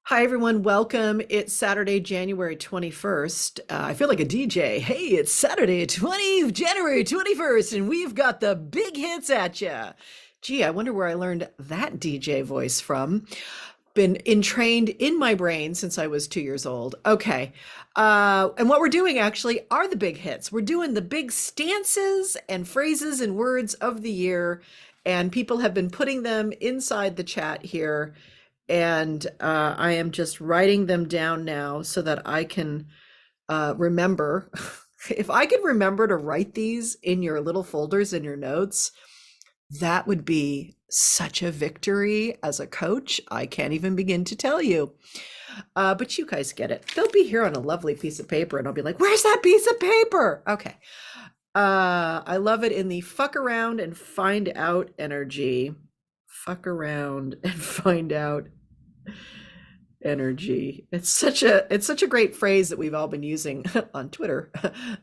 Hi, everyone. Welcome. It's Saturday, January 21st. I feel like a DJ. Hey, it's Saturday, January 21st, and we've got the big hits at you. Gee, I wonder where I learned that DJ voice from. Been entrained in my brain since I was 2 years old. Okay. And what we're doing actually are the big hits. We're doing the big stances and phrases and words of the year, and people have been putting them inside the chat here, and I am just writing them down now so that I can remember. If I could remember to write these in your little folders in your notes, that would be such a victory as a coach. I can't even begin to tell you. But you guys get it. They'll be here on a lovely piece of paper, and I'll be like, where's that piece of paper? Okay. I love it in the fuck around and find out energy. Fuck around and find out energy. It's such a great phrase that we've all been using on Twitter,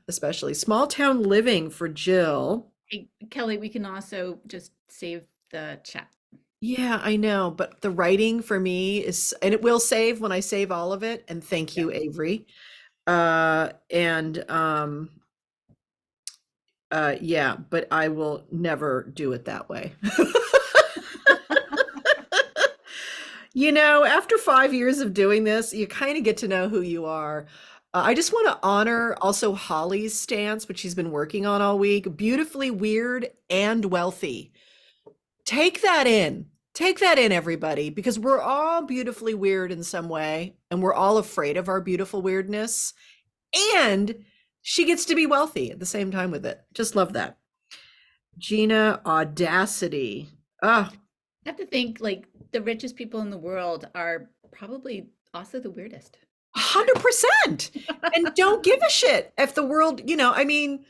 especially small town living for Jill. Hey, Kelly, we can also just save the chat. Yeah, I know, but the writing for me is, and it will save when I save all of it. And thank Yeah. you, Avery. And yeah, but I will never do it that way. After 5 years of doing this, you kind of get to know who you are. I just want to honor also Holly's stance, which she's been working on all week. Beautifully weird and wealthy. Take that in. Take that in, everybody, because we're all beautifully weird in some way, and we're all afraid of our beautiful weirdness. And she gets to be wealthy at the same time with it. Just love that. Gina, audacity. Ah, I have to think like the richest people in the world are probably also the weirdest. 100%. And don't give a shit if the world, I mean,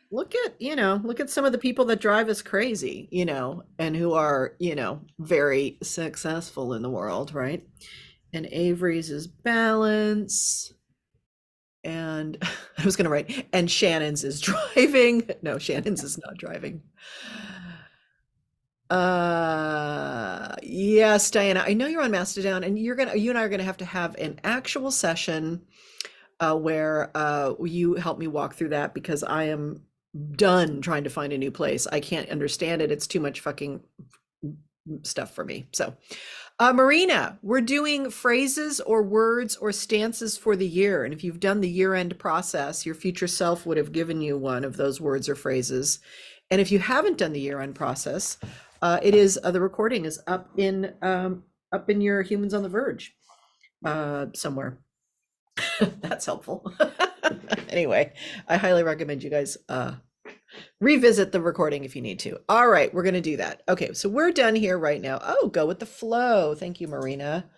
look at some of the people that drive us crazy, and who are, very successful in the world, right? And Avery's is balance. And I was going to write, and Shannon's is driving. No, Shannon's is not driving. Yes, Diana, I know you're on Mastodon, and you and I are gonna have an actual session where you help me walk through that, because I am done trying to find a new place. I can't understand it. It's too much fucking stuff for me. So, Marina, we're doing phrases or words or stances for the year. And if you've done the year-end process, your future self would have given you one of those words or phrases. And if you haven't done the year-end process, the recording is up in your Humans on the Verge somewhere. That's helpful. Anyway, I highly recommend you guys revisit the recording if you need to. All right, we're going to do that. Okay, so we're done here right now. Oh, go with the flow. Thank you, Marina.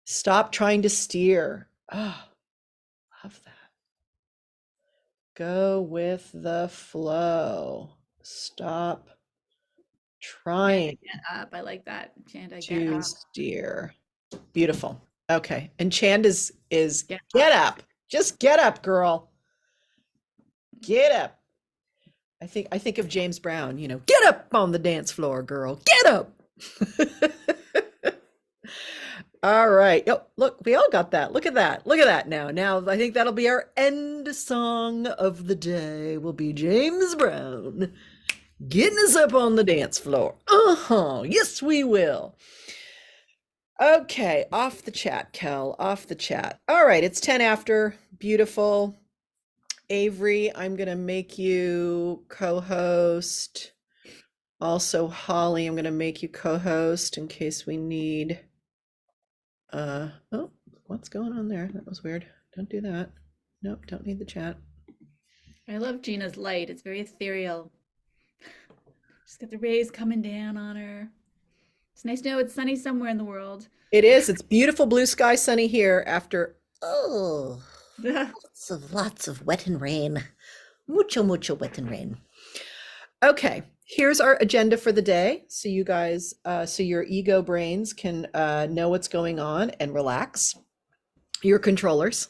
Stop trying to steer. Oh, love that. Go with the flow. Stop trying Get up. I like that. Chanda, get to up. steer. Beautiful. Okay. And Chand is Get get up. up. Just get up, girl. Get up. I think of James Brown, get up on the dance floor, girl. Get up. All right. Oh, look, we all got that. Look at that. Look at that now. Now I think that'll be our end song of the day. Will be James Brown getting us up on the dance floor. Uh-huh. Yes, we will. Okay, off the chat, Kel, off the chat. All right, it's 10 after. Beautiful. Avery, I'm going to make you co-host. Also, Holly, I'm going to make you co-host in case we need. Oh, what's going on there? That was weird. Don't do that. Nope, don't need the chat. I love Gina's light. It's very ethereal. She's got the rays coming down on her. It's nice to know it's sunny somewhere in the world. It is. It's beautiful blue sky, sunny here after, oh, lots of wet and rain. Mucho wet and rain. Okay, here's our agenda for the day. So you guys, so your ego brains can know what's going on and relax. Your controllers.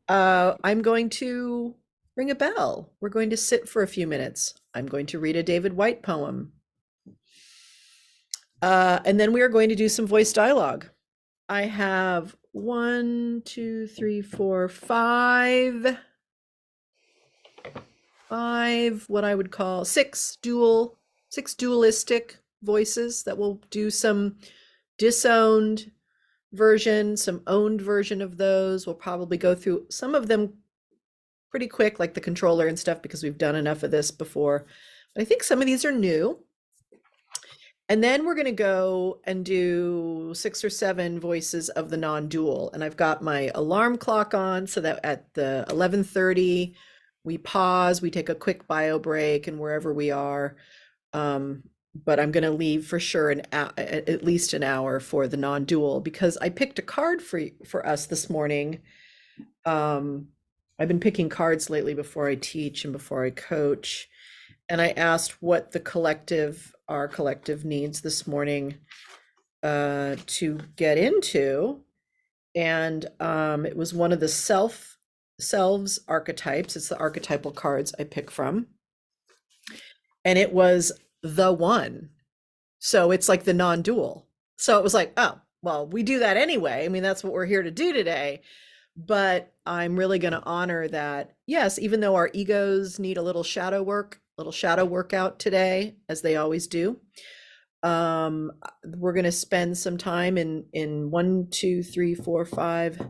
I'm going to ring a bell. We're going to sit for a few minutes. I'm going to read a David Whyte poem. And then we are going to do some voice dialogue. I have one, two, three, four, five, what I would call six dualistic voices that will do some disowned version, some owned version of those. We'll probably go through some of them pretty quick, like the controller and stuff, because we've done enough of this before. But I think some of these are new. And then we're going to go and do 6 or 7 voices of the non-dual. And I've got my alarm clock on so that at the 11:30 we pause, we take a quick bio break and wherever we are. But I'm going to leave for sure at least an hour for the non-dual because I picked a card for us this morning. I've been picking cards lately before I teach and before I coach. And I asked what our collective needs this morning to get into. And it was one of the selves archetypes. It's the archetypal cards I pick from. And it was the one. So it's like the non-dual. So it was like, oh, well, we do that anyway. I mean, that's what we're here to do today. But I'm really going to honor that. Yes, even though our egos need a little shadow workout today, as they always do. We're going to spend some time in 1, 2, 3, 4, 5,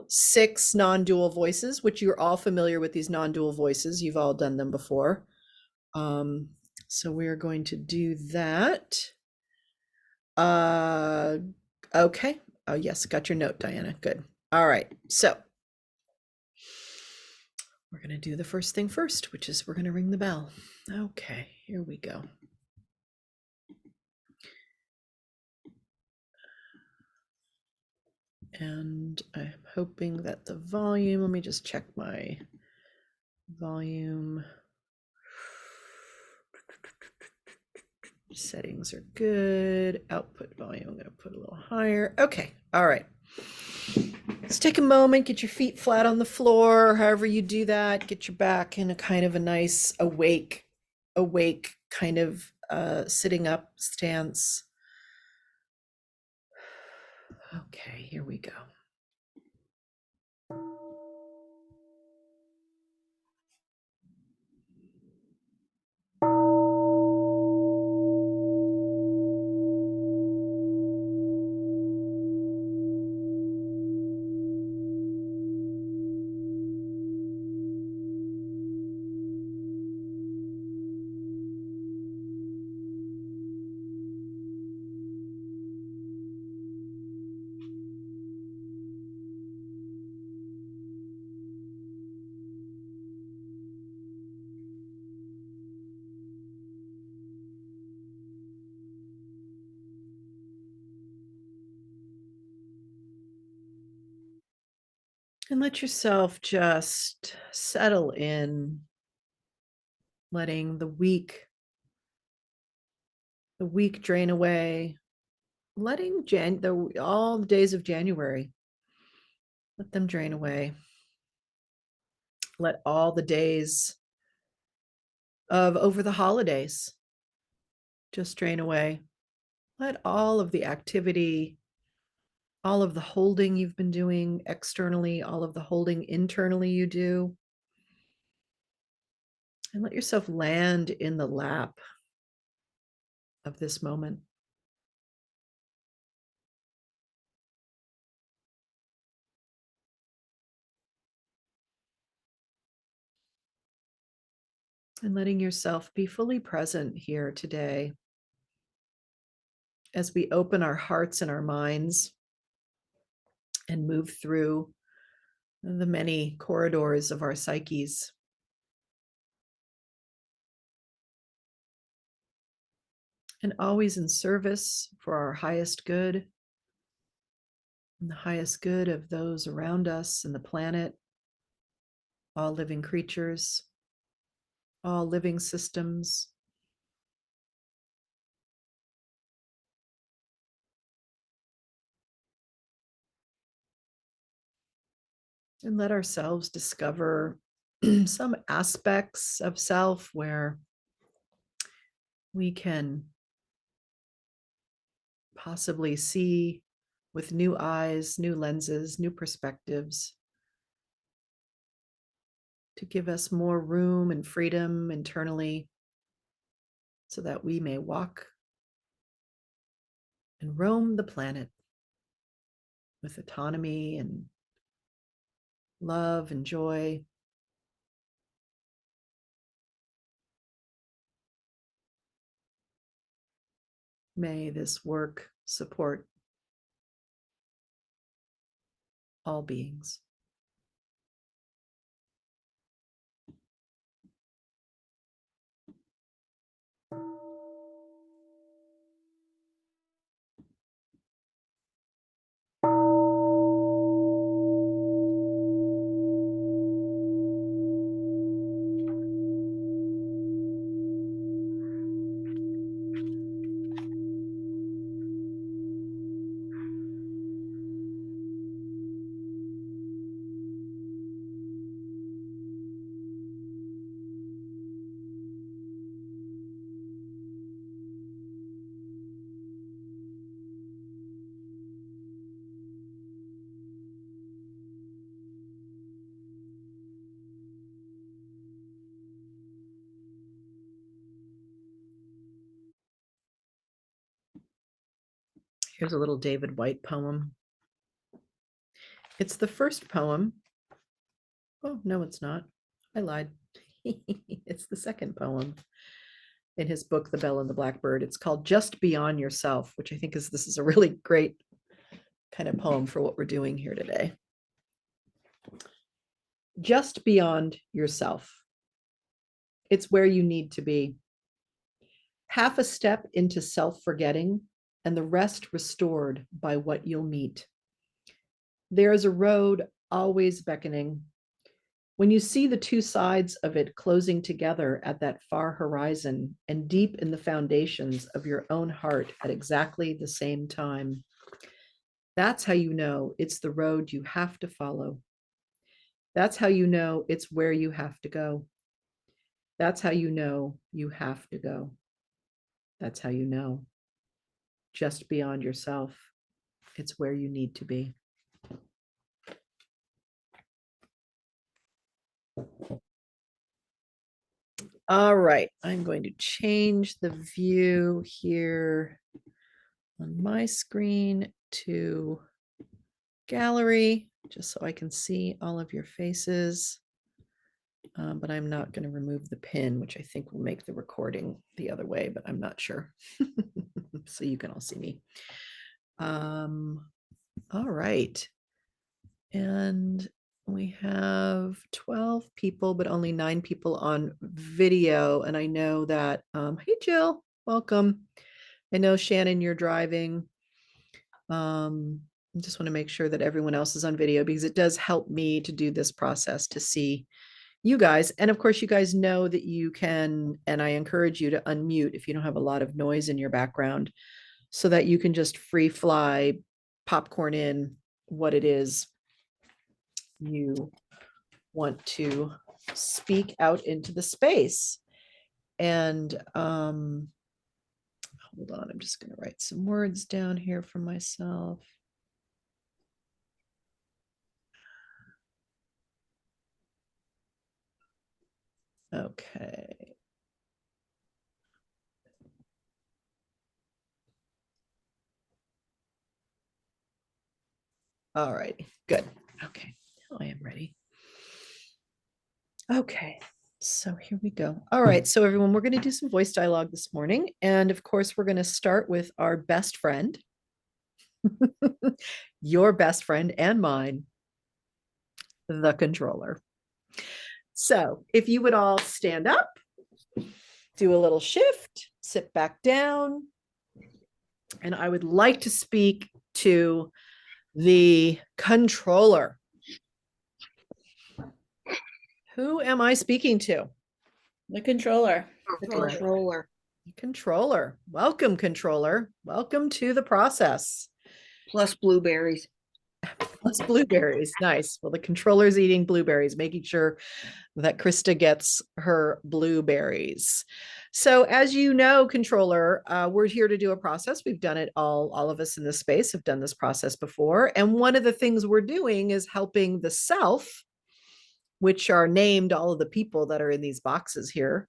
6 non-dual voices, which you're all familiar with these non-dual voices. You've all done them before. So we're going to do that. Okay. Oh, yes. Got your note, Diana. Good. All right. So we're going to do the first thing first, which is we're going to ring the bell. Okay, here we go. And I'm hoping that the volume, let me just check my volume. Settings are good. Output volume, I'm going to put a little higher. Okay, all right. Let's take a moment, get your feet flat on the floor, however you do that. Get your back in a kind of a nice awake kind of sitting up stance. Okay, here we go. And let yourself just settle in, letting the week drain away, letting all the days of January, let them drain away. Let all the days of over the holidays just drain away. Let all of the activity, all of the holding you've been doing externally, all of the holding internally you do, and let yourself land in the lap of this moment. And letting yourself be fully present here today as we open our hearts and our minds and move through the many corridors of our psyches. And always in service for our highest good and the highest good of those around us and the planet, all living creatures, all living systems. And let ourselves discover some aspects of self where we can possibly see with new eyes, new lenses, new perspectives, to give us more room and freedom internally so that we may walk and roam the planet with autonomy and love and joy. May this work support all beings. Here's a little David White poem. It's the first poem. Oh, no, it's not. I lied. It's the second poem in his book, The Bell and the Blackbird. It's called Just Beyond Yourself, which I think this is a really great kind of poem for what we're doing here today. Just beyond yourself. It's where you need to be. Half a step into self-forgetting, and the rest restored by what you'll meet. There is a road always beckoning. When you see the two sides of it closing together at that far horizon and deep in the foundations of your own heart at exactly the same time, that's how you know it's the road you have to follow. That's how you know it's where you have to go. That's how you know you have to go. That's how you know. Just beyond yourself, it's where you need to be. All right, I'm going to change the view here on my screen to gallery, just so I can see all of your faces. But I'm not going to remove the pin, which I think will make the recording the other way, but I'm not sure. So you can all see me. All right. And we have 12 people, but only 9 people on video. And I know that, hey, Jill, welcome. I know, Shannon, you're driving. I just want to make sure that everyone else is on video, because it does help me to do this process to see you guys. And of course, you guys know that you can, and I encourage you to unmute if you don't have a lot of noise in your background, so that you can just free fly, popcorn in what it is you want to speak out into the space. And hold on, I'm just going to write some words down here for myself. Okay. All right, good. Okay, now I am ready. Okay, so here we go. All right, so everyone, we're going to do some voice dialogue this morning. And of course, we're going to start with our best friend, your best friend and mine, the controller. So if you would all stand up, do a little shift, sit back down, and I would like to speak to the controller. Who am I speaking to? The controller. The controller. Controller. Welcome, controller. Welcome to the process. Plus blueberries. It's blueberries. Nice. Well, the controller's eating blueberries, making sure that Krista gets her blueberries. So, as you know, controller, we're here to do a process. We've done it all of us in this space have done this process before. And one of the things we're doing is helping the self, which are named all of the people that are in these boxes here,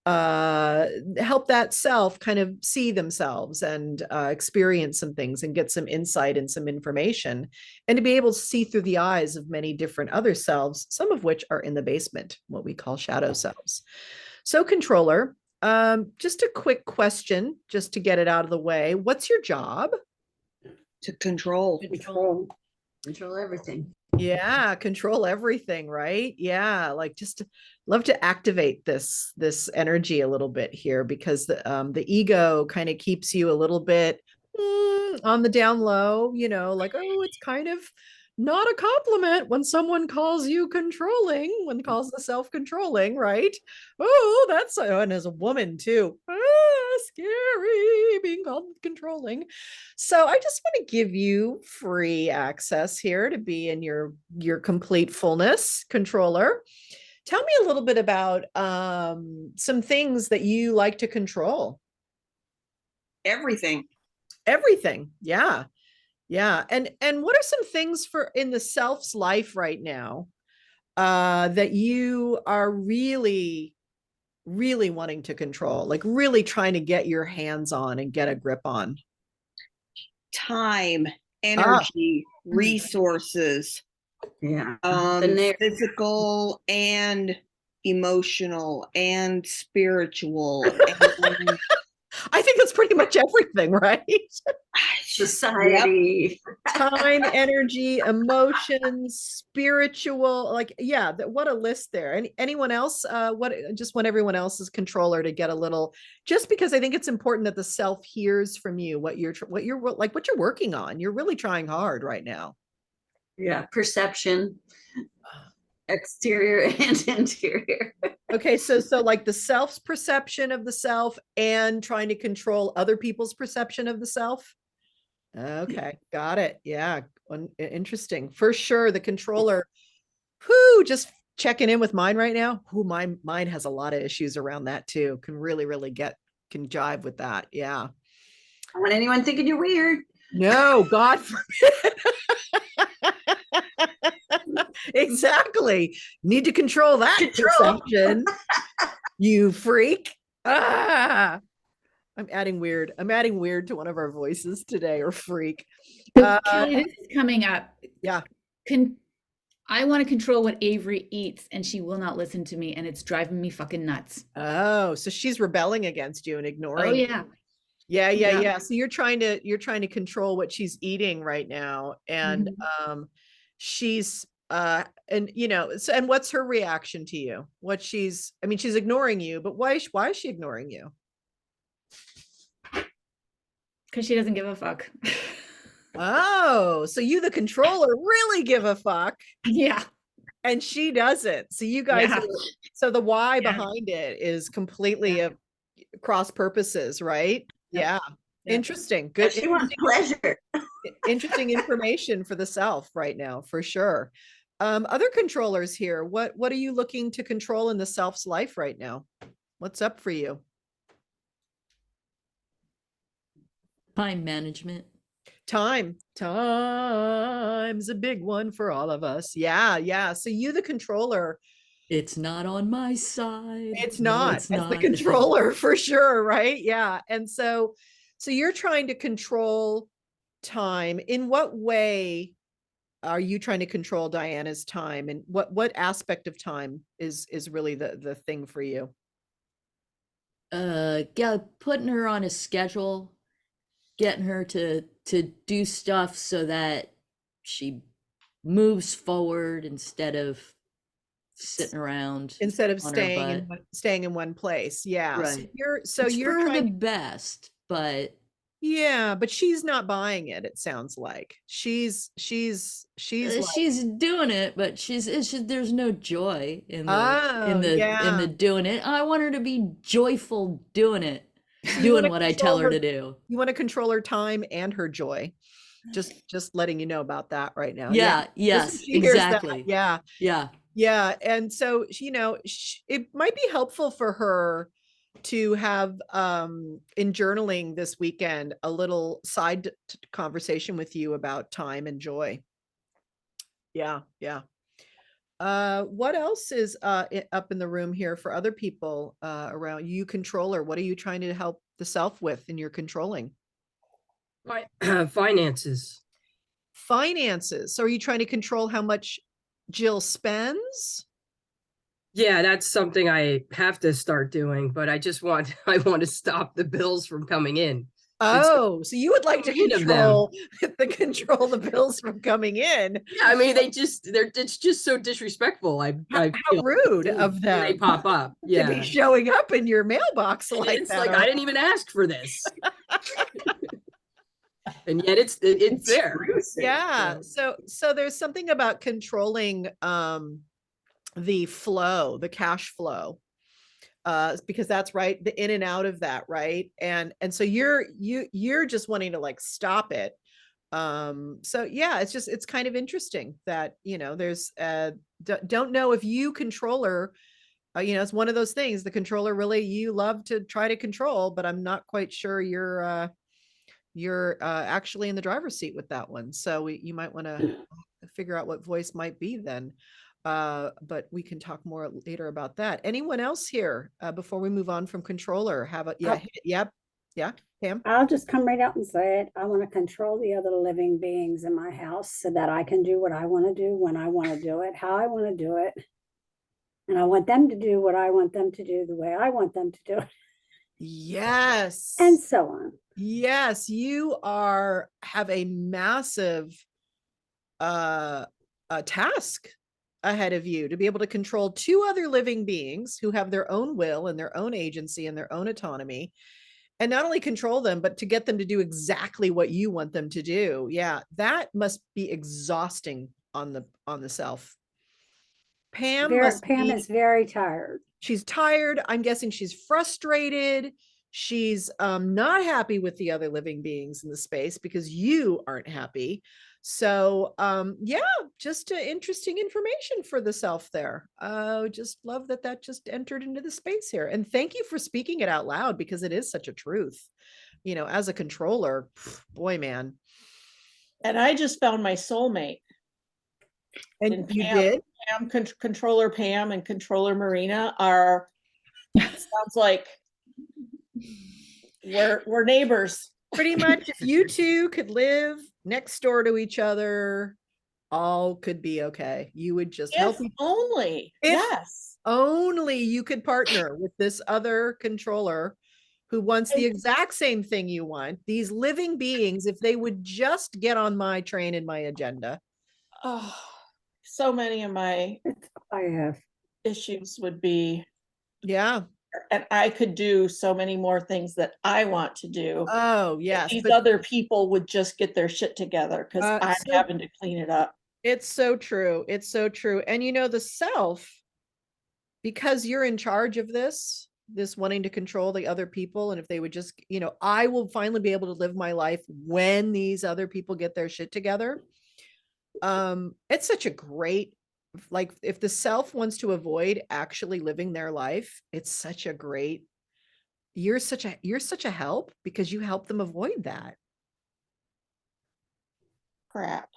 help that self kind of see themselves and experience some things and get some insight and some information, and to be able to see through the eyes of many different other selves, some of which are in the basement, what we call shadow selves. So, controller, just a quick question, just to get it out of the way. What's your job? To control. Control everything. Yeah, control everything, right? Yeah, like just love to activate this energy a little bit here, because the ego kind of keeps you a little bit on the down low, like, oh, it's kind of not a compliment when someone calls you controlling, when calls the self-controlling, right? Oh, that's, and as a woman too, scary being called controlling. So I just want to give you free access here to be in your complete fullness, controller. Tell me a little bit about some things that you like to control. Everything. Everything. Yeah. Yeah. And what are some things for in the self's life right now that you are really wanting to control, like really trying to get your hands on and get a grip on? Time, energy, resources, Yeah. physical and emotional and spiritual. And I think it's pretty much everything, right? Society. Time, energy, emotions, spiritual, like, yeah, what a list there. Anyone else? What, just want everyone else's controller to get a little, just because I think it's important that the self hears from you what you're working on. You're really trying hard right now. Yeah. Perception, exterior and interior. Okay, so like the self's perception of the self and trying to control other people's perception of the self. Okay, got it. Yeah, interesting. For sure, the controller, who just checking in with mine right now. Who mine has a lot of issues around that too. Can really can jive with that. Yeah. I don't want anyone thinking you're weird. No, God forbid. Exactly. Need to control that perception. You freak. Ah. I'm adding weird to one of our voices today, or freak. Kelly, this is coming up. Yeah. I want to control what Avery eats, and she will not listen to me, and it's driving me fucking nuts. Oh, so she's rebelling against you and ignoring. Oh yeah. Yeah. So you're trying to control what she's eating right now, and she's and so, and what's her reaction to you? She's ignoring you, but why is she ignoring you? Because she doesn't give a fuck. Oh, so you, the controller, really give a fuck. Yeah. And she doesn't. So you guys, so the why behind it is completely cross purposes, right? Yeah. Interesting. Good. She wants pleasure. Interesting information for the self right now, for sure. Other controllers here, what are you looking to control in the self's life right now? What's up for you? Time management. Time's a big one for all of us. Yeah. So you, the controller, it's not on my side. It's not. It's the controller for sure, right? Yeah. And so you're trying to control time. In what way are you trying to control Diana's time, and what aspect of time is really the thing for you? Yeah, putting her on a schedule, getting her to do stuff so that she moves forward instead of sitting around, instead of staying in one place. Yeah. Right. So you're for trying the best, but yeah, but she's not buying it. It sounds like she's doing it, but there's no joy in the doing it. I want her to be joyful doing it, doing what I tell her to do. You want to control her time and her joy. Just letting you know about that right now. Yeah, just so yes, she hears that. exactly. Yeah. Yeah. Yeah. And so, it might be helpful for her to have, in journaling this weekend, a little side conversation with you about time and joy. Yeah. Yeah. What else is up in the room here for other people around you, controller? What are you trying to help the self with in your controlling? Finances. Finances. So are you trying to control how much Jill spends? Yeah, that's something I have to start doing, but I want to stop the bills from coming in. Oh, so you would like to Mean of them. control the bills from coming in. Yeah, I mean, it's just so disrespectful. I How feel rude of when them they pop up. to Yeah. be showing up in your mailbox like It's that. like, or- I didn't even ask for this. And yet it's there. Yeah. So there's something about controlling the flow, the cash flow. Because that's right, the in and out of that, right? And so you're just wanting to like stop it. So yeah, it's kind of interesting that, there's don't know if you controller, it's one of those things, the controller really, you love to try to control, but I'm not quite sure you're actually in the driver's seat with that one. So you might want to figure out what voice might be then. But we can talk more later about that. Anyone else here before we move on from controller? Yep. Yeah, Pam. I'll just come right out and say it. I want to control the other living beings in my house so that I can do what I want to do when I want to do it, how I want to do it. And I want them to do what I want them to do the way I want them to do it, Yes. and so on. Yes, you have a massive task ahead of you to be able to control two other living beings who have their own will and their own agency and their own autonomy, and not only control them, but to get them to do exactly what you want them to do. Yeah, that must be exhausting on the self. Pam is very tired. She's tired. I'm guessing she's frustrated. She's not happy with the other living beings in the space because you aren't happy. So yeah, just interesting information for the self there. Just love that just entered into the space here. And thank you for speaking it out loud, because it is such a truth. As a controller, boy, man. And I just found my soulmate. And you did? Pam, controller Pam and controller Marina are, sounds like we're neighbors. Pretty much, if you two could live next door to each other, all could be okay. You would just help each only. Yes. Only you could partner with this other controller who wants the exact same thing you want. These living beings, if they would just get on my train and my agenda. Oh, so many of my issues would be, yeah, and I could do so many more things that I want to do. Oh yes, these other people would just get their shit together, because I'm having to clean it up. It's so true. It's so true. And the self, because you're in charge of this wanting to control the other people, and if they would just, I will finally be able to live my life when these other people get their shit together. It's such a great, like, if the self wants to avoid actually living their life, it's such a great, you're such a help, because you help them avoid that crap.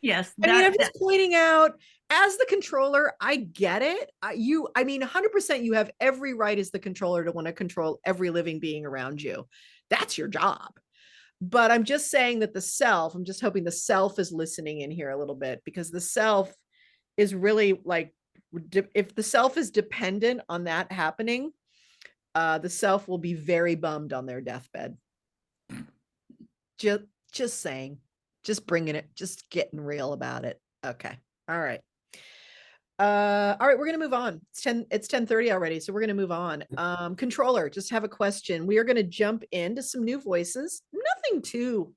Yes. I'm just pointing out, as the controller, I get it. 100% you have every right as the controller to want to control every living being around you. That's your job. But I'm just saying that I'm just hoping the self is listening in here a little bit, because the self is really like, if the self is dependent on that happening, the self will be very bummed on their deathbed. Just saying, just bringing it, just getting real about it. Okay. All right. All right, we're going to move on. It's 10:30 already, so we're going to move on. Controller, just have a question. We are going to jump into some new voices. Nothing too,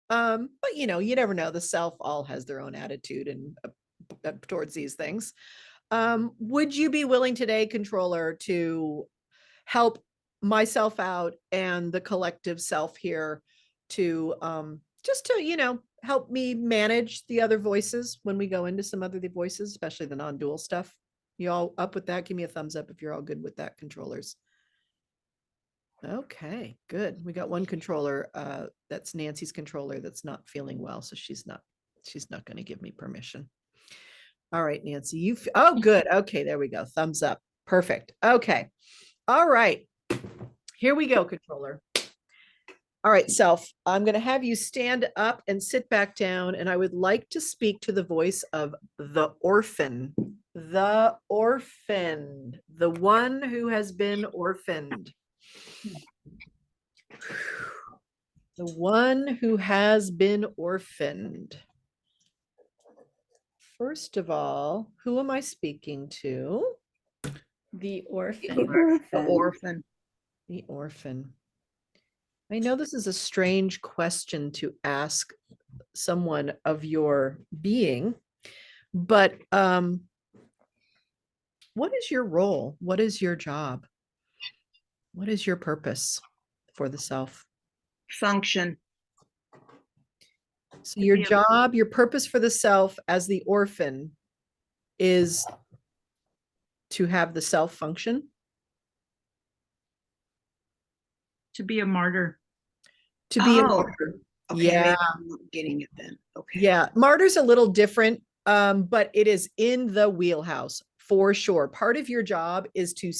but you never know. The self all has their own attitude and towards these things. Would you be willing today, controller, to help myself out and the collective self here to just to, help me manage the other voices when we go into some other voices, especially the non-dual stuff. You all up with that? Give me a thumbs up if you're all good with that, controllers. Okay, good. We got one controller. That's Nancy's controller that's not feeling well, so she's not going to give me permission. All right, Nancy, oh, good. Okay, there we go. Thumbs up. Perfect. Okay. All right. Here we go, controller. All right, self, I'm going to have you stand up and sit back down, and I would like to speak to the voice of the orphan. The orphan, the one who has been orphaned. The one who has been orphaned. First of all, who am I speaking to? The orphan. The orphan. The orphan. The orphan. I know this is a strange question to ask someone of your being, but what is your role? What is your job? What is your purpose for the self? Function. So your job, your purpose for the self as the orphan is to have the self function. To be a martyr. To be a Oh, martyr. Okay, Yeah. maybe I'm not getting it then. Okay. Yeah, martyr's a little different, but it is in the wheelhouse for sure. Part of your job is to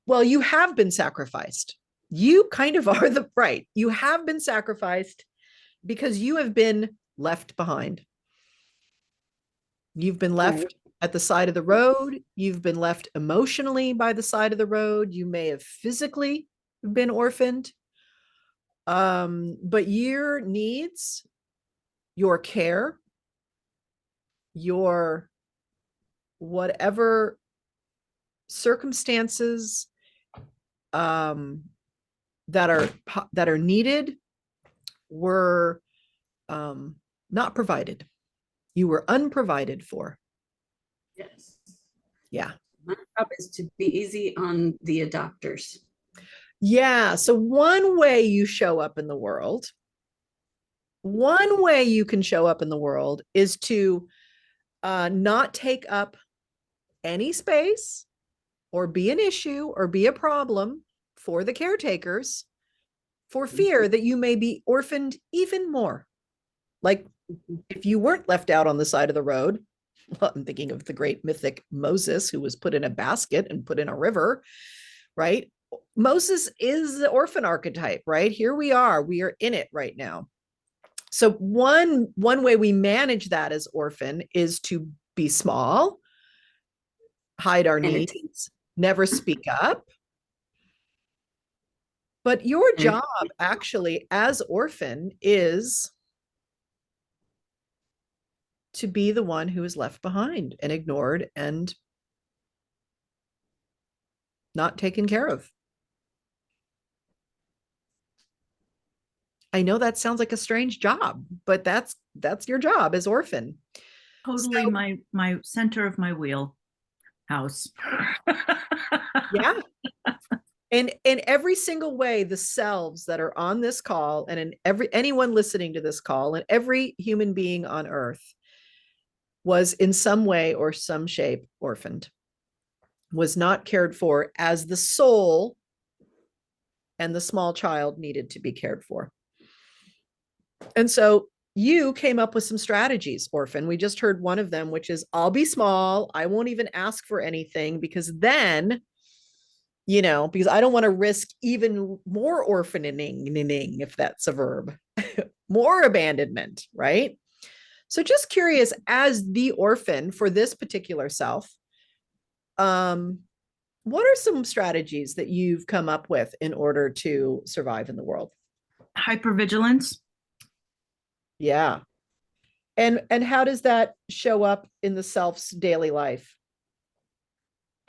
well, you have been sacrificed. You kind of are you have been sacrificed because you have been left behind. You've been left Right. at the side of the road. You've been left emotionally by the side of the road. You may have physically been orphaned. But your needs, your care, your whatever circumstances that are needed were not provided. You were unprovided for. Yes. Yeah. My job is to be easy on the adopters. Yeah. So one way you show up in the world, one way you can show up in the world is to not take up any space or be an issue or be a problem for the caretakers for fear that you may be orphaned even more. Like if you weren't left out on the side of the road, well, I'm thinking of the great mythic Moses, who was put in a basket and put in a river, right? Moses is the orphan archetype, right? Here we are in it right now. So one way we manage that as orphan is to be small, hide our needs, never speak up. But your job actually as orphan is to be the one who is left behind and ignored and not taken care of. I know that sounds like a strange job, but that's your job as orphan. Totally So, my center of my wheel house. yeah. And in every single way, the selves that are on this call and in anyone listening to this call and every human being on earth was in some way or some shape orphaned, was not cared for as the soul and the small child needed to be cared for. And so you came up with some strategies, orphan. We just heard one of them, which is I'll be small. I won't even ask for anything because then, because I don't want to risk even more orphaning, if that's a verb, more abandonment, right? So just curious, as the orphan for this particular self, what are some strategies that you've come up with in order to survive in the world? Hypervigilance. Yeah. And how does that show up in the self's daily life?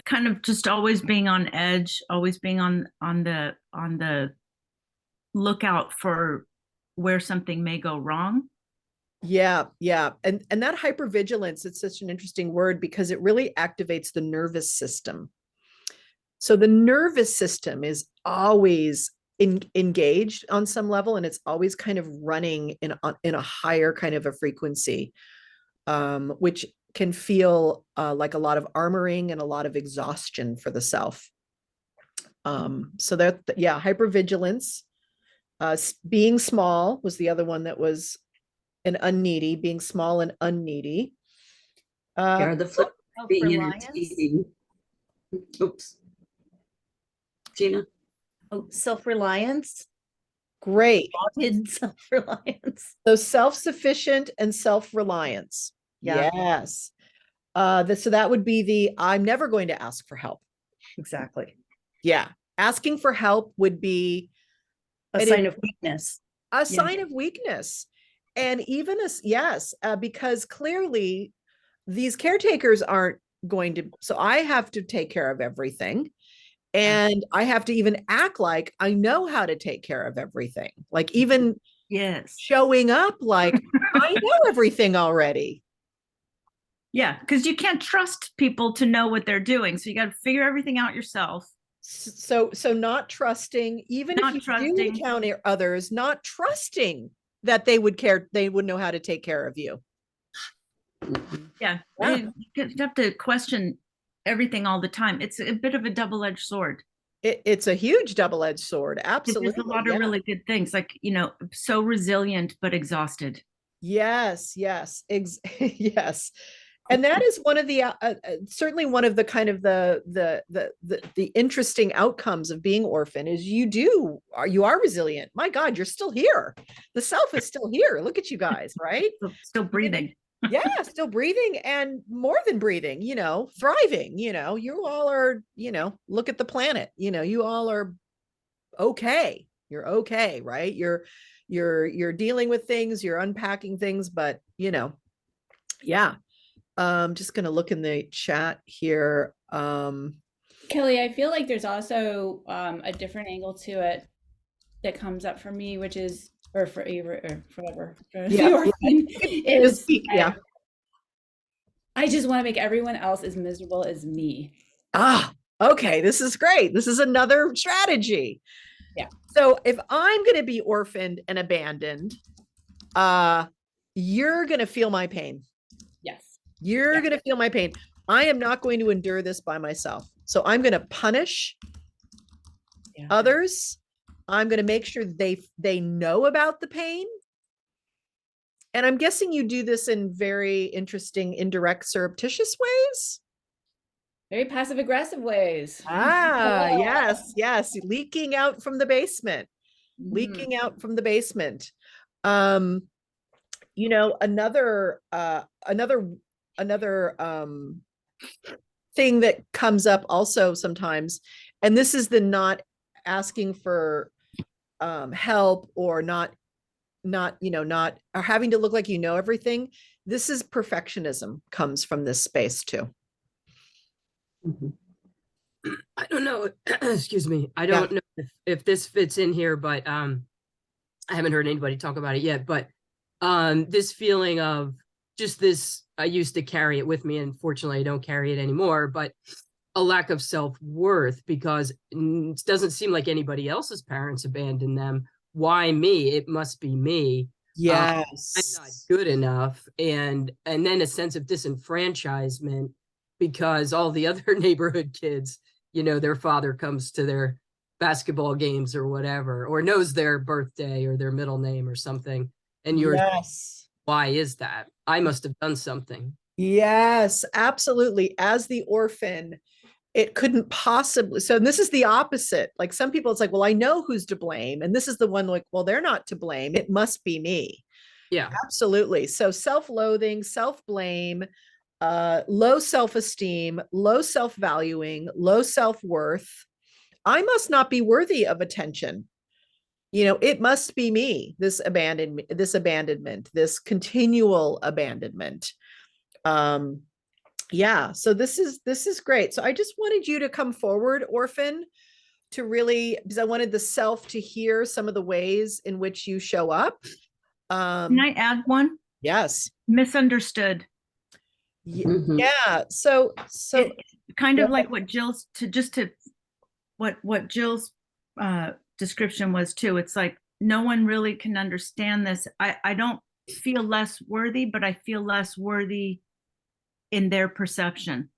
Kind of just always being on edge, always being on the lookout for where something may go wrong. Yeah. And that hypervigilance, it's such an interesting word because it really activates the nervous system. So the nervous system is always engaged on some level, and it's always kind of running in a higher kind of a frequency, which can feel like a lot of armoring and a lot of exhaustion for the self. So that, yeah, hypervigilance, being small was the other one that was an unneedy, being small and unneedy. Or the flip, being Self-reliance. entertaining. Oops. Gina? Oh, self-reliance. Great. Wanted self-reliance. So self-sufficient and self-reliance. Yeah. Yes. So that would be the, I'm never going to ask for help. Exactly. Yeah. Asking for help would be A It sign is- of weakness. a sign of weakness. And even as, yes, because clearly these caretakers aren't going to, so I have to take care of everything. And I have to even act like I know how to take care of everything. Like even Yes. showing up like I know everything already. Yeah, because you can't trust people to know what they're doing. So you got to figure everything out yourself. So not trusting, even Not if you do trusting. encounter others, not trusting that they would care, they would know how to take care of you. Yeah. Yeah. You have to question everything all the time. It's a bit of a double-edged sword. It's a huge double-edged sword. There's Absolutely. a lot Yeah. of really good things, like, so resilient but exhausted. Yes, yes, yes. And that is one of the certainly one of the kind of the interesting outcomes of being orphan is you are resilient. My God, you're still here. The self is still here. Look at you guys, right? Still breathing. Yeah, still breathing and more than breathing, thriving, you all are, look at the planet, you all are okay. You're okay, right? You're dealing with things, you're unpacking things, but yeah. Just gonna look in the chat here. Kelly, I feel like there's also a different angle to it that comes up for me, which is, or for Ava, or forever, Yeah. the orphan, is Yeah. I just want to make everyone else as miserable as me. Okay, this is great. This is another strategy. Yeah. So if I'm gonna be orphaned and abandoned, you're gonna feel my pain. Yes. You're Yeah. going to feel my pain. I am not going to endure this by myself. So I'm going to punish others. I'm going to make sure they know about the pain. And I'm guessing you do this in very interesting, indirect, surreptitious ways. Very passive aggressive ways. Yes, yes. Leaking out from the basement. Mhm. Leaking out from the basement. Another thing that comes up also sometimes, and this is the not asking for help or not or having to look like everything. This is perfectionism comes from this space too. I don't know. Excuse me. I don't know if this fits in here, but I haven't heard anybody talk about it yet. But this feeling of just this, I used to carry it with me, and fortunately I don't carry it anymore, but a lack of self-worth because it doesn't seem like anybody else's parents abandoned them. Why me? It must be me. Yes. I'm not good enough. And then a sense of disenfranchisement because all the other neighborhood kids, their father comes to their basketball games or whatever, or knows their birthday or their middle name or something. And you're, yes. Why is that? I must have done something. Yes, absolutely. As the orphan, it couldn't possibly. So this is the opposite. Like some people, it's like, well, I know who's to blame. And this is the one like, well, they're not to blame. It must be me. Yeah. Absolutely. So self-loathing, self-blame, low self-esteem, low self-valuing, low self-worth. I must not be worthy of attention. It must be me, this abandonment, this continual abandonment. Yeah, so this is great. So I just wanted you to come forward, orphan, to really, because I wanted the self to hear some of the ways in which you show up. Can I add one? Yes. Misunderstood. Yeah. So Kind of like what Jill's, to what Jill's description was too. It's like no one really can understand this. I don't feel less worthy, but I feel less worthy in their perception.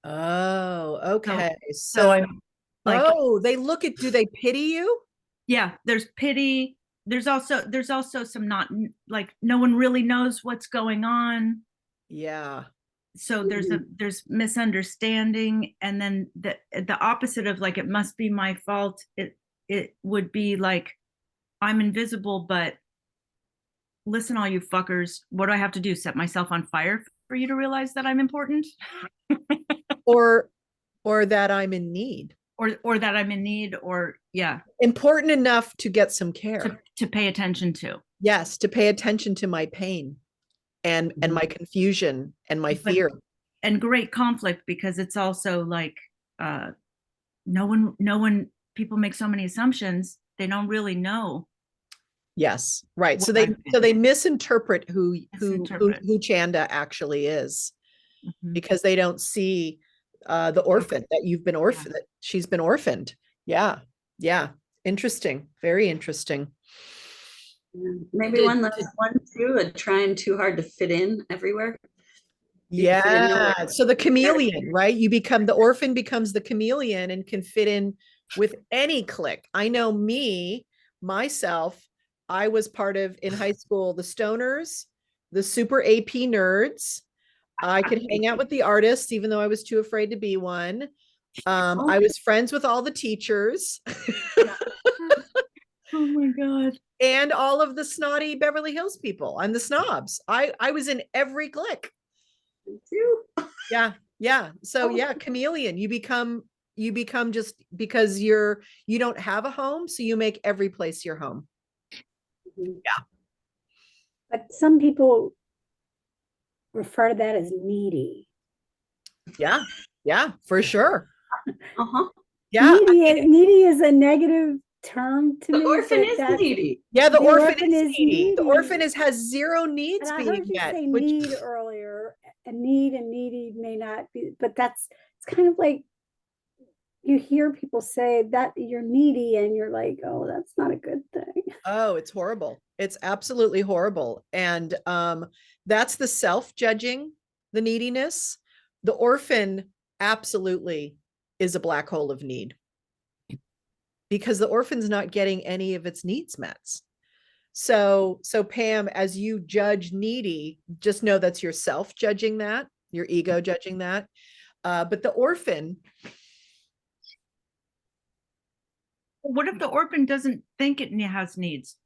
Oh, okay. So I'm like, oh, they look at, do they pity you? yeah, there's pity. There's also some not like no one really knows what's going on. Yeah. So there's misunderstanding, and then the opposite of like it must be my fault. It would be like I'm invisible, but listen, all you fuckers, what do I have to do? Set myself on fire for you to realize that I'm important? Or that I'm in need. Or that I'm in need, or yeah, Important enough to get some care. to pay attention to. Yes, to pay attention to my pain and my confusion and my fear. And great conflict, because it's also like no one people make so many assumptions, they don't really know. Yes, right. So What they misinterpret who Misinterpret. Chanda actually is, Mhm. because they don't see the orphan that you've been orphaned, that she's been orphaned. Yeah. Yeah. Interesting. Very interesting. Maybe Did- one last one too, trying too hard to fit in everywhere. Because I know Yeah. it- So the chameleon, right? The orphan becomes the chameleon and can fit in with any clique. I know myself, I was part of in high school, the stoners, the super AP nerds. I could hang out with the artists, even though I was too afraid to be one. I was friends with all the teachers Oh my God. and all of the snotty Beverly Hills people. I'm the snobs. I was in every clique. too. Yeah. Yeah. So yeah, chameleon, you become just because you don't have a home. So you make every place your home. Yeah. But some people refer to that as needy. Yeah. Yeah, for sure. Uh-huh. Yeah. Needy is a negative term to The me. orphan but is that's- needy. Yeah, the The orphan orphan is is needy. The needy. orphan has zero needs And I being heard you met, say which need earlier, and need and needy may not be, but it's kind of like you hear people say that you're needy and you're like, oh, that's not a good thing. oh, it's horrible. It's absolutely horrible. And that's the self-judging, the neediness. The orphan absolutely is a black hole of need, because the orphan's not getting any of its needs met. So Pam, as you judge needy, just know that's yourself judging that, your ego judging that. But the orphan, What if the orphan doesn't think it has needs?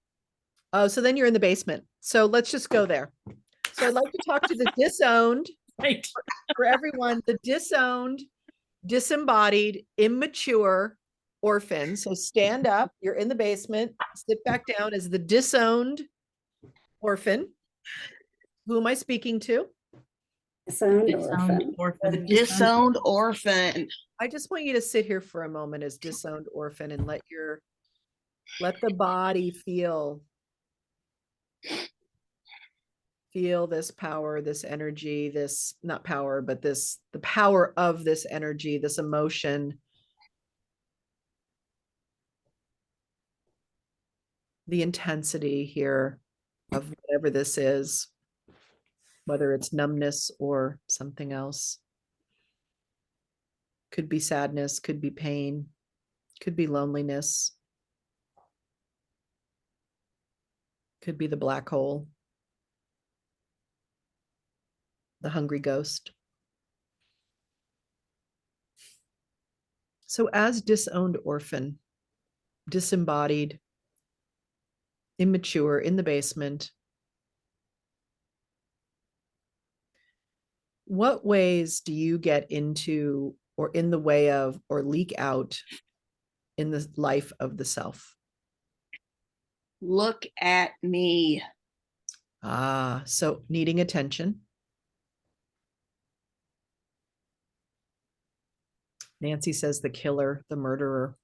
oh, so then you're in the basement. So let's just go there. So I'd like to talk to the disowned, Right. for everyone, the disowned, disembodied, immature orphan. So stand up, you're in the basement, sit back down as the disowned orphan. Who am I speaking to? Disowned Disowned orphan. The disowned orphan. I just want you to sit here for a moment as disowned orphan and let the body feel this power, this energy, this not power, but the power of this energy, this emotion, the intensity here of whatever this is, whether it's numbness or something else. Could be sadness, could be pain, could be loneliness, could be the black hole, the hungry ghost. So as disowned orphan, disembodied, immature, in the basement, what ways do you get into or in the way of or leak out in the life of the self? Look at me. So needing attention. Nancy says the killer, the murderer.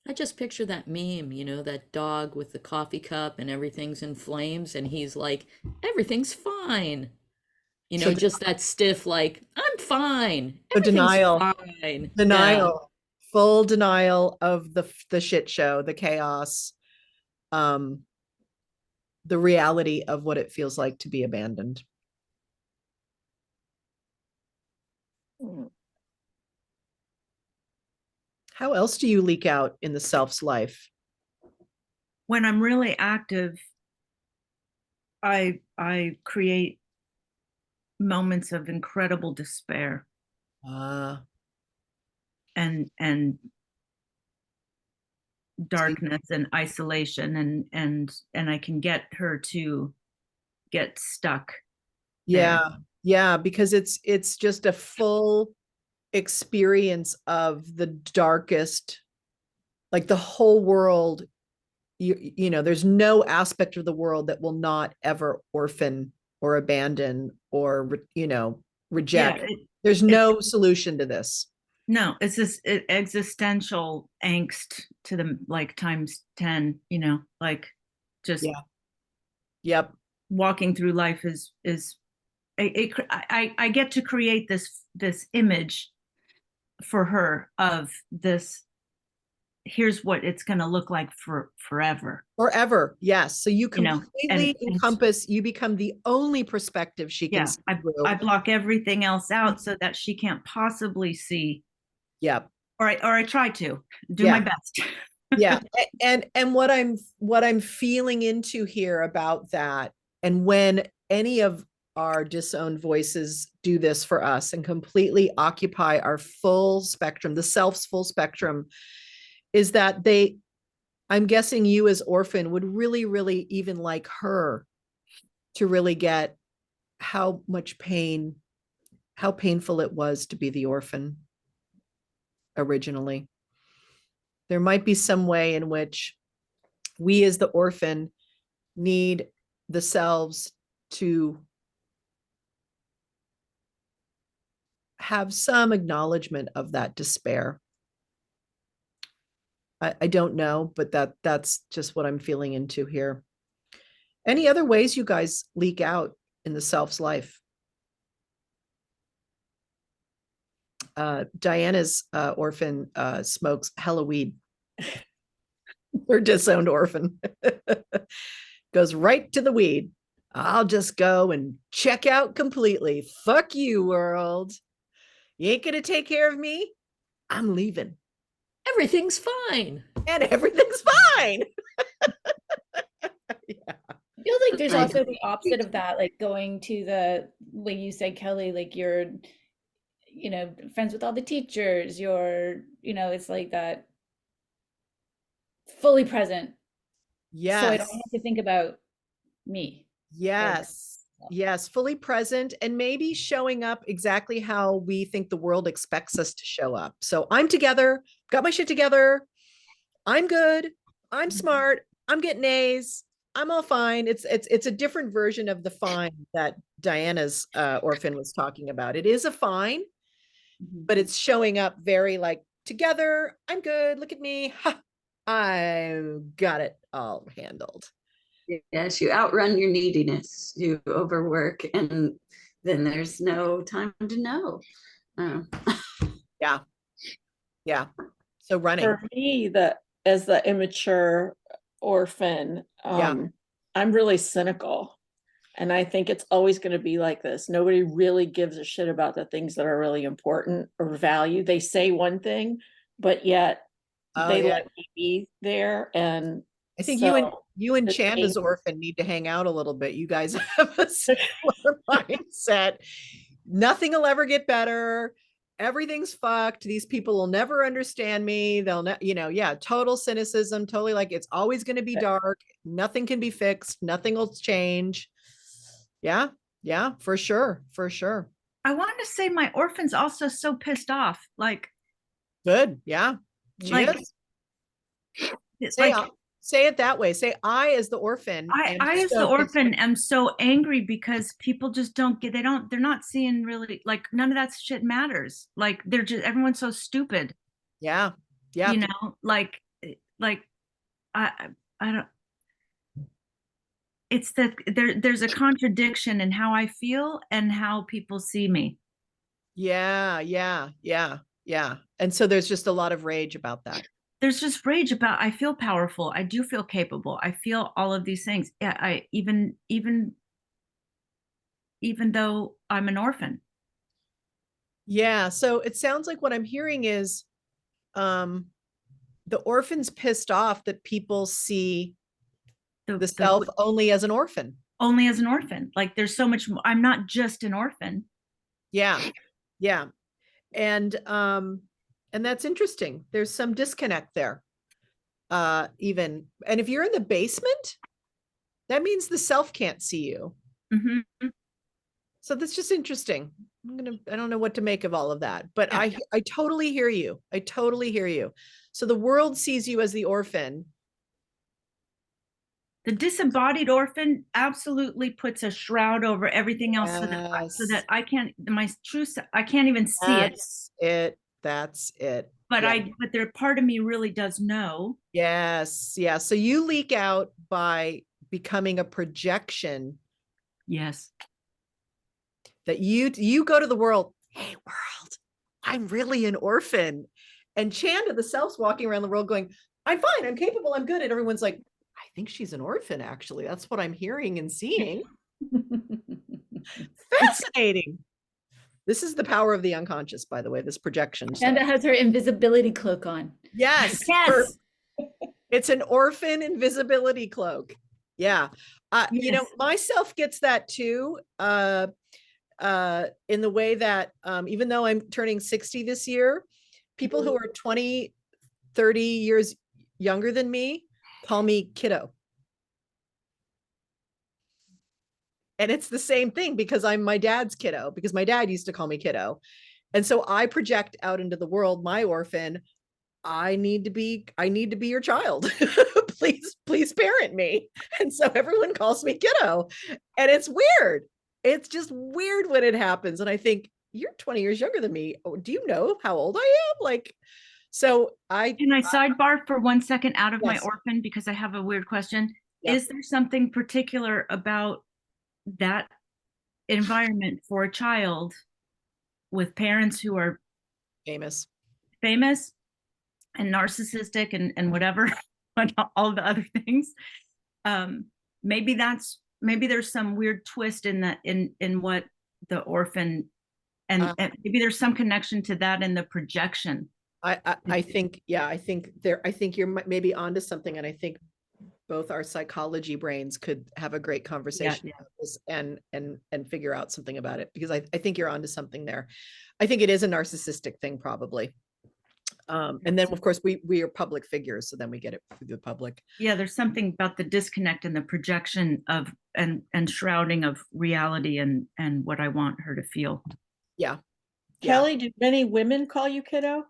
I just picture that meme, that dog with the coffee cup and everything's in flames, and he's like, everything's fine. So Just that stiff, like, I'm fine. So Everything's denial. fine. Yeah. Denial. Full denial of the shit show, the chaos, the reality of what it feels like to be abandoned. How else do you leak out in the self's life? When I'm really active, I create moments of incredible despair Ah, and darkness and isolation, and I can get her to get stuck there. yeah, because it's just a full experience of the darkest, like the whole world. You know, there's no aspect of the world that will not ever orphan or abandon or reject. Yeah, There's no solution to this. no, it's this existential angst to the like times 10, like just Yeah. Yep. walking through life is I get to create this image for her of this. Here's what it's going to look like for forever. Forever. Yes. So you You know, completely and encompass, you become the only perspective she can yeah, see I through. block everything else out so that she can't possibly see. Yep. Or I try to do Yeah. my best. Yeah. And what I'm feeling into here about that, and when any of our disowned voices do this for us and completely occupy our full spectrum, the self's full spectrum, is that I'm guessing you as orphan would really, really even like her to really get how much pain, how painful it was to be the orphan originally. There might be some way in which we as the orphan need the selves to have some acknowledgement of that despair. I don't know, but that's just what I'm feeling into here. Any other ways you guys leak out in the self's life? Diana's orphan smokes hella weed. Her disowned orphan goes right to the weed. I'll just go and check out completely. Fuck you, world. You ain't gonna take care of me. I'm leaving. Everything's fine. And everything's fine. Yeah. I feel like there's I also agree. the opposite of that, like going to the, like you said, Kelly, like you're, friends with all the teachers, it's like that fully present. So I don't Yes. have to think about me. Yes. Yes. Fully present and maybe showing up exactly how we think the world expects us to show up. So I'm together, got my shit together. I'm good. I'm smart. I'm getting A's. I'm all fine. It's a different version of the fine that Diana's orphan was talking about. It is a fine, but it's showing up very like together. I'm good. Look at me. Ha, I got it all handled. Yes, you outrun your neediness, you overwork, and then there's no time to know. Yeah. Yeah. So running. For me, as the immature orphan, Yeah. I'm really cynical. And I think it's always going to be like this. Nobody really gives a shit about the things that are really important or value. They say one thing, but yet they let me be there. And I think so you and the Chanda's thing- orphan need to hang out a little bit. You guys have a similar mindset. Nothing will ever get better. Everything's fucked. These people will never understand me. They'll total cynicism, totally like it's always going to be dark. Nothing can be fixed. Nothing will change. Yeah. Yeah, for sure. For sure. I want to say my orphan's also so pissed off. Like, Good. Yeah. She like, is. it's Say, like say it that way. Say I as the orphan. I as the orphan am so angry because people just don't get, they're not seeing really, like, none of that shit matters. Like, they're just, everyone's so stupid. Yeah. Yeah. Like I don't, it's that there's a contradiction in how I feel and how people see me. Yeah, yeah, yeah, yeah. And so there's just a lot of rage about that. There's just rage about, I feel powerful. I do feel capable. I feel all of these things. Yeah, even though I'm an orphan. Yeah, so it sounds like what I'm hearing is um the orphan's pissed off that people see the self only as an orphan. Only as an orphan. Like there's so much more. I'm not just an orphan. Yeah. Yeah. And that's interesting. There's some disconnect there. Even, and if you're in the basement, that means the self can't see you. Mm-hmm. So that's just interesting. I don't know what to make of all of that, but Yeah. I totally hear you. I totally hear you. So the world sees you as the orphan. The disembodied orphan absolutely puts a shroud over everything else so that I can't, my true, I can't even see it. That's it. That's it. But Yeah. but there, part of me really does know. Yes. Yeah. So you leak out by becoming a projection. Yes. That you go to the world, hey world, I'm really an orphan. And Chanda, the self's walking around the world going, I'm fine, I'm capable, I'm good. And everyone's like, I think she's an orphan, actually. That's what I'm hearing and seeing. Fascinating. This is the power of the unconscious, by the way, this projection. Chanda has her invisibility cloak on. Yes. Yes. It's an orphan invisibility cloak. Yeah. You know, Yes. myself gets that too. In the way that even though I'm turning 60 this year, people who are 20, 30 years younger than me call me kiddo. And it's the same thing because I'm my dad's kiddo, because my dad used to call me kiddo. And so I project out into the world, my orphan, I need to be your child. please parent me. And so everyone calls me kiddo. And it's weird. It's just weird when it happens. And I think, you're 20 years younger than me. Oh, do you know how old I am? Like, so Can I sidebar for 1 second out of my Yes. orphan because I have a weird question? Yeah. Is there something particular about that environment for a child with parents who are famous and narcissistic and whatever, and all the other things? Maybe there's some weird twist in that in what the orphan and maybe there's some connection to that in the projection. I think, yeah, I think you're maybe onto something. And I think both our psychology brains could have a great conversation about this and figure out something about it, because I think you're onto something there. I think it is a narcissistic thing, probably. And then of course we are public figures, so then we get it through the public. Yeah, there's something about the disconnect and the projection of and shrouding of reality and what I want her to feel. Yeah. Kelly, do many women call you kiddo?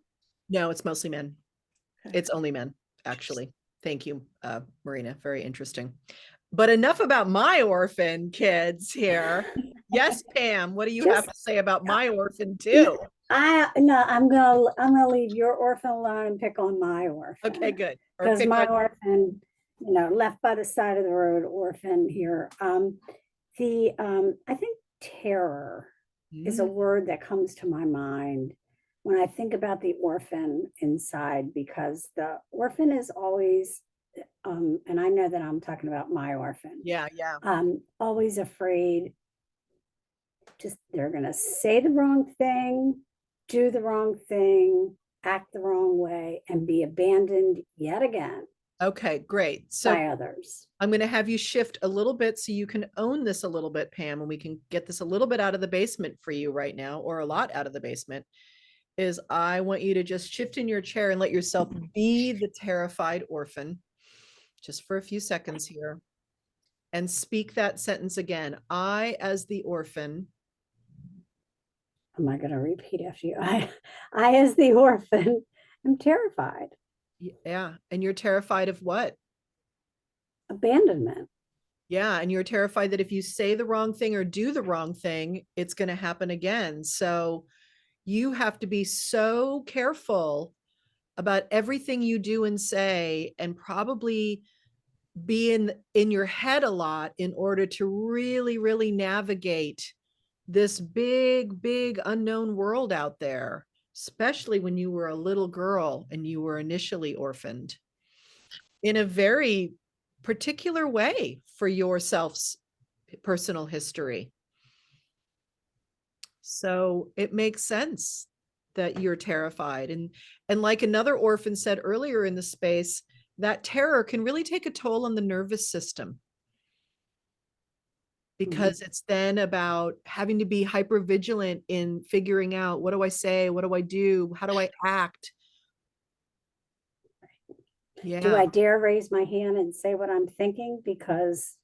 No, it's mostly men. Okay. It's only men, actually. Thank you, Marina. Very interesting. But enough about my orphan kids here. Yes, Pam, what do you have to say about my orphan too? I'm gonna leave your orphan alone and pick on my orphan. Okay, good. Because my orphan, left by the side of the road orphan here. I think terror is a word that comes to my mind when I think about the orphan inside, because the orphan is always, and I know that I'm talking about my orphan. Yeah. Always afraid. Just they're gonna say the wrong thing, do the wrong thing, act the wrong way, and be abandoned yet again. Okay, great. So by others. I'm going to have you shift a little bit so you can own this a little bit, Pam, and we can get this a little bit out of the basement for you right now, or a lot out of the basement. Is I want you to just shift in your chair and let yourself be the terrified orphan just for a few seconds here, and speak that sentence again. I, as the orphan. Am I going to repeat after you? I as the orphan, am terrified. Yeah. And you're terrified of what? Abandonment. Yeah. And you're terrified that if you say the wrong thing or do the wrong thing, it's going to happen again. So you have to be so careful about everything you do and say, and probably be in your head a lot in order to really, really navigate this big, big unknown world out there, especially when you were a little girl and you were initially orphaned in a very particular way for yourself's personal history. So it makes sense that you're terrified. And like another orphan said earlier in the space, that terror can really take a toll on the nervous system, because it's then about having to be hyper vigilant in figuring out, what do I say? What do I do? How do I act? Do Yeah, I dare raise my hand and say what I'm thinking? Because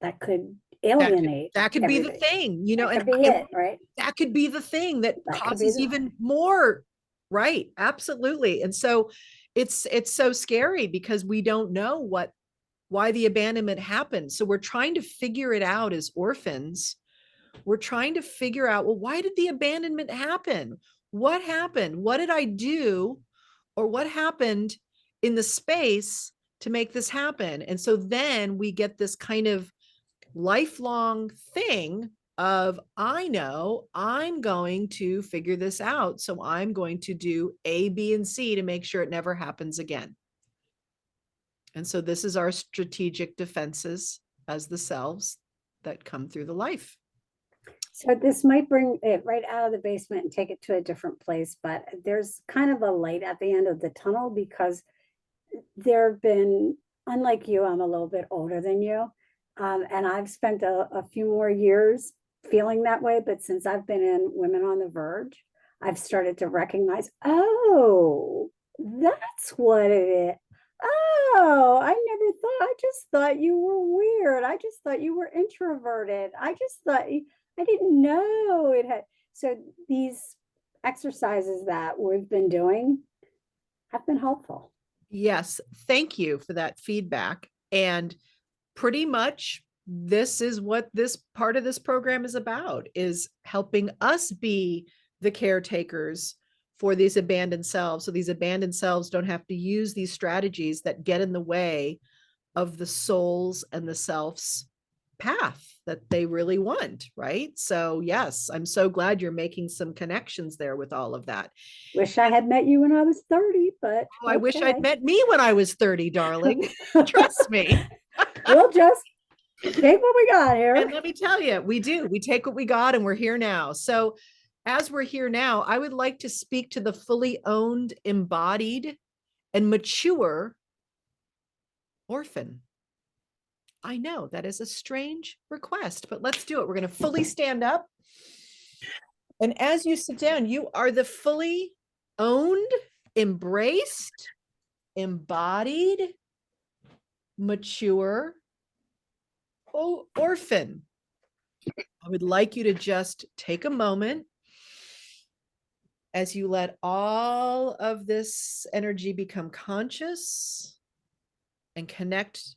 that could alienate that could be the everybody. thing, you know, That could be it, right? that could be the thing that That could be causes the- even more. Right, absolutely. And so it's so scary because we don't know why the abandonment happened. So we're trying to figure it out as orphans. We're trying to figure out, well, why did the abandonment happen? What happened? What did I do? Or what happened in the space to make this happen? And so then we get this kind of lifelong thing of, I know I'm going to figure this out. So I'm going to do A, B, and C to make sure it never happens again. And so this is our strategic defenses as the selves that come through the life. So this might bring it right out of the basement and take it to a different place, but there's kind of a light at the end of the tunnel, because there have been, unlike you, I'm a little bit older than you. And I've spent a few more years feeling that way. But since I've been in Women on the Verge, I've started to recognize, oh, that's what it is. Oh, I never thought, I just thought you were weird. I just thought you were introverted. I just thought, I didn't know it had. So these exercises that we've been doing have been helpful. Yes, thank you for that feedback. And pretty much this is what this part of this program is about, is helping us be the caretakers for these abandoned selves. So these abandoned selves don't have to use these strategies that get in the way of the souls and the self's path that they really want, right? So yes, I'm so glad you're making some connections there with all of that. Wish I had met you when I was 30, but Oh, I wish I'd okay. met me when I was 30, darling. Trust me. We'll just take what we got here. And let me tell you, we do. We take what we got and we're here now. So as we're here now, I would like to speak to the fully owned, embodied, and mature orphan. I know that is a strange request, but let's do it. We're going to fully stand up. And as you sit down, you are the fully owned, embraced, embodied, mature orphan. I would like you to just take a moment as you let all of this energy become conscious and connected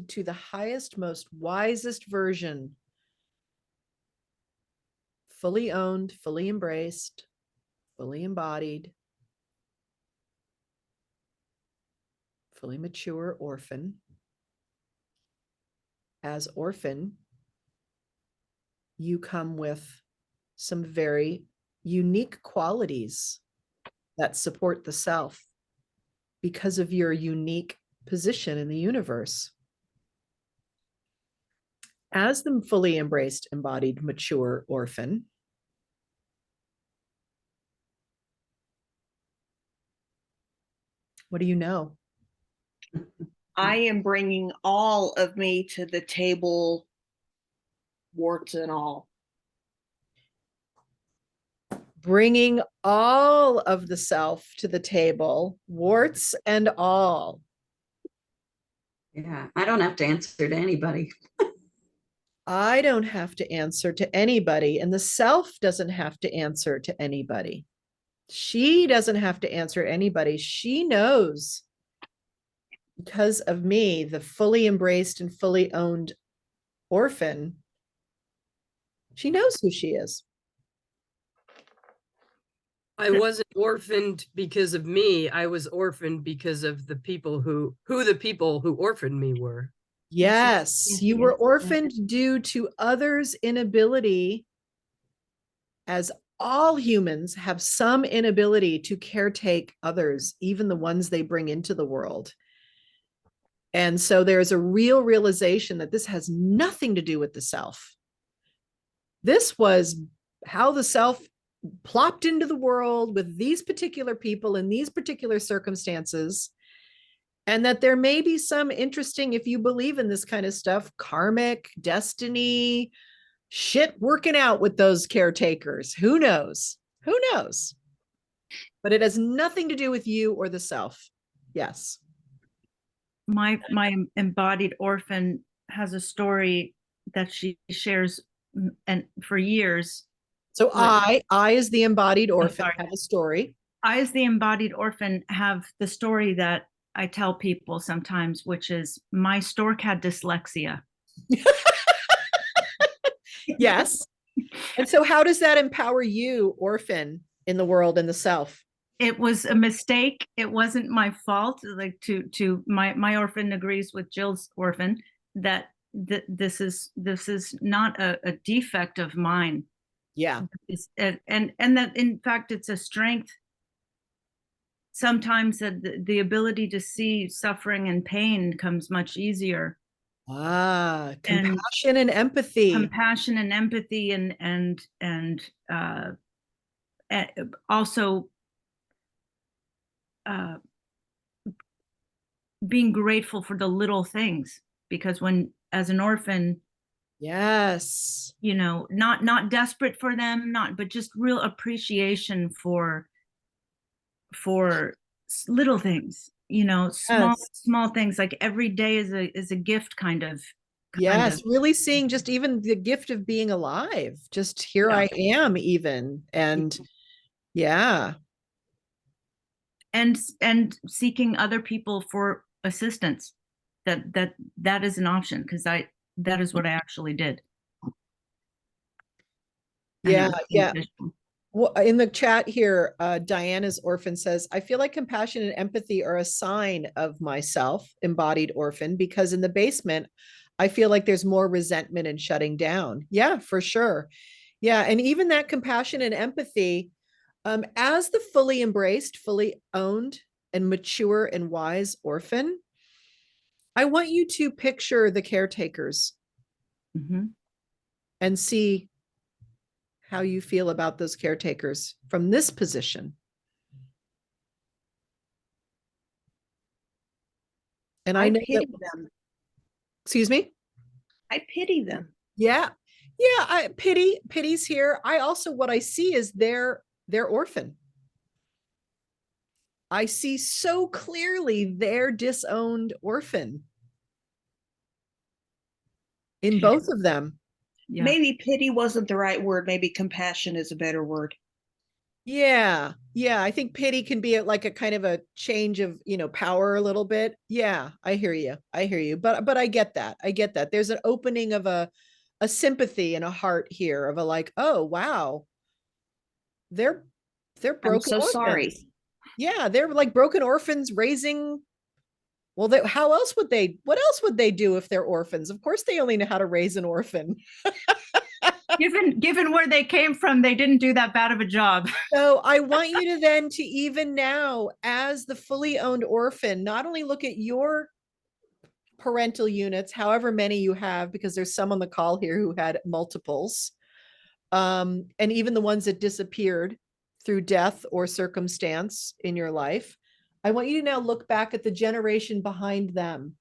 to the highest, most wisest version. Fully owned, fully embraced, fully embodied, fully mature orphan. As orphan, you come with some very unique qualities that support the self because of your unique position in the universe. As the fully embraced, embodied, mature orphan, what do you know? I am bringing all of me to the table, warts and all. Bringing all of the self to the table, warts and all. Yeah, I don't have to answer to anybody. I don't have to answer to anybody, and the self doesn't have to answer to anybody. She doesn't have to answer anybody. She knows, because of me, the fully embraced and fully owned orphan, she knows who she is. I wasn't orphaned because of me. I was orphaned because of the people who the people who orphaned me were. Yes, you were orphaned due to others' inability, as all humans have some inability to caretake others, even the ones they bring into the world. And so there's a real realization that this has nothing to do with the self. This was how the self plopped into the world with these particular people in these particular circumstances. And that there may be some interesting, if you believe in this kind of stuff, karmic, destiny, shit working out with those caretakers. Who knows? Who knows? But it has nothing to do with you or the self. Yes. My embodied orphan has a story that she shares, and for years. So I as the embodied orphan sorry. have a story. I, as the embodied orphan, have the story that I tell people sometimes, which is my stork had dyslexia. Yes. And so how does that empower you, orphan, in the world and the self? It was a mistake. It wasn't my fault. Like to my orphan agrees with Jill's orphan that this is not a defect of mine. Yeah. And that in fact it's a strength. Sometimes the ability to see suffering and pain comes much easier. Compassion and empathy. Compassion and empathy and also being grateful for the little things, because when as an orphan, yes, you know, not desperate for them, but just real appreciation for little things, you know, small things, like every day is a gift kind of. Yes, really seeing just even the gift of being alive. Just here I am even. And yeah. And seeking other people for assistance. That is an option, because that is what I actually did. Yeah, yeah. Well, in the chat here, Diana's orphan says, I feel like compassion and empathy are a sign of myself, embodied orphan, because in the basement, I feel like there's more resentment and shutting down. Yeah, for sure. Yeah. And even that compassion and empathy, as the fully embraced, fully owned, and mature and wise orphan, I want you to picture the caretakers and see how you feel about those caretakers from this position. And I know pity them. Excuse me? I pity them. Yeah. Yeah, pity's here. I also, what I see is they're orphan. I see so clearly their disowned orphan in both of them. Yeah. Maybe pity wasn't the right word. Maybe compassion is a better word. Yeah. Yeah. I think pity can be like a kind of a change of, power a little bit. Yeah. I hear you. But I get that. There's an opening of a sympathy and a heart here of a like, oh, wow. They're broken. I'm so orphans. Sorry. Yeah. They're like broken orphans raising. Well, what else would they do if they're orphans? Of course, they only know how to raise an orphan. Given where they came from, they didn't do that bad of a job. So I want you to then, to even now, as the fully owned orphan, not only look at your parental units, however many you have, because there's some on the call here who had multiples, and even the ones that disappeared through death or circumstance in your life. I want you to now look back at the generation behind them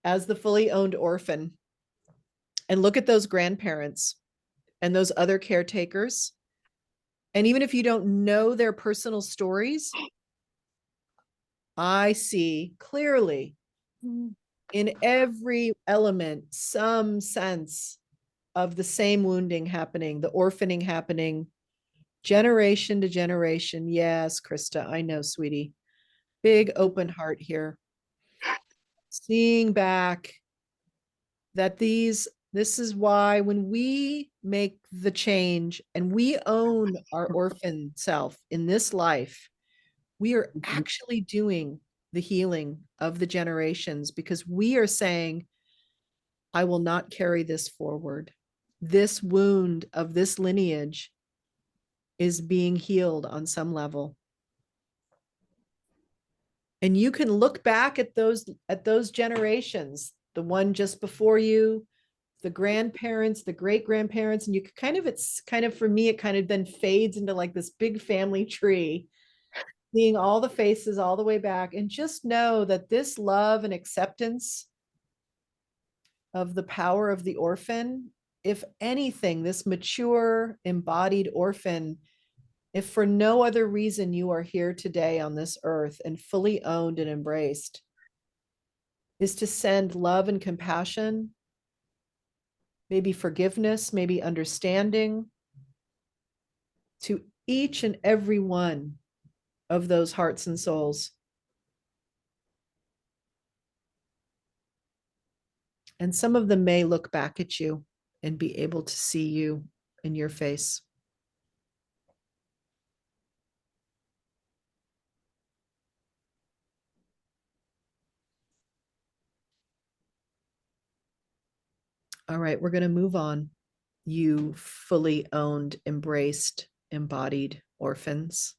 as the fully owned orphan and look at those grandparents and those other caretakers. And even if you don't know their personal stories, I see clearly in every element some sense of the same wounding happening, the orphaning happening, generation to generation. Yes, Krista, I know, sweetie. Big open heart here. Seeing back that this is why when we make the change and we own our orphan self in this life, we are actually doing the healing of the generations, because we are saying, I will not carry this forward. This wound of this lineage is being healed on some level. And you can look back at those generations, the one just before you, the grandparents, the great grandparents, and you it's kind of, for me, it kind of then fades into like this big family tree, seeing all the faces all the way back, and just know that this love and acceptance of the power of the orphan, if anything, this mature embodied orphan, if for no other reason you are here today on this earth and fully owned and embraced, is to send love and compassion, maybe forgiveness, maybe understanding, to each and every one of those hearts and souls. And some of them may look back at you and be able to see you in your face. All right, we're going to move on. You fully owned, embraced, embodied orphans.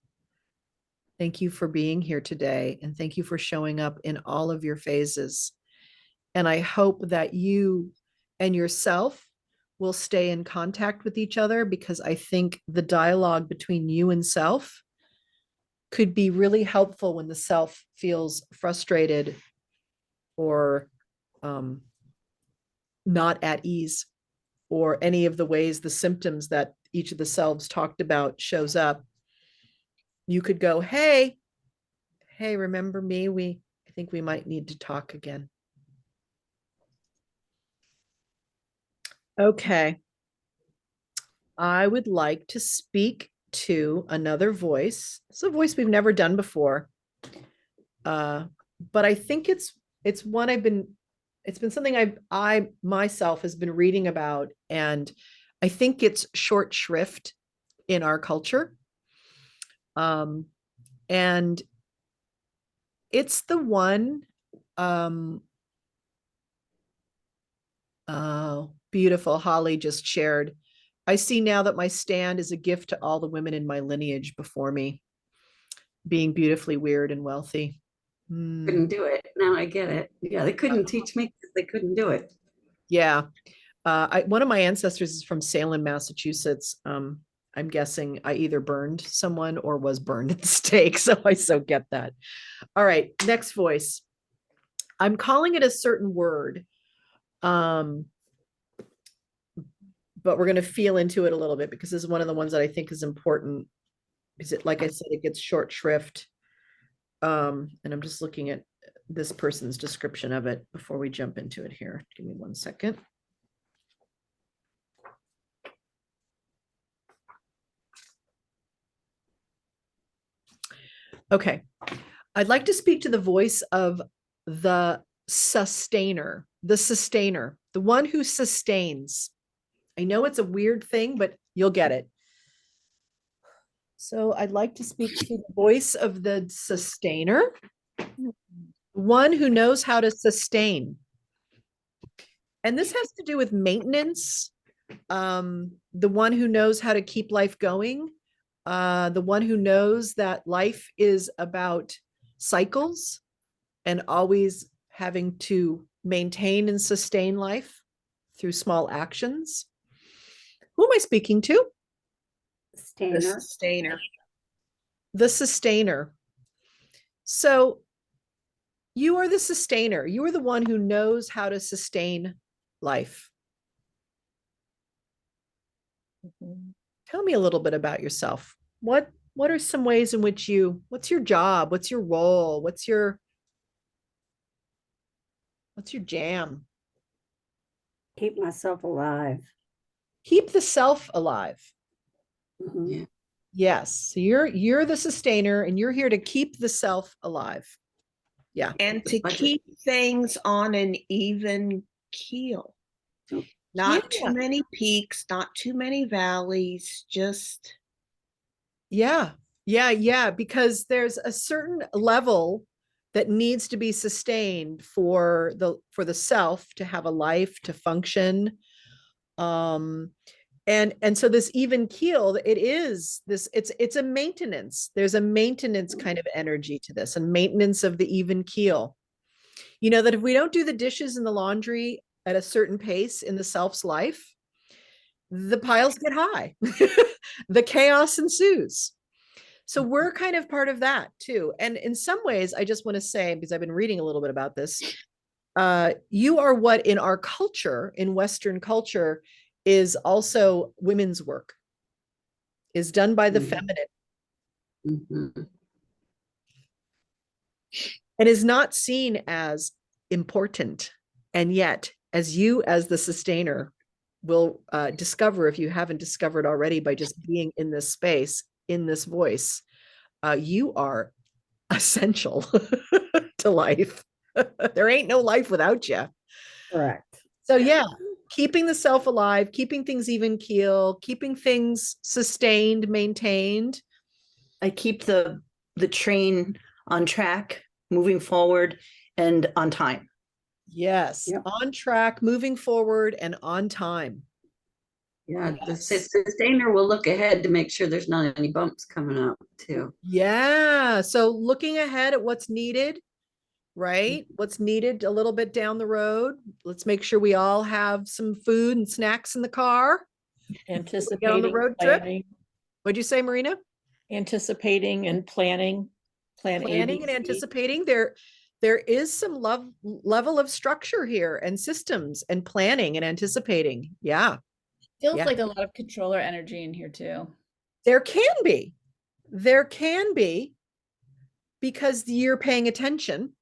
Thank you for being here today, and thank you for showing up in all of your phases. And I hope that you and yourself will stay in contact with each other, because I think the dialogue between you and self could be really helpful when the self feels frustrated or not at ease, or any of the ways the symptoms that each of the selves talked about shows up. You could go, hey, remember me? I think we might need to talk again. Okay. I would like to speak to another voice. It's a voice we've never done before. But I think it's one it's been something I myself has been reading about, and I think it's short shrift in our culture. And it's the one, oh, beautiful. Holly just shared. I see now that my stand is a gift to all the women in my lineage before me, being beautifully weird and wealthy. Couldn't do it. Now I get it. Yeah, they couldn't teach me because they couldn't do it. Yeah. One of my ancestors is from Salem, Massachusetts. I'm guessing I either burned someone or was burned at the stake. So I so get that. All right. Next voice. I'm calling it a certain word. But we're going to feel into it a little bit, because this is one of the ones that I think is important, because it, like I said, it gets short shrift. And I'm just looking at this person's description of it before we jump into it here. Give me 1 second. Okay. I'd like to speak to the voice of the sustainer, the one who sustains. I know it's a weird thing, but you'll get it. So I'd like to speak to the voice of the sustainer, one who knows how to sustain. And this has to do with maintenance, the one who knows how to keep life going, the one who knows that life is about cycles and always having to maintain and sustain life through small actions. Who am I speaking to? The sustainer. The sustainer. So you are the sustainer. You are the one who knows how to sustain life. Tell me a little bit about yourself. What are some ways in which what's your job? What's your role? What's your jam? Keep myself alive. Keep the self alive. Mhm. Yeah. Yes. So you're the sustainer, and you're here to keep the self alive. Yeah. And to keep things on an even keel. Not too many peaks, not too many valleys, just. Yeah. Because there's a certain level that needs to be sustained for the self to have a life, to function. And so this even keel, it's a maintenance. There's a maintenance kind of energy to this, and maintenance of the even keel. You know that if we don't do the dishes and the laundry at a certain pace in the self's life, the piles get high. The chaos ensues. So we're kind of part of that too. And in some ways, I just want to say, because I've been reading a little bit about this, you are what in our culture, in Western culture, is also women's work, is done by the feminine, and is not seen as important. And yet, as you, as the sustainer, will discover, if you haven't discovered already by just being in this space, in this voice, you are essential to life. There ain't no life without you. Correct. So yeah, keeping the self alive, keeping things even keel, keeping things sustained, maintained. I keep the train on track, moving forward and on time. Yes, Yep. on track, moving forward, and on time. Yeah, the Yes. sustainer will look ahead to make sure there's not any bumps coming up too. Yeah. So looking ahead at what's needed, right? What's needed a little bit down the road. Let's make sure we all have some food and snacks in the car. Anticipating, on the road trip. planning, What'd you say, Marina? anticipating and planning, Planning and anticipating. There is some level of structure here, and systems and planning and anticipating. Yeah. Feels Yeah. like a lot of controller energy in here too. There can be. There can be, because you're paying attention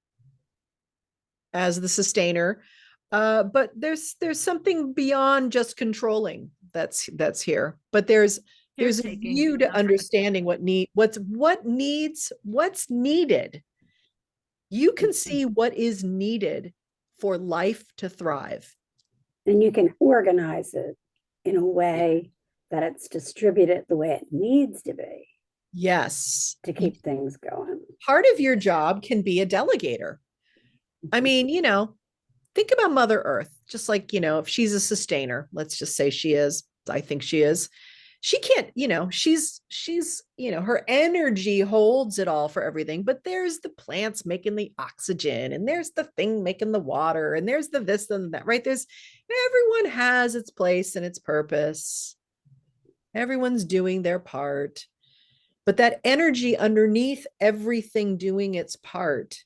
as the sustainer. But there's something beyond just controlling that's here. But there's a Caretaking, view to that's right. understanding what's needed. You can see what is needed for life to thrive. And you can organize it in a way that it's distributed the way it needs to be Yes. to keep things going. Part of your job can be a delegator. I mean, think about Mother Earth, just like, if she's a sustainer, let's just say she is, I think she is. She can't, she's, her energy holds it all for everything, but there's the plants making the oxygen, and there's the thing making the water, and there's the this and that, right? Everyone has its place and its purpose. Everyone's doing their part, but that energy underneath everything doing its part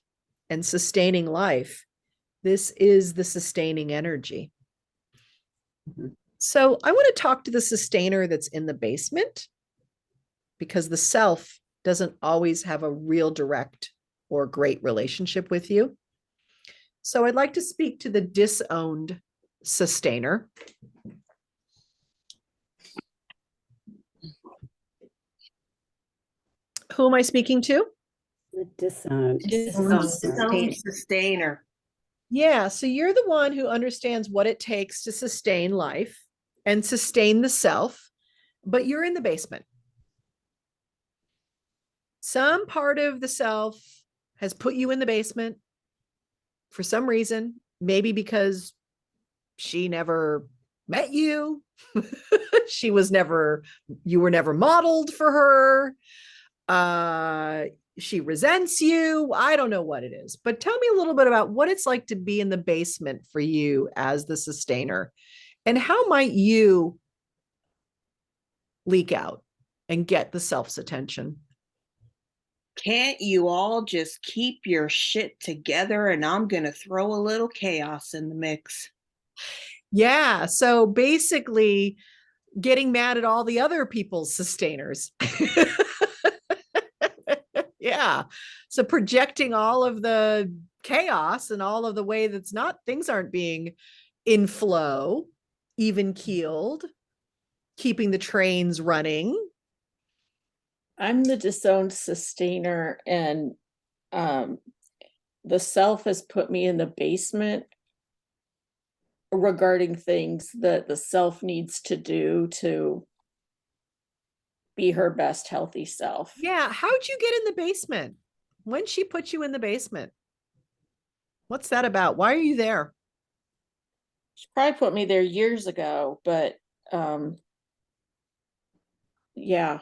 and sustaining life, this is the sustaining energy. So I want to talk to the sustainer that's in the basement, because the self doesn't always have a real direct or great relationship with you. So I'd like to speak to the disowned sustainer. Who am I speaking to? The disowned. Sustainer. Yeah, so you're the one who understands what it takes to sustain life and sustain the self, but you're in the basement. Some part of the self has put you in the basement for some reason, maybe because she never met you. You were never modeled for her. She resents you. I don't know what it is, but tell me a little bit about what it's like to be in the basement for you as the sustainer, and how might you leak out and get the self's attention? Can't you all just keep your shit together, and I'm going to throw a little chaos in the mix? Yeah. So basically getting mad at all the other people's sustainers. Yeah. So projecting all of the chaos and all of the way things aren't being in flow, even keeled, keeping the trains running. I'm the disowned sustainer, and the self has put me in the basement regarding things that the self needs to do to be her best healthy self. Yeah. How'd you get in the basement? When she put you in the basement? What's that about? Why are you there? She probably put me there years ago, but yeah,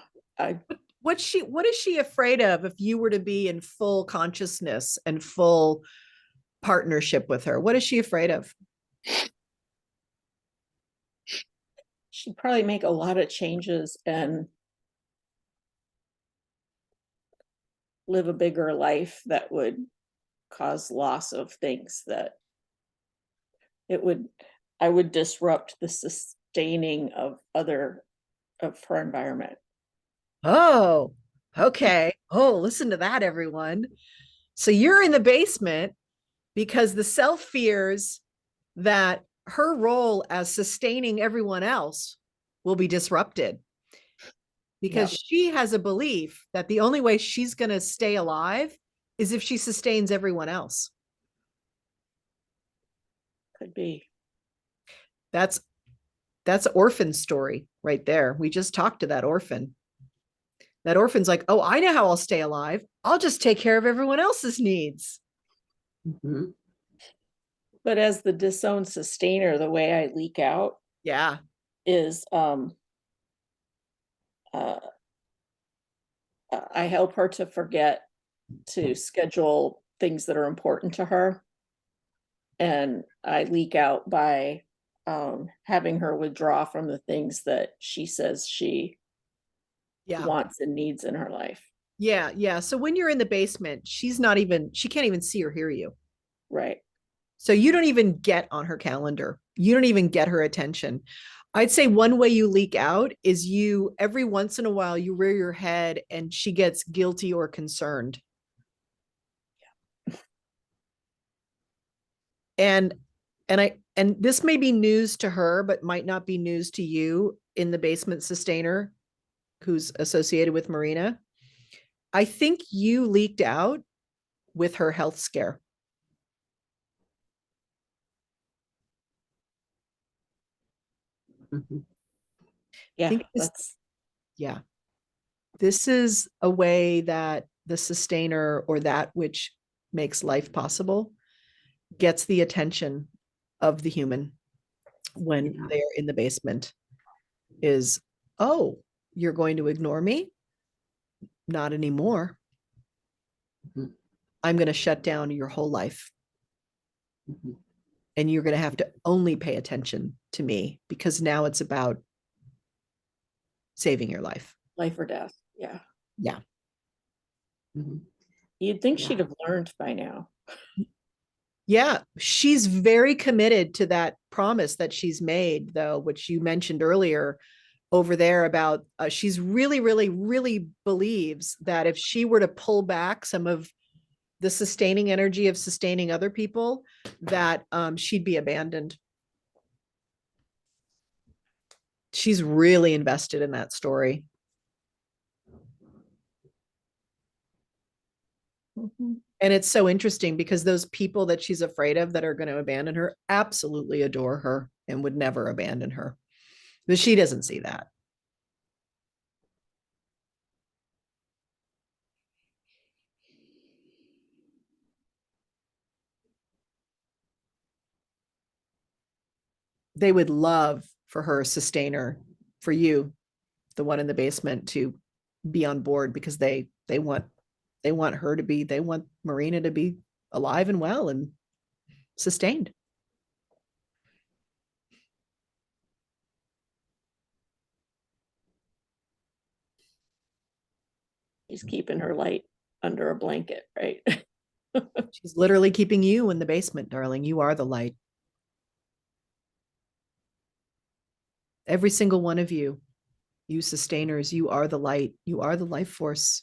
What is she afraid of if you were to be in full consciousness and full partnership with her? What is she afraid of? she'd probably make a lot of changes and live a bigger life that would cause loss of things that I would disrupt the sustaining of her environment. Oh, okay. Oh, listen to that, everyone. So you're in the basement because the self fears that her role as sustaining everyone else will be disrupted because she has a belief that the only way she's going to stay alive is if she sustains everyone else. Could be. That's orphan story right there. We just talked to that orphan. That orphan's like, oh, I know how I'll stay alive. I'll just take care of everyone else's needs. Mhm. But as the disowned sustainer, the way I leak out Yeah. is I help her to forget to schedule things that are important to her. And I leak out by having her withdraw from the things that she says she wants and needs in her life. Yeah. Yeah. So when you're in the basement, she can't even see or hear you. Right. So you don't even get on her calendar. You don't even get her attention. I'd say one way you leak out is you, every once in a while, you rear your head and she gets guilty or concerned. And this may be news to her, but might not be news to you in the basement sustainer who's associated with Marina. I think you leaked out with her health scare. Mhm. Yeah, yeah. This is a way that the sustainer or that which makes life possible gets the attention of the human when they're in the basement is, oh, you're going to ignore me? Not anymore. Mhm. I'm going to shut down your whole life. Mhm. And you're going to have to only pay attention to me because now it's about saving your life. Life or death. Yeah. Yeah. Mhm. You'd think Yeah. she'd have learned by now. Yeah, she's very committed to that promise that she's made, though, which you mentioned earlier over there about she's really, really, really believes that if she were to pull back some of the sustaining energy of sustaining other people, that she'd be abandoned. She's really invested in that story. Mm-hmm. And it's so interesting because those people that she's afraid of that are going to abandon her absolutely adore her and would never abandon her. But she doesn't see that. They would love for her sustainer, for you, the one in the basement, to be on board because they want her to be, they want Marina to be alive and well and sustained. He's keeping her light under a blanket, right? She's literally keeping you in the basement, darling. You are the light. Every single one of you, you sustainers, you are the light. You are the life force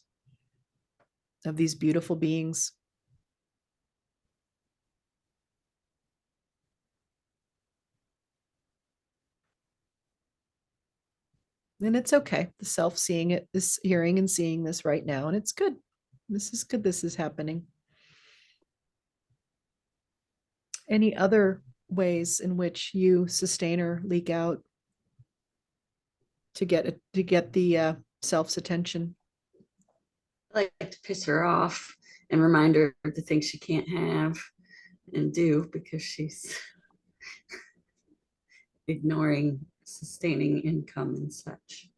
of these beautiful beings. And it's okay. The self seeing it, is hearing and seeing this right now. And it's good. This is good. This is happening. Any other ways in which you sustainer leak out to get the self's attention? I like to piss her off and remind her of the things she can't have and do because she's ignoring sustaining income and such.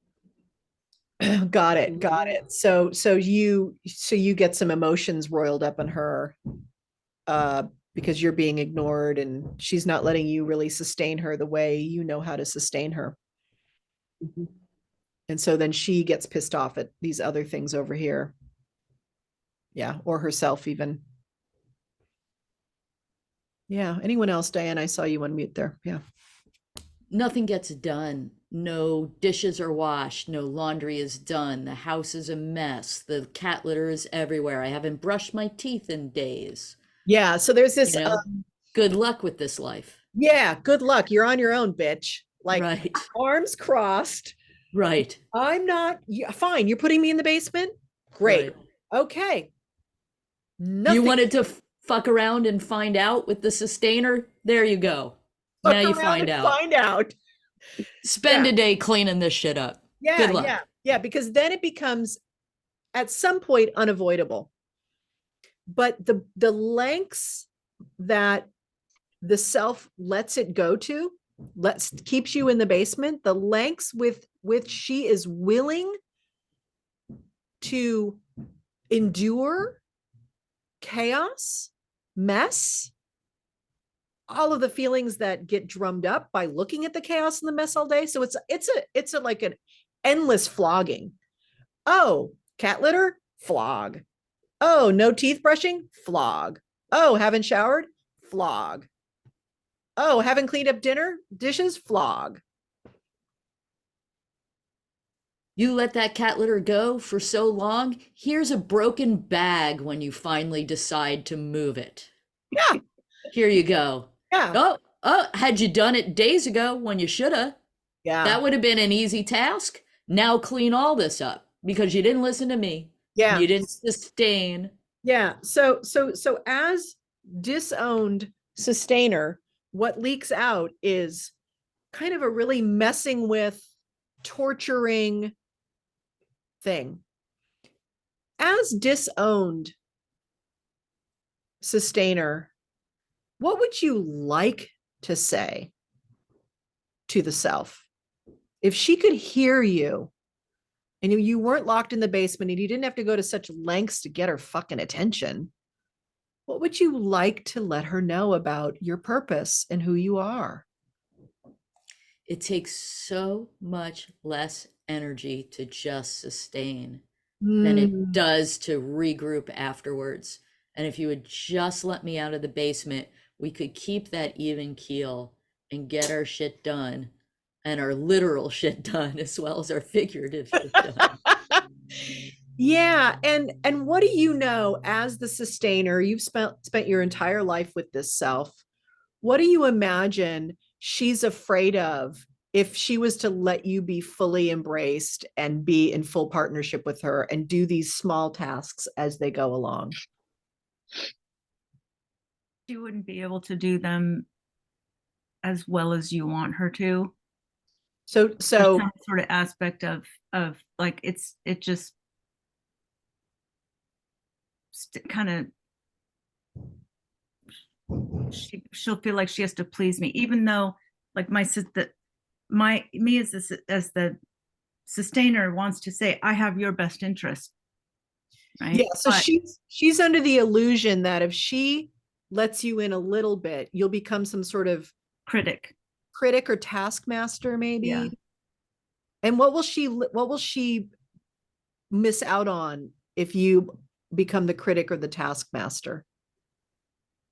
Got it. Got it. So you get some emotions roiled up in her because you're being ignored and she's not letting you really sustain her the way you know how to sustain her. Mhm. And so then she gets pissed off at these other things over here. Yeah, or herself even. Yeah. Anyone else, Diane? I saw you unmute there. Yeah. Nothing gets done. No dishes are washed. No laundry is done. The house is a mess. The cat litter is everywhere. I haven't brushed my teeth in days. Yeah. So there's this, You know, good luck with this life. yeah, good luck. You're on your own, bitch. Like Right. arms crossed. Right. I'm not, yeah, fine. You're putting me in the basement? Great. Right. Okay. You Nothing. wanted to fuck around and find out with the sustainer? There you go. Fuck Now you around find and out. Find out. Spend Yeah. a day cleaning this shit up. Yeah, Good luck. yeah, yeah, because then it becomes at some point unavoidable. But the lengths that the self lets it go to, keeps you in the basement, the lengths with which she is willing to endure chaos, mess, all of the feelings that get drummed up by looking at the chaos and the mess all day. So it's a like an endless flogging. Oh, cat litter, flog. Oh, no teeth brushing, flog. Oh, haven't showered, flog. Oh, haven't cleaned up dinner, dishes, flog. You let that cat litter go for so long. Here's a broken bag when you finally decide to move it. Yeah. Here you go. Yeah. Oh, had you done it days ago when you shoulda, Yeah. that would have been an easy task. Now clean all this up because you didn't listen to me. Yeah. You didn't sustain. Yeah. So as disowned sustainer, what leaks out is kind of a really messing with, torturing thing. As disowned sustainer, what would you like to say to the self? If she could hear you and you weren't locked in the basement and you didn't have to go to such lengths to get her fucking attention, what would you like to let her know about your purpose and who you are? It takes so much less energy to just sustain than it does to regroup afterwards. And if you would just let me out of the basement, we could keep that even keel and get our shit done, and our literal shit done as well as our figurative shit done. Yeah, and what do you know as the sustainer? You've spent your entire life with this self. What do you imagine she's afraid of if she was to let you be fully embraced and be in full partnership with her and do these small tasks as they go along? She wouldn't be able to do them as well as you want her to. So There's some sort of aspect of like it just kind of she'll feel like she has to please me, even though like me as the sustainer wants to say I have your best interest, right? Yeah, so she's under the illusion that if she lets you in a little bit, you'll become some sort of critic or taskmaster, maybe. Yeah. And what will she miss out on if you become the critic or the taskmaster?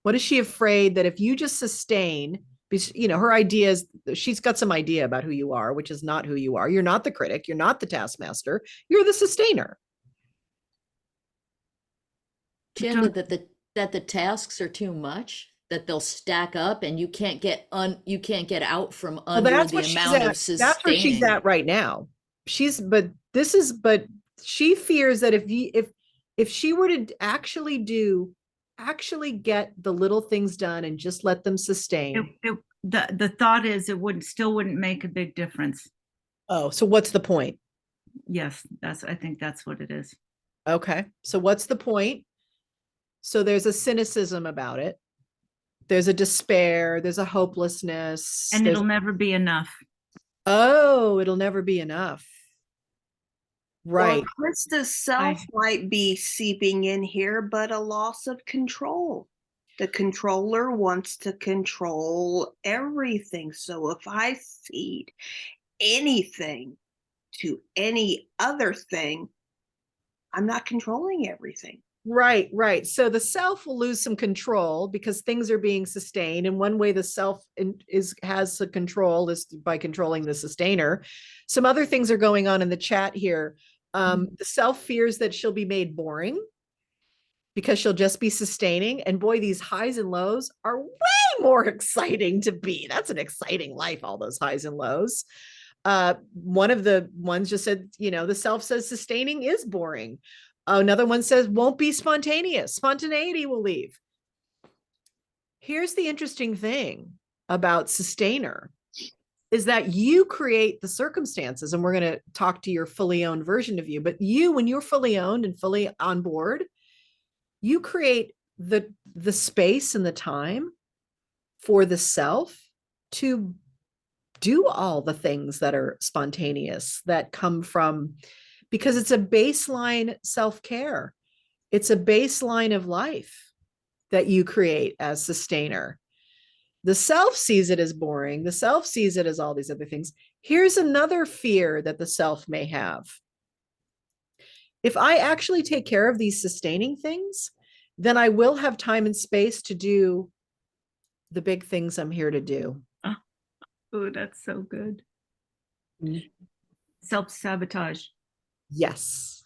What is she afraid that if you just sustain, because her idea is she's got some idea about who you are, which is not who you are. You're not the critic, you're not the taskmaster, you're the sustainer. Jen, that the tasks are too much, that they'll stack up and you can't get out from under the amount of sustaining. That's where she's at right now. But she fears that if she were to actually get the little things done and just let them sustain. The thought is it still wouldn't make a big difference. Oh, so what's the point? Yes, I think that's what it is. Okay. So what's the point? So there's a cynicism about it. There's a despair. There's a hopelessness. And there's, it'll never be enough. oh, it'll never be enough. Right. Or Krista's self might be seeping in here, but a loss of control. The controller wants to control everything. So if I feed anything to any other thing, I'm not controlling everything. Right, right. So the self will lose some control because things are being sustained. And one way the self has some control is by controlling the sustainer. Some other things are going on in the chat here. The self fears that she'll be made boring because she'll just be sustaining. And boy, these highs and lows are way more exciting to be. That's an exciting life, all those highs and lows. One of the ones just said, you know, the self says sustaining is boring. Another one says won't be spontaneous. Spontaneity will leave. Here's the interesting thing about sustainer is that you create the circumstances, and we're going to talk to your fully owned version of you, but you, when you're fully owned and fully on board, you create the space and the time for the self to do all the things that are spontaneous, that come from, because it's a baseline self-care. It's a baseline of life that you create as sustainer. The self sees it as boring. The self sees it as all these other things. Here's another fear that the self may have. If I actually take care of these sustaining things, then I will have time and space to do the big things I'm here to do. Oh, that's so good. Self-sabotage. Yes.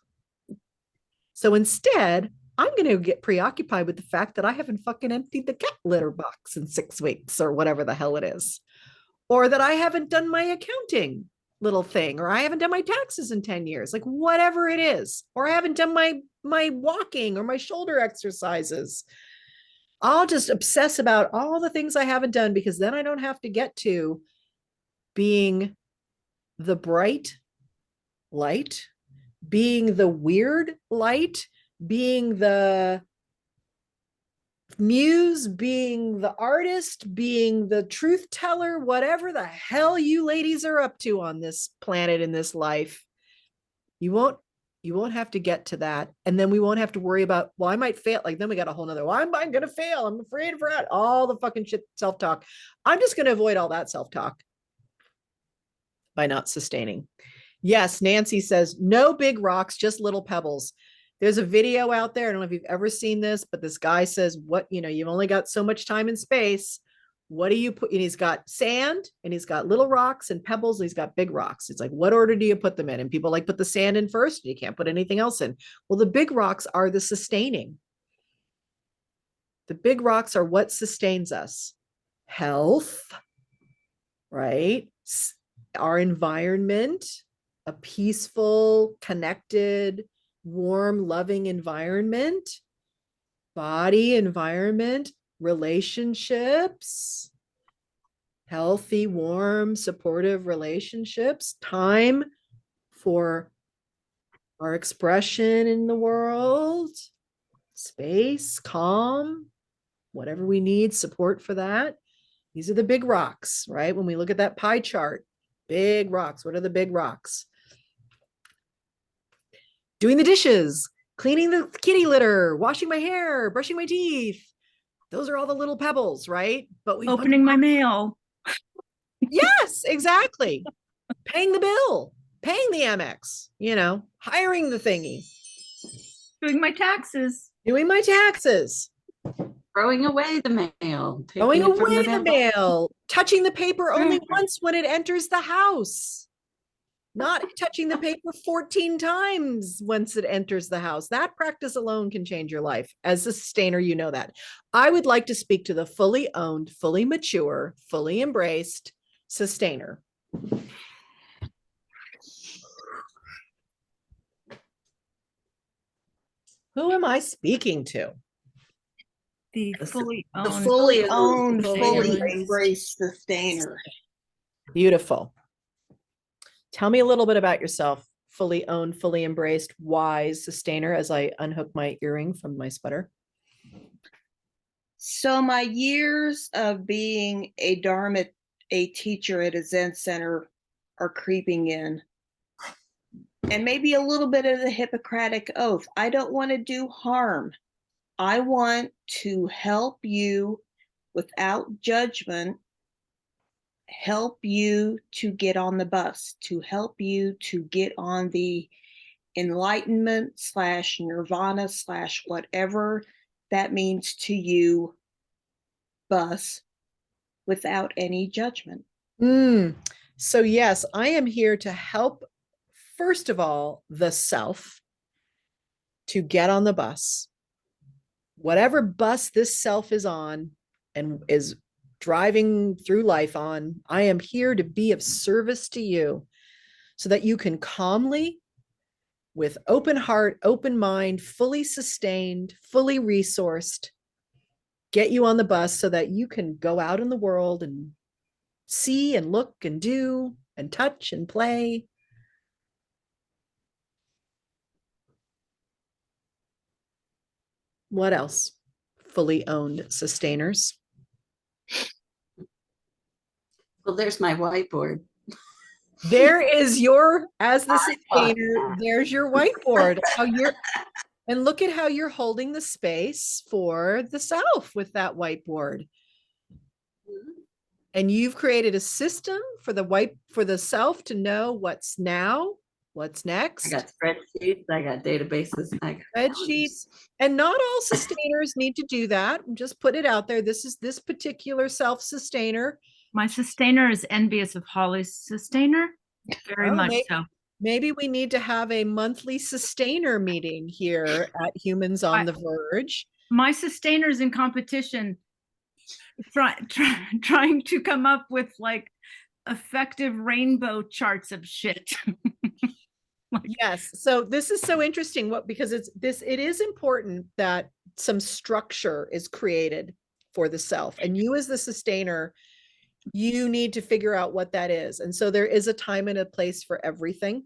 So instead, I'm going to get preoccupied with the fact that I haven't fucking emptied the cat litter box in 6 weeks or whatever the hell it is. Or that I haven't done my accounting little thing, or I haven't done my taxes in 10 years, like whatever it is. Or I haven't done my walking or my shoulder exercises. I'll just obsess about all the things I haven't done, because then I don't have to get to being the bright light, being the weird light, being the muse, being the artist, being the truth teller, whatever the hell you ladies are up to on this planet in this life. You won't have to get to that. And then we won't have to worry about, well, I might fail. Like then we got a whole nother, well, I'm going to fail. I'm afraid of that. All the fucking shit, self-talk. I'm just going to avoid all that self-talk by not sustaining. Yes, Nancy says, no big rocks, just little pebbles. There's a video out there. I don't know if you've ever seen this, but this guy says, what, you know, you've only got so much time and space. What do you put? And he's got sand and he's got little rocks and pebbles. And he's got big rocks. It's like, what order do you put them in? And people like put the sand in first. And you can't put anything else in. Well, the big rocks are the sustaining. The big rocks are what sustains us. Health, right? Our environment, a peaceful, connected, warm, loving environment, body, environment, relationships, healthy, warm, supportive relationships, time for our expression in the world, space, calm, whatever we need, support for that. These are the big rocks, right? When we look at that pie chart, big rocks. What are the big rocks? Doing the dishes, cleaning the kitty litter, washing my hair, brushing my teeth. Those are all the little pebbles, right? But we opening my mail. Yes, exactly. Paying the bill, paying the Amex, you know, hiring the thingy. Doing my taxes. Doing my taxes. Throwing away the mail. Throwing away the mail. Touching the paper only once when it enters the house. Not touching the paper 14 times once it enters the house. That practice alone can change your life. As a sustainer, you know that. I would like to speak to the fully owned, fully mature, fully embraced sustainer. Who am I speaking to? The fully owned, fully embraced sustainer. Beautiful. Tell me a little bit about yourself. Fully owned, fully embraced, wise sustainer, as I unhook my earring from my sweater. So my years of being a Dharma, a teacher at a Zen center are creeping in. And maybe a little bit of the Hippocratic Oath. I don't want to do harm. I want to help you without judgment, help you to get on the bus, to help you to get on the enlightenment / nirvana / whatever that means to you bus without any judgment. So yes, I am here to help, first of all, the self to get on the bus. Whatever bus this self is on and is driving through life on, I am here to be of service to you so that you can calmly, with open heart, open mind, fully sustained, fully resourced, get you on the bus so that you can go out in the world and see and look and do and touch and play. What else? Fully owned sustainers. Well, there's my whiteboard. There is your, as the sustainer, there's your whiteboard. And look at how you're holding the space for the self with that whiteboard. And you've created a system for the self to know what's now, what's next. I got spreadsheets, I got databases, I got Spreadsheets. And not all sustainers need to do that. Just put it out there. This is this particular self-sustainer. My sustainer is envious of Holly's sustainer, very much so. Maybe we need to have a monthly sustainer meeting here at Humans on the Verge. My sustainer's in competition, trying to come up with like effective rainbow charts of shit. Yes. So this is so interesting because it is important that some structure is created for the self, and you as the sustainer, you need to figure out what that is. And so there is a time and a place for everything,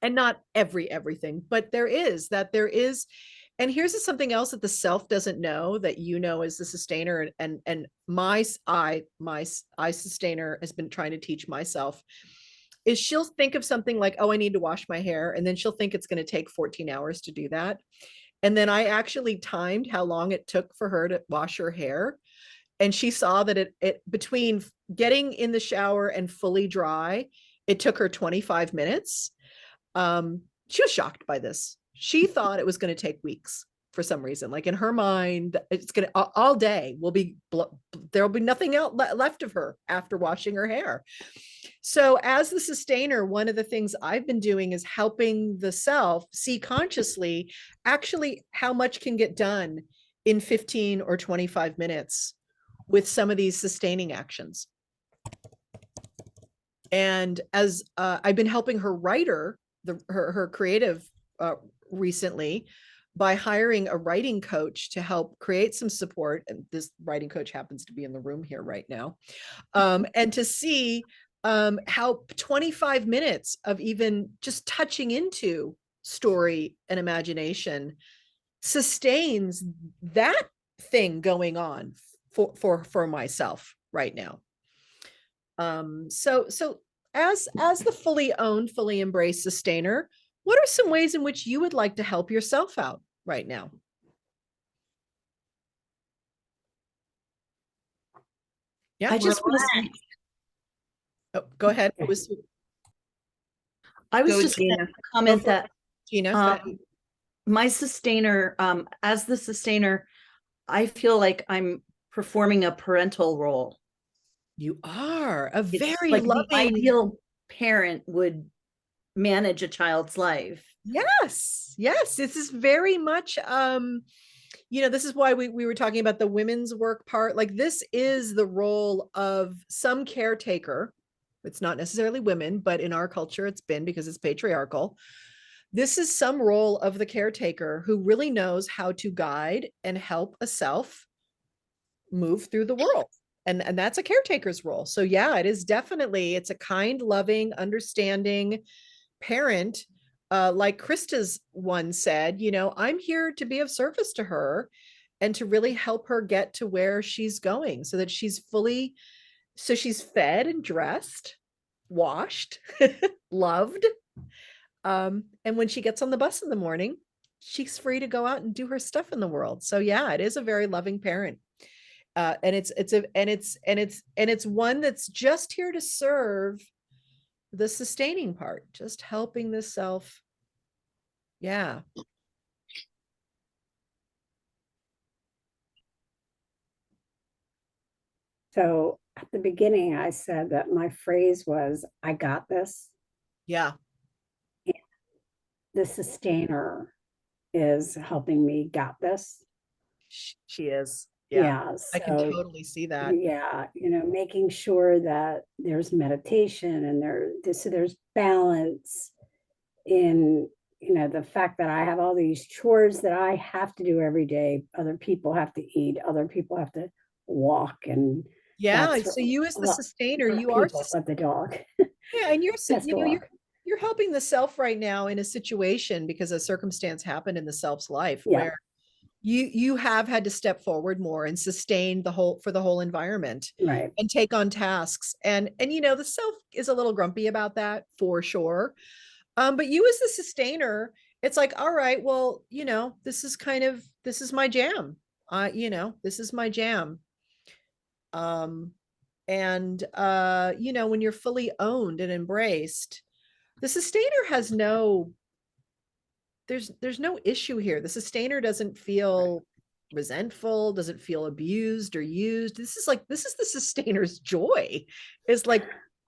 and not everything, but there is. And here's something else that the self doesn't know that you know as the sustainer, and my sustainer has been trying to teach myself is she'll think of something like, oh, I need to wash my hair. And then she'll think it's going to take 14 hours to do that. And then I actually timed how long it took for her to wash her hair. And she saw that it between getting in the shower and fully dry, it took her 25 minutes. She was shocked by this. She thought it was going to take weeks for some reason. Like in her mind, it's going to all day there'll be nothing else left of her after washing her hair. So as the sustainer, one of the things I've been doing is helping the self see consciously actually how much can get done in 15 or 25 minutes with some of these sustaining actions. And as I've been helping her writer, her creative recently, by hiring a writing coach to help create some support. And this writing coach happens to be in the room here right now. And to see how 25 minutes of even just touching into story and imagination sustains that thing going on for myself right now. So as the fully owned, fully embraced sustainer, what are some ways in which you would like to help yourself out right now? Yeah, I just want to say, go ahead. I was Go, just going Gina. to comment that Gina, my sustainer, as the sustainer, I feel like I'm performing a parental role. you are a It's very like loving, the ideal parent would manage a child's life. Yes, this is very much this is why we were talking about the women's work part. Like this is the role of some caretaker. It's not necessarily women, but in our culture it's been, because it's patriarchal. This is some role of the caretaker who really knows how to guide and help a self move through the world. And that's a caretaker's role. So yeah, it is definitely, it's a kind, loving, understanding parent. Like Krista's one said, I'm here to be of service to her. and to really help her get to where she's going so that she's fed and dressed, washed, loved. And when she gets on the bus in the morning, she's free to go out and do her stuff in the world. So yeah, it is a very loving parent. And it's one that's just here to serve the sustaining part, just helping the self. Yeah. So at the beginning, I said that my phrase was, I got this. Yeah. The sustainer is helping me got this. She is. Yeah. I can so totally see that. yeah, making sure that there's meditation and there's balance in the fact that I have all these chores that I have to do every day. Other people have to eat, other people have to walk, and Yeah. that's So you as the lot- sustainer, lot of you are, people, but the dog yeah, and has to walk. you're helping the self right now in a situation because a circumstance happened in the self's life Yeah. where you have had to step forward more and sustain the whole environment, Right. and take on tasks. And the self is a little grumpy about that for sure. But you as the sustainer, it's like, all right, well, this is my jam. This is my jam. And when you're fully owned and embraced, the sustainer has there's no issue here. The sustainer doesn't feel resentful, doesn't feel abused or used. This is the sustainer's joy. It's like,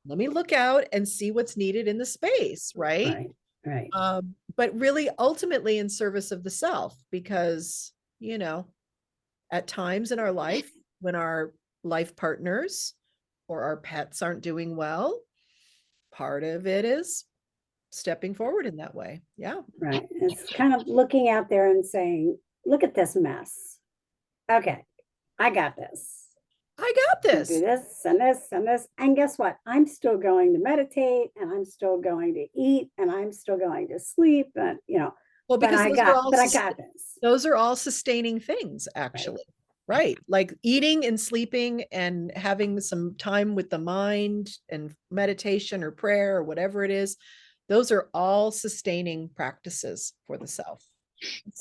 let me look out and see what's needed in the space, right? Right. But really ultimately in service of the self, because at times in our life when our life partners or our pets aren't doing well, part of it is stepping forward in that way. Yeah. Right. It's kind of looking out there and saying, look at this mess. Okay, I got this. I got Do this. this and this and this. And guess what? I'm still going to meditate, and I'm still going to eat, and I'm still going to sleep. And Well, because I got this. Those are all sustaining things, actually. Right. Like eating and sleeping and having some time with the mind and meditation or prayer or whatever it is. Those are all sustaining practices for the self.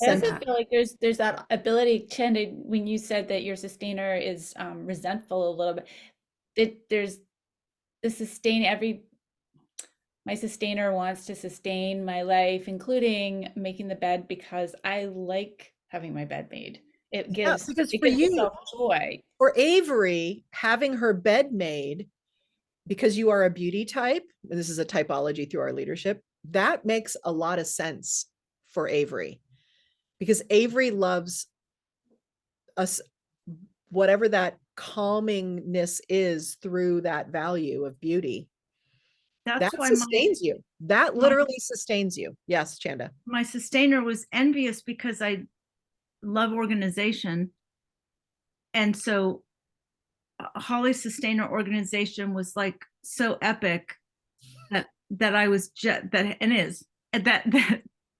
I also feel like there's that ability, Chanda, when you said that your sustainer is resentful a little bit. There's the my sustainer wants to sustain my life, including making the bed, because I like having my bed made. It gives because it for gives you, yourself joy. For Avery, having her bed made, because you are a beauty type, and this is a typology through our leadership, that makes a lot of sense for Avery, because Avery loves us, whatever that calmingness is through that value of beauty. That's That why sustains you. That literally sustains you. Yes, Chanda. my sustainer was envious because I love organization. And so Holly's sustainer organization was like so epic that I was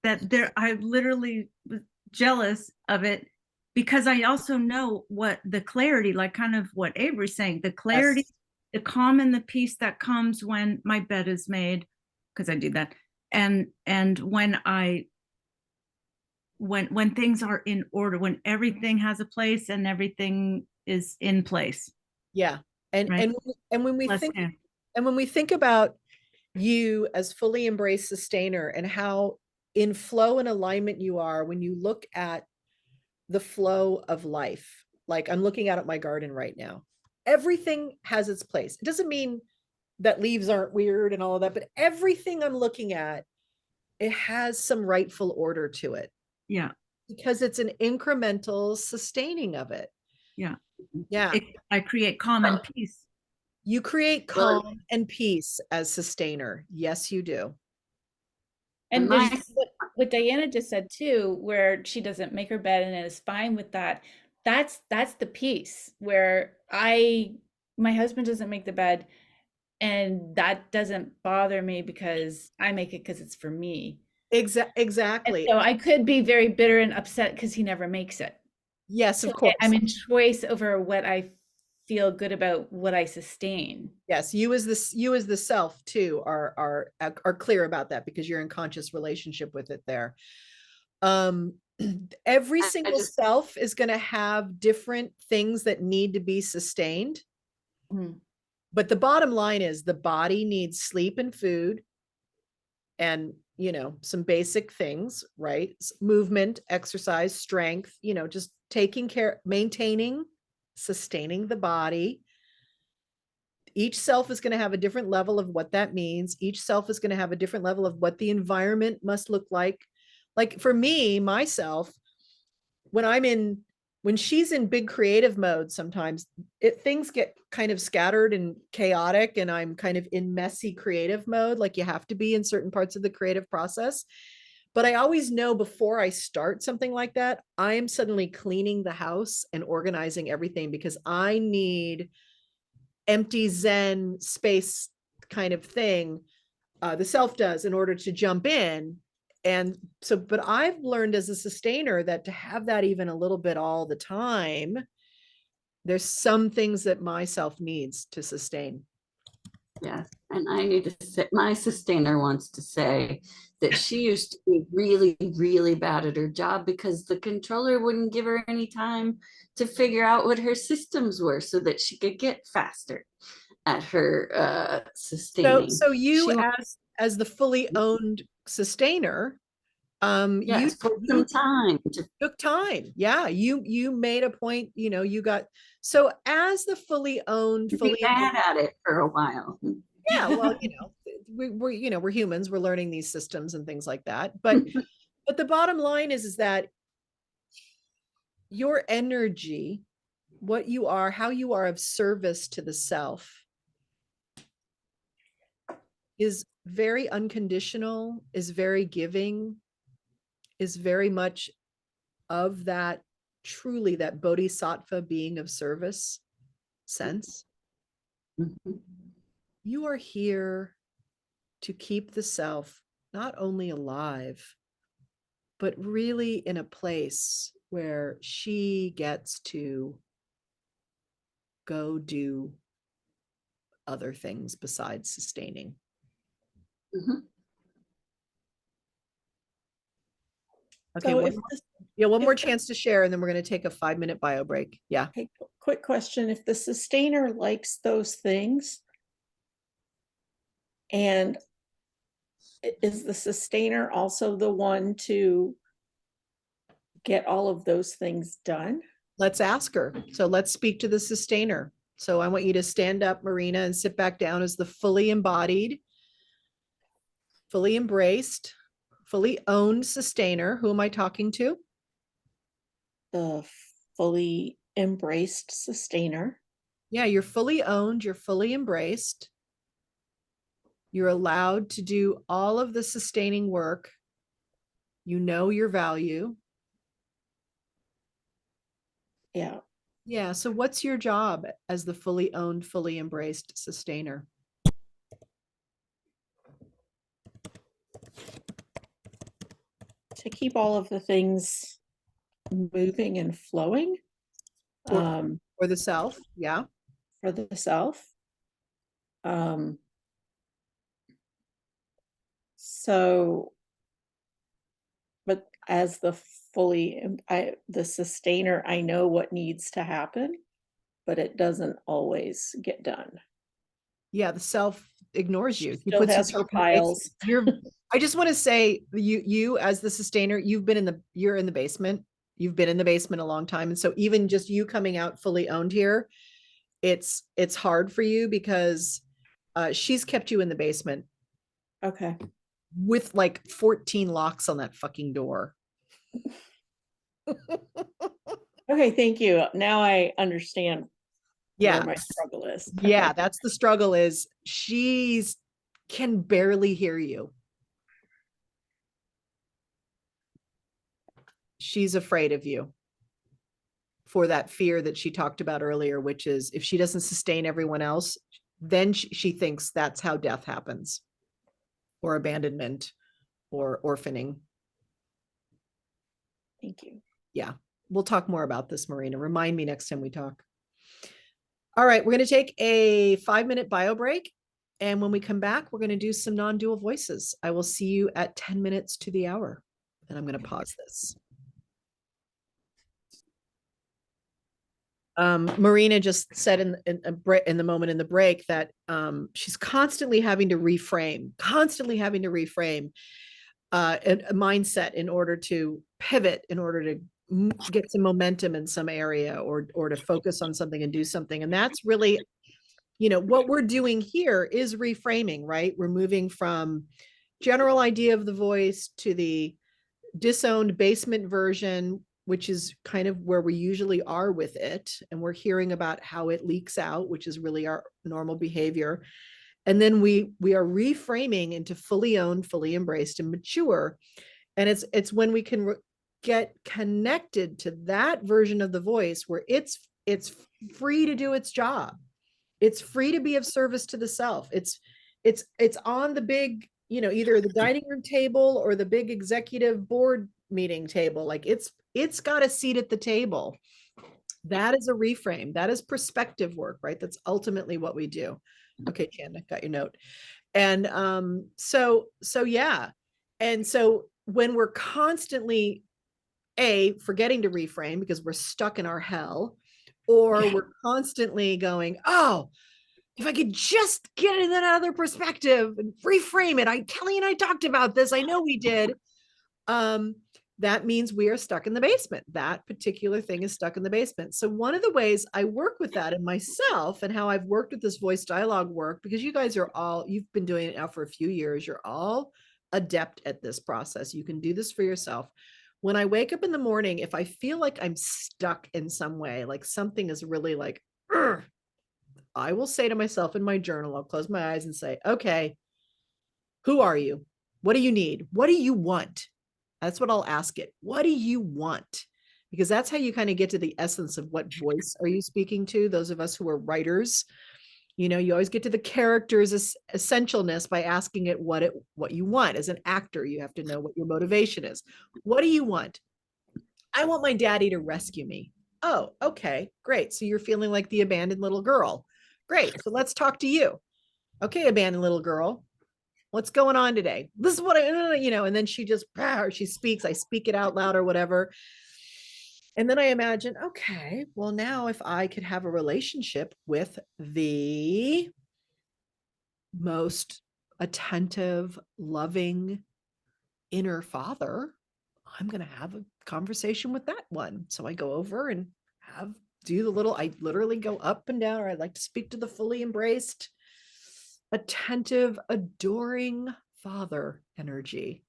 I literally was jealous of it, because I also know what the clarity, like kind of what Avery's saying, the clarity, yes, the calm and the peace that comes when my bed is made, because I do that, and when things are in order, when everything has a place and everything is in place. Yeah. And right? and when we think about you as fully embraced sustainer and how in flow and alignment you are when you look at the flow of life. Like I'm looking out at my garden right now. Everything has its place. It doesn't mean that leaves aren't weird and all of that, but everything I'm looking at, it has some rightful order to it. Yeah. Because it's an incremental sustaining of it. Yeah. Yeah. I create calm and peace. You create calm and peace as sustainer. Yes, you do. And there's what Diana just said too, where she doesn't make her bed and is fine with that. That's the piece where my husband doesn't make the bed, and that doesn't bother me because I make it because it's for me. Exactly. And so I could be very bitter and upset because he never makes it. Yes, of So course. I'm in choice over what I feel good about, what I sustain. Yes, you as the self too are clear about that because you're in conscious relationship with it there. Every I single just- self is going to have different things that need to be sustained. Mhm. But the bottom line is the body needs sleep and food and, some basic things, right? Movement, exercise, strength, just taking care, maintaining, sustaining the body. Each self is going to have a different level of what that means. Each self is going to have a different level of what the environment must look like. Like for me, myself, when she's in big creative mode, sometimes things get kind of scattered and chaotic, and I'm kind of in messy creative mode, like you have to be in certain parts of the creative process. But I always know before I start something like that, I am suddenly cleaning the house and organizing everything because I need empty Zen space kind of thing. The self does in order to jump in. And so, but I've learned as a sustainer that to have that even a little bit all the time, there's some things that my self needs to sustain. Yes, and I need to say, my sustainer wants to say that she used to be really, really bad at her job because the controller wouldn't give her any time to figure out what her systems were so that she could get faster at her sustaining. So you She as the fully owned sustainer, yes, put some time to took time. Yeah, you made a point, you got so as the fully owned, be fully mad at it for a while. yeah, well, we're humans, we're learning these systems and things like that. But the bottom line is that your energy, what you are, how you are of service to the self is very unconditional, is very giving, is very much of that truly that bodhisattva being of service sense. Mhm. You are here to keep the self not only alive, but really in a place where she gets to go do other things besides sustaining. Mhm. Okay, So one if more, this, yeah, one if more the- chance to share, and then we're going to take a 5-minute bio break. Yeah. okay, quick question, if the sustainer likes those things, and is the sustainer also the one to get all of those things done? Let's ask her. So let's speak to the sustainer. So I want you to stand up, Marina, and sit back down as the fully embodied, fully embraced, fully owned sustainer. Who am I talking to? The fully embraced sustainer. Yeah, you're fully owned, you're fully embraced. You're allowed to do all of the sustaining work. You know your value. Yeah. Yeah, so what's your job as the fully owned, fully embraced sustainer? To keep all of the things moving and flowing For the self, yeah. for the self. So, but as the the sustainer, I know what needs to happen, but it doesn't always get done. Yeah, the self ignores you. He Still puts has himself her in the piles. basement. I just want to say you as the sustainer, you're in the basement. You've been in the basement a long time. And so even just you coming out fully owned here, it's hard for you because she's kept you in the basement Okay. with like 14 locks on that fucking door. Okay, thank you. Now I understand Yeah. where my struggle is. Yeah, that's the struggle is she's can barely hear you. She's afraid of you for that fear that she talked about earlier, which is if she doesn't sustain everyone else, then she thinks that's how death happens or abandonment or orphaning. Thank you. Yeah. we'll talk more about this, Marina. Remind me next time we talk. All right, we're going to take a 5-minute bio break. And when we come back, we're going to do some non-dual voices. I will see you at 10 minutes to the hour. And I'm going to pause this. Marina just said in the moment in the break that she's constantly having to reframe a mindset in order to pivot, in order to get some momentum in some area, or to focus on something and do something. And that's really, what we're doing here is reframing, right? We're moving from general idea of the voice to the disowned basement version, which is kind of where we usually are with it. And we're hearing about how it leaks out, which is really our normal behavior. And then we are reframing into fully owned, fully embraced, and mature. And it's when we can get connected to that version of the voice where it's free to do its job. It's free to be of service to the self. It's on the big, either the dining room table or the big executive board meeting table. Like it's got a seat at the table. That is a reframe. That is perspective work, right? That's ultimately what we do. Okay, Chan, I got your note. And so yeah. And so when we're constantly forgetting to reframe because we're stuck in our hell, or we're constantly going, oh, if I could just get it in another perspective and reframe it. Kelly and I talked about this. I know we did. That means we are stuck in the basement. That particular thing is stuck in the basement. So one of the ways I work with that in myself, and how I've worked with this voice dialogue work, because you guys you've been doing it now for a few years, you're all adept at this process. You can do this for yourself. When I wake up in the morning, if I feel like I'm stuck in some way, like something is really like, I will say to myself in my journal, I'll close my eyes and say, okay, who are you? What do you need? What do you want? That's what I'll ask it. What do you want? Because that's how you kind of get to the essence of what voice are you speaking to. Those of us who are writers, you always get to the character's essentialness by asking it what you want. As an actor, you have to know what your motivation is. What do you want? I want my daddy to rescue me. Oh, okay, great. So you're feeling like the abandoned little girl. Great. So let's talk to you. Okay, abandoned little girl. What's going on today? This is what and then she just, she speaks, I speak it out loud or whatever. And then I imagine, okay, well, now if I could have a relationship with the most attentive, loving inner father, I'm going to have a conversation with that one. So I go over and I literally go up and down, or I like to speak to the fully embraced, attentive, adoring father energy,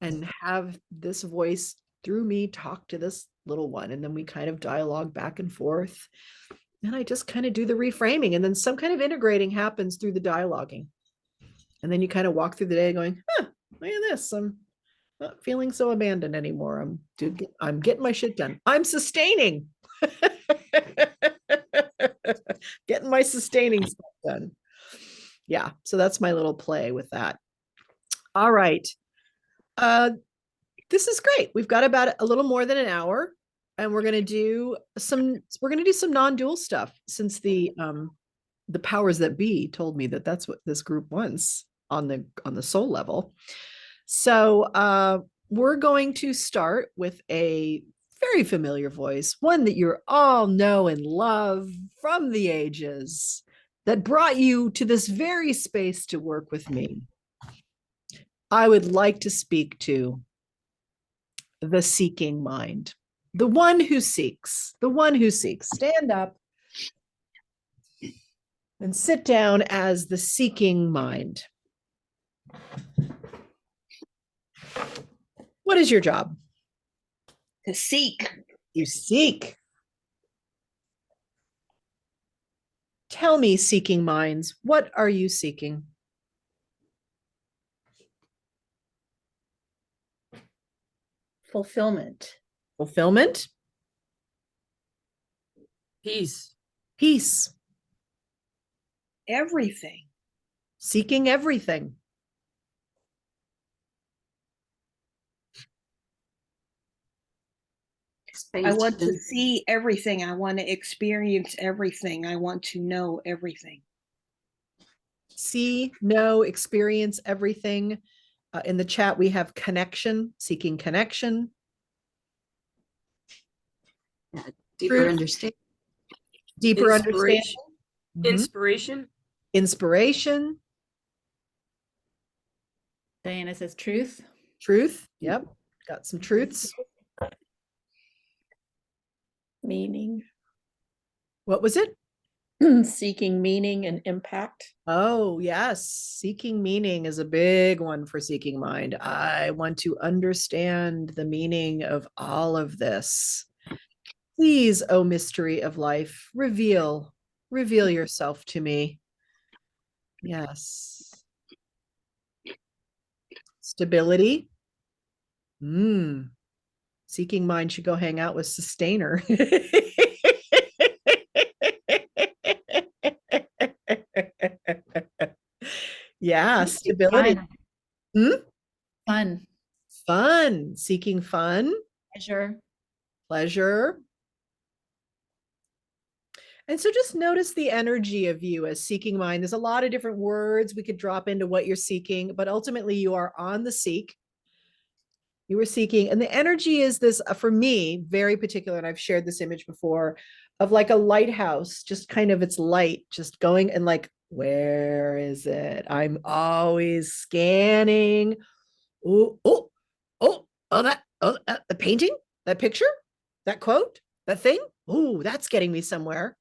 and have this voice through me talk to this little one. And then we kind of dialogue back and forth. And I just kind of do the reframing, and then some kind of integrating happens through the dialoguing. And then you kind of walk through the day going, look at this. I'm not feeling so abandoned anymore. I'm getting my shit done. I'm sustaining. Getting my sustaining stuff done. Yeah, so that's my little play with that. All right. This is great. We've got about a little more than an hour, and we're going to do some non-dual stuff, since the powers that be told me that that's what this group wants on the soul level. So we're going to start with a very familiar voice, one that you all know and love from the ages, that brought you to this very space to work with me. I would like to speak to the seeking mind, the one who seeks. Stand up and sit down as the seeking mind. What is your job? To seek. You seek. Tell me, seeking minds, what are you seeking? Fulfillment. Fulfillment? Peace. Peace. Everything. Seeking everything. I want to Expansion. see everything. I want to experience everything. I want to know everything. See, know, experience everything. In the chat, we have connection, seeking connection. Deeper Truth. understanding. Deeper understanding. Inspiration. Mhm. Inspiration. Inspiration. Diana says truth. Truth. Yep. Got some truths. Meaning, What was it? seeking meaning and impact. Oh, yes. Seeking meaning is a big one for Seeking Mind. I want to understand the meaning of all of this. Please, O mystery of life, reveal yourself to me. Yes. Stability. Seeking Mind should go hang out with Sustainer. Yeah, stability. Fun. Fun. Fun. Seeking fun. Pleasure. Pleasure. And so just notice the energy of you as Seeking Mind. There's a lot of different words we could drop into what you're seeking, but ultimately you are on the seek. You were seeking, and the energy is this, for me, very particular, and I've shared this image before, of like a lighthouse, just kind of its light, just going and like, where is it? I'm always scanning. Oh, the painting, that picture, that quote, that thing. Oh, that's getting me somewhere.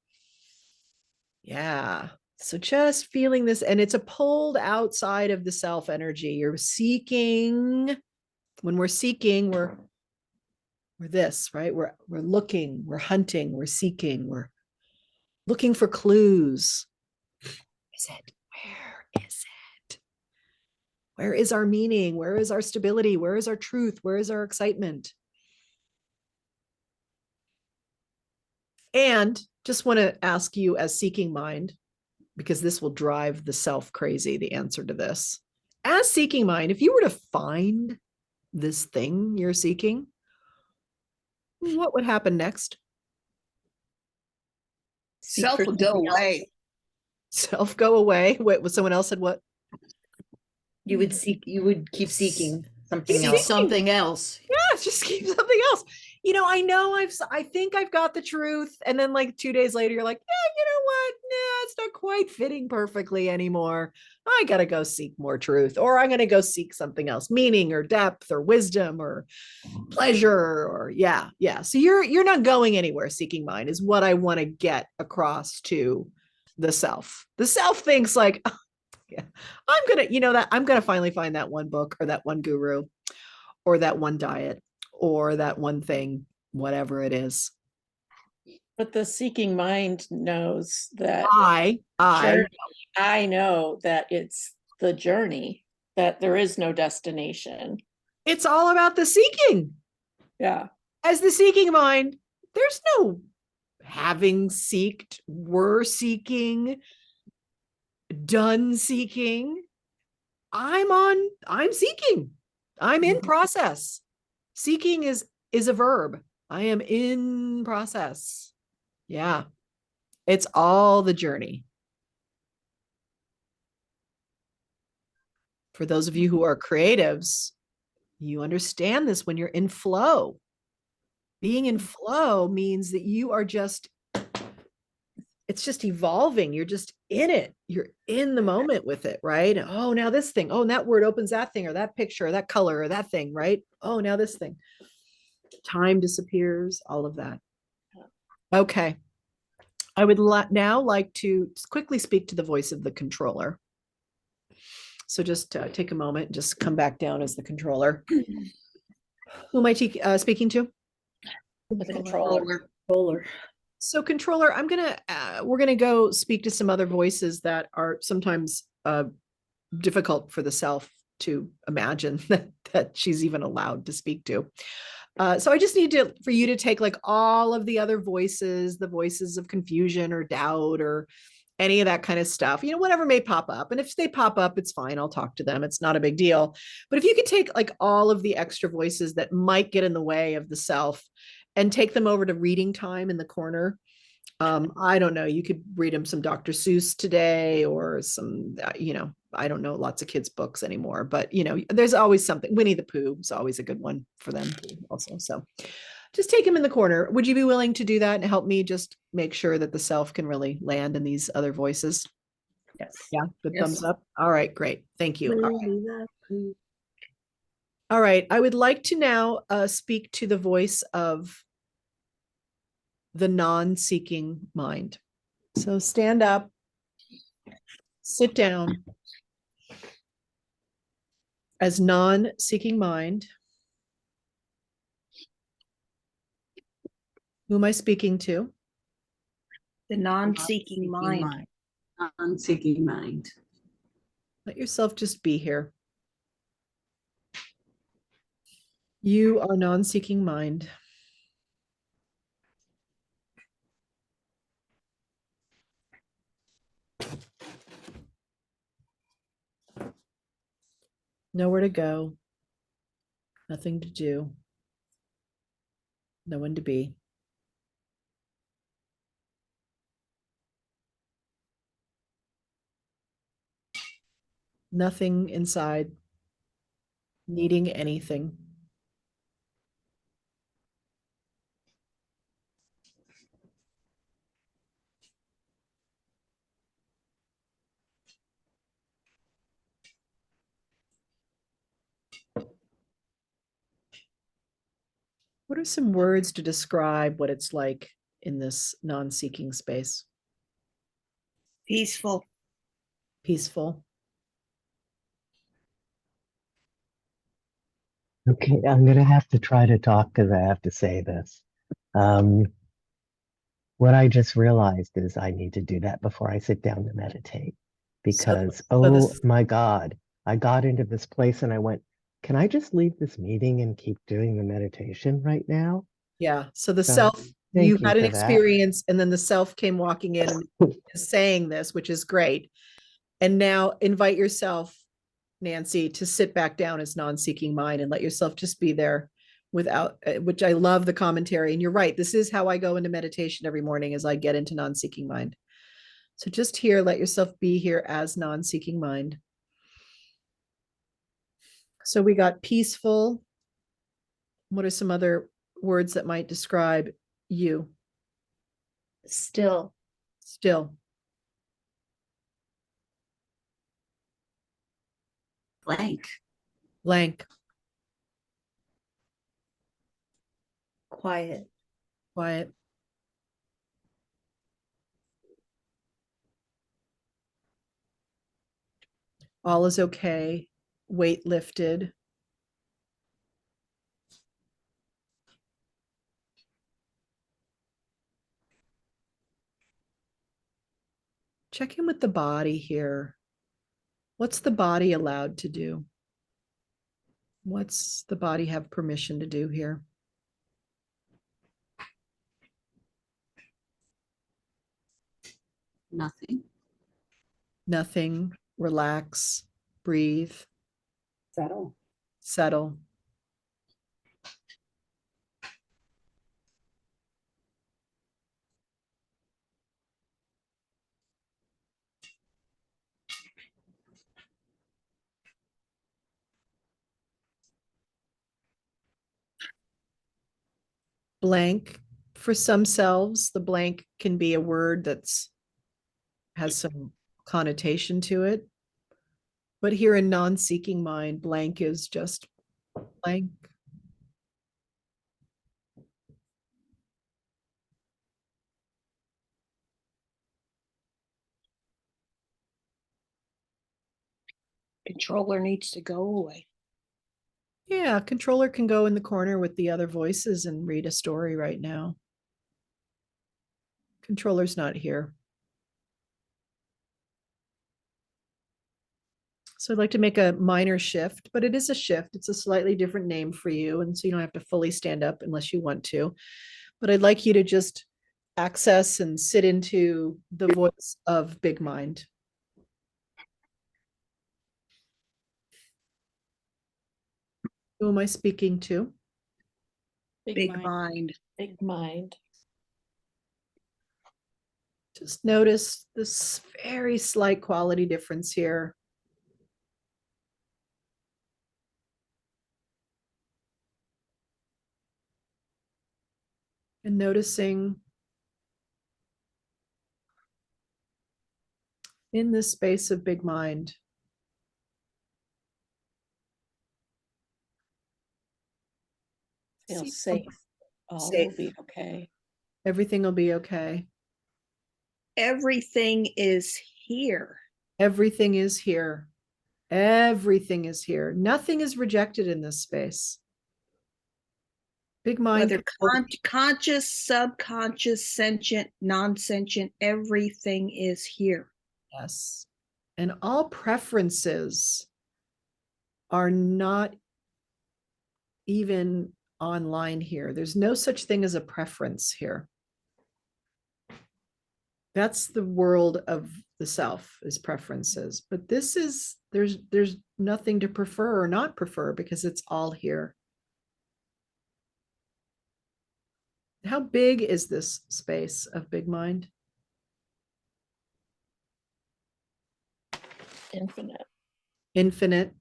Yeah. So just feeling this, and it's a pulled outside of the self energy. You're seeking. When we're seeking, we're this, right? We're looking, we're hunting, we're seeking, we're looking for clues. Is it? Where is it? Where is our meaning? Where is our stability? Where is our truth? Where is our excitement? And just want to ask you as Seeking Mind, because this will drive the self crazy, the answer to this. As Seeking Mind, if you were to find this thing you're seeking, what would happen next? Self will go away. Self go away. Wait, someone else said what? You would keep seeking something Keep else. seeking. Something else. Yeah, just keep something else. I think I've got the truth. And then like 2 days later, you're like, yeah, you know what? Nah, it's not quite fitting perfectly anymore. I got to go seek more truth, or I'm going to go seek something else, meaning or depth or wisdom or pleasure or yeah. So you're not going anywhere. Seeking Mind is what I want to get across to the self. The self thinks like, oh, yeah, I'm going to finally find that one book or that one guru or that one diet or that one thing, whatever it is. But the seeking mind knows that I know that it's the journey, that there is no destination. It's all about the seeking. Yeah. As the Seeking Mind, there's no having seeked, were seeking, done seeking. I'm seeking. I'm in process. Seeking is a verb. I am in process. Yeah. It's all the journey. For those of you who are creatives, you understand this when you're in flow. Being in flow means that you are just, it's just evolving. You're just in it. You're in the moment with it, right? Oh, now this thing. Oh, and that word opens that thing or that picture or that color or that thing, right? Oh, now this thing. Time disappears, all of that. Okay. I would now like to quickly speak to the voice of the controller. So just take a moment, just come back down as the controller. Who am I speaking to? The controller. So controller, we're gonna go speak to some other voices that are sometimes difficult for the self to imagine that she's even allowed to speak to. So I just need for you to take like all of the other voices, the voices of confusion or doubt or any of that kind of stuff, whatever may pop up. And if they pop up, it's fine. I'll talk to them. It's not a big deal. But if you could take like all of the extra voices that might get in the way of the self and take them over to reading time in the corner. I don't know, you could read them some Dr. Seuss today or some, I don't know lots of kids' books anymore, but there's always something. Winnie the Pooh is always a good one for them also. So just take them in the corner. Would you be willing to do that and help me just make sure that the self can really land in these other voices? Yes. Yeah, good Yes. thumbs up. All right, great. Thank you. All right, I would like to now speak to the voice of the non-seeking mind. So stand up, sit down as non-seeking mind. Who am I speaking to? The non-seeking mind. Non-seeking mind. Let yourself just be here. You are non-seeking mind. Nowhere to go. Nothing to do. No one to be. Nothing inside needing anything. What are some words to describe what it's like in this non-seeking space? Peaceful. Peaceful. Okay, I'm gonna have to try to talk because I have to say this. What I just realized is I need to do that before I sit down to meditate because, oh my God, I got into this place and I went, can I just leave this meeting and keep doing the meditation right now? Yeah. So the So, self, you thank you had an for that. experience, and then the self came walking in and saying this, which is great. And now invite yourself, Nancy, to sit back down as non-seeking mind and let yourself just be there without, which I love the commentary. And you're right. This is how I go into meditation every morning as I get into non-seeking mind. So just here, let yourself be here as non-seeking mind. So we got peaceful. What are some other words that might describe you? Still. Still. Blank. Blank. Quiet. Quiet. All is okay. Weight lifted. Check in with the body here. What's the body allowed to do? What's the body have permission to do here? Nothing. Nothing. Relax. Breathe. Settle. Settle. Blank. For some selves, the blank can be a word that's has some connotation to it. But here in non-seeking mind, blank is just blank. Controller needs to go away. Yeah, controller can go in the corner with the other voices and read a story right now. Controller's not here. So I'd like to make a minor shift, but it is a shift. It's a slightly different name for you. And so you don't have to fully stand up unless you want to. But I'd like you to just access and sit into the voice of Big Mind. Who am I speaking to? Big mind. Big mind. Just notice this very slight quality difference here. And noticing in this space of big mind, Feel see- safe. All Safe. will be okay. Everything will be okay. Everything is here. Everything is here. Everything is here. Nothing is rejected in this space. Big mind. Whether conscious, subconscious, sentient, non-sentient, everything is here. Yes. And all preferences are not even online here. There's no such thing as a preference here. That's the world of the self, is preferences. But this is, there's nothing to prefer or not prefer because it's all here. How big is this space of big mind? Infinite, Infinite,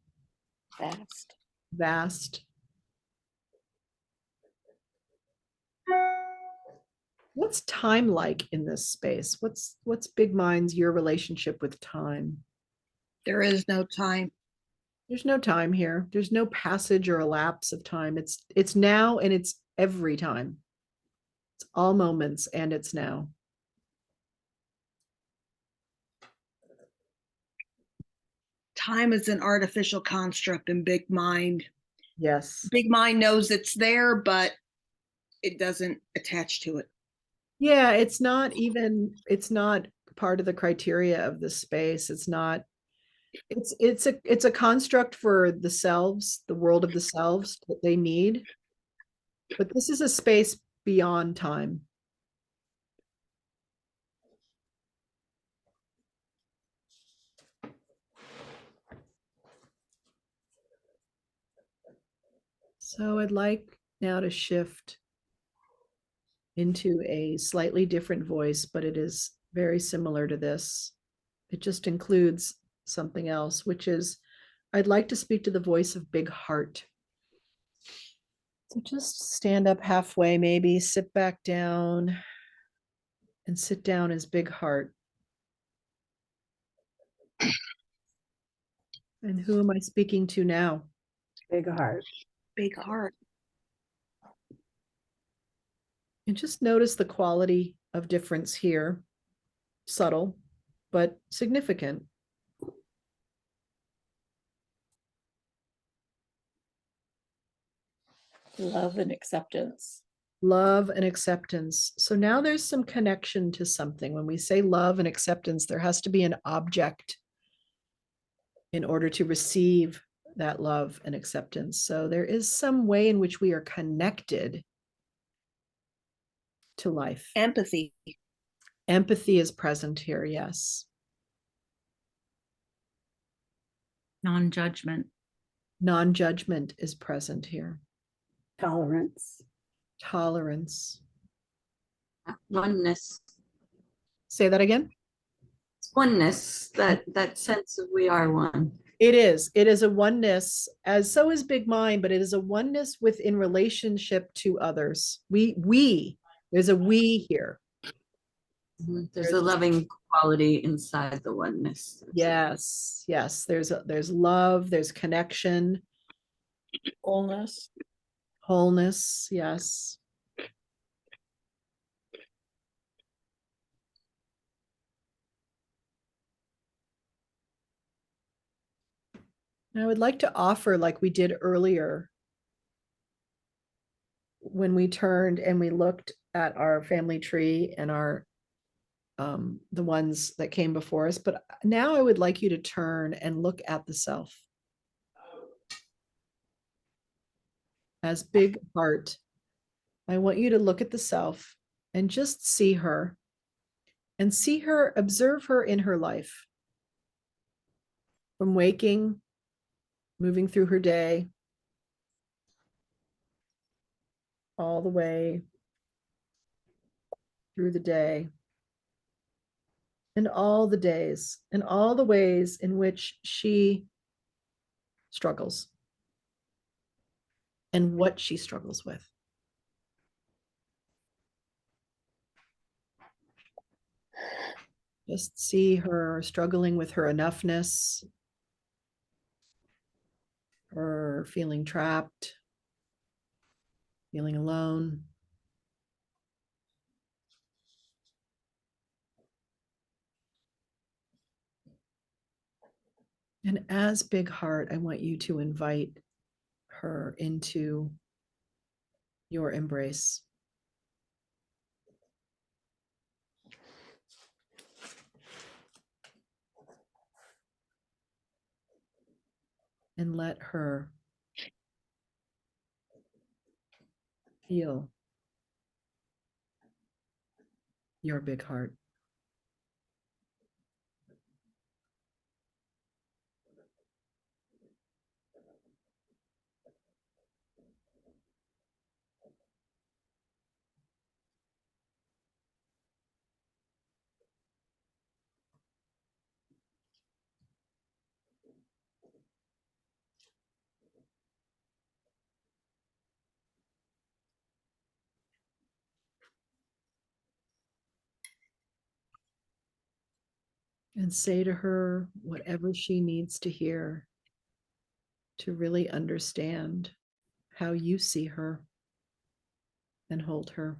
vast. vast. What's time like in this space? What's big mind's your relationship with time? There is no time. There's no time here. There's no passage or a lapse of time. It's now and it's every time. It's all moments and it's now. Time is an artificial construct in big mind. Yes. Big mind knows it's there, but it doesn't attach to it. Yeah, it's not part of the criteria of this space. It's not, it's a construct for the selves, the world of the selves that they need. But this is a space beyond time. So I'd like now to shift into a slightly different voice, but it is very similar to this. It just includes something else, which is I'd like to speak to the voice of big heart. So just stand up halfway, maybe sit back down and sit down as big heart. And who am I speaking to now? Big heart. Big heart. And just notice the quality of difference here. Subtle, but significant. Love and acceptance. Love and acceptance. So now there's some connection to something. When we say love and acceptance, there has to be an object in order to receive that love and acceptance. So there is some way in which we are connected to life. Empathy. Empathy is present here, yes. Non-judgment. Non-judgment is present here. Tolerance. Tolerance. Oneness. Say that again. It's oneness, that sense of we are one. It is a oneness, as so is big mind, but it is a oneness within relationship to others. There's a we here. There's a loving quality inside the oneness. Yes, there's love, there's connection, Wholeness. wholeness, yes. And I would like to offer, like we did earlier, when we turned and we looked at our family tree and our the ones that came before us, but now I would like you to turn and look at the self as big heart. I want you to look at the self and just see her and see her, observe her in her life, from waking, moving through her day, all the way through the day, and all the days, and all the ways in which she struggles and what she struggles with. Just see her struggling with her enoughness, her feeling trapped, feeling alone. And as Big Heart, I want you to invite her into your embrace. And let her feel your big heart. And say to her whatever she needs to hear to really understand how you see her and hold her.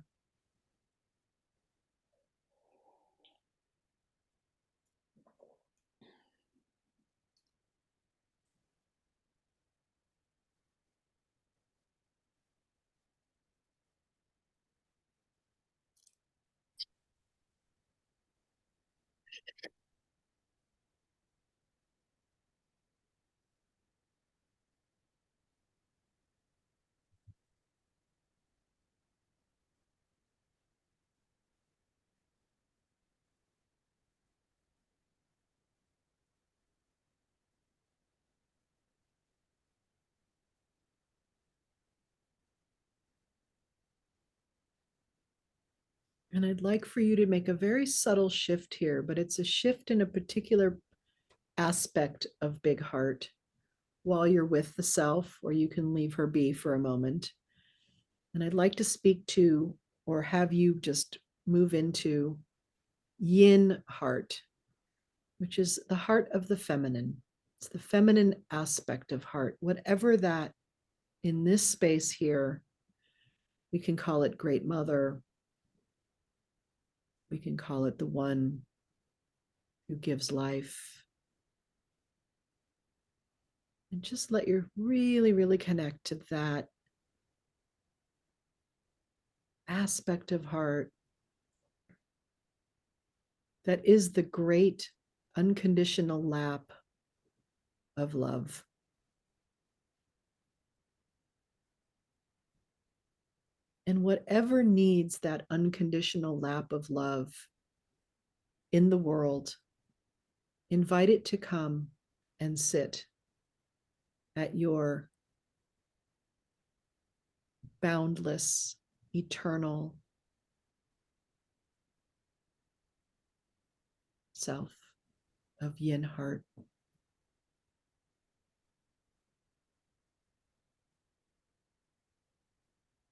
And I'd like for you to make a very subtle shift here, but it's a shift in a particular aspect of Big Heart while you're with the self, or you can leave her be for a moment. And I'd like to speak to, or have you just move into Yin Heart, which is the heart of the feminine. It's the feminine aspect of heart, whatever that in this space here, we can call it Great Mother. We can call it the one who gives life. And just let you really, really connect to that aspect of heart that is the great unconditional lap of love. And whatever needs that unconditional lap of love in the world, invite it to come and sit at your boundless, eternal self of Yin Heart.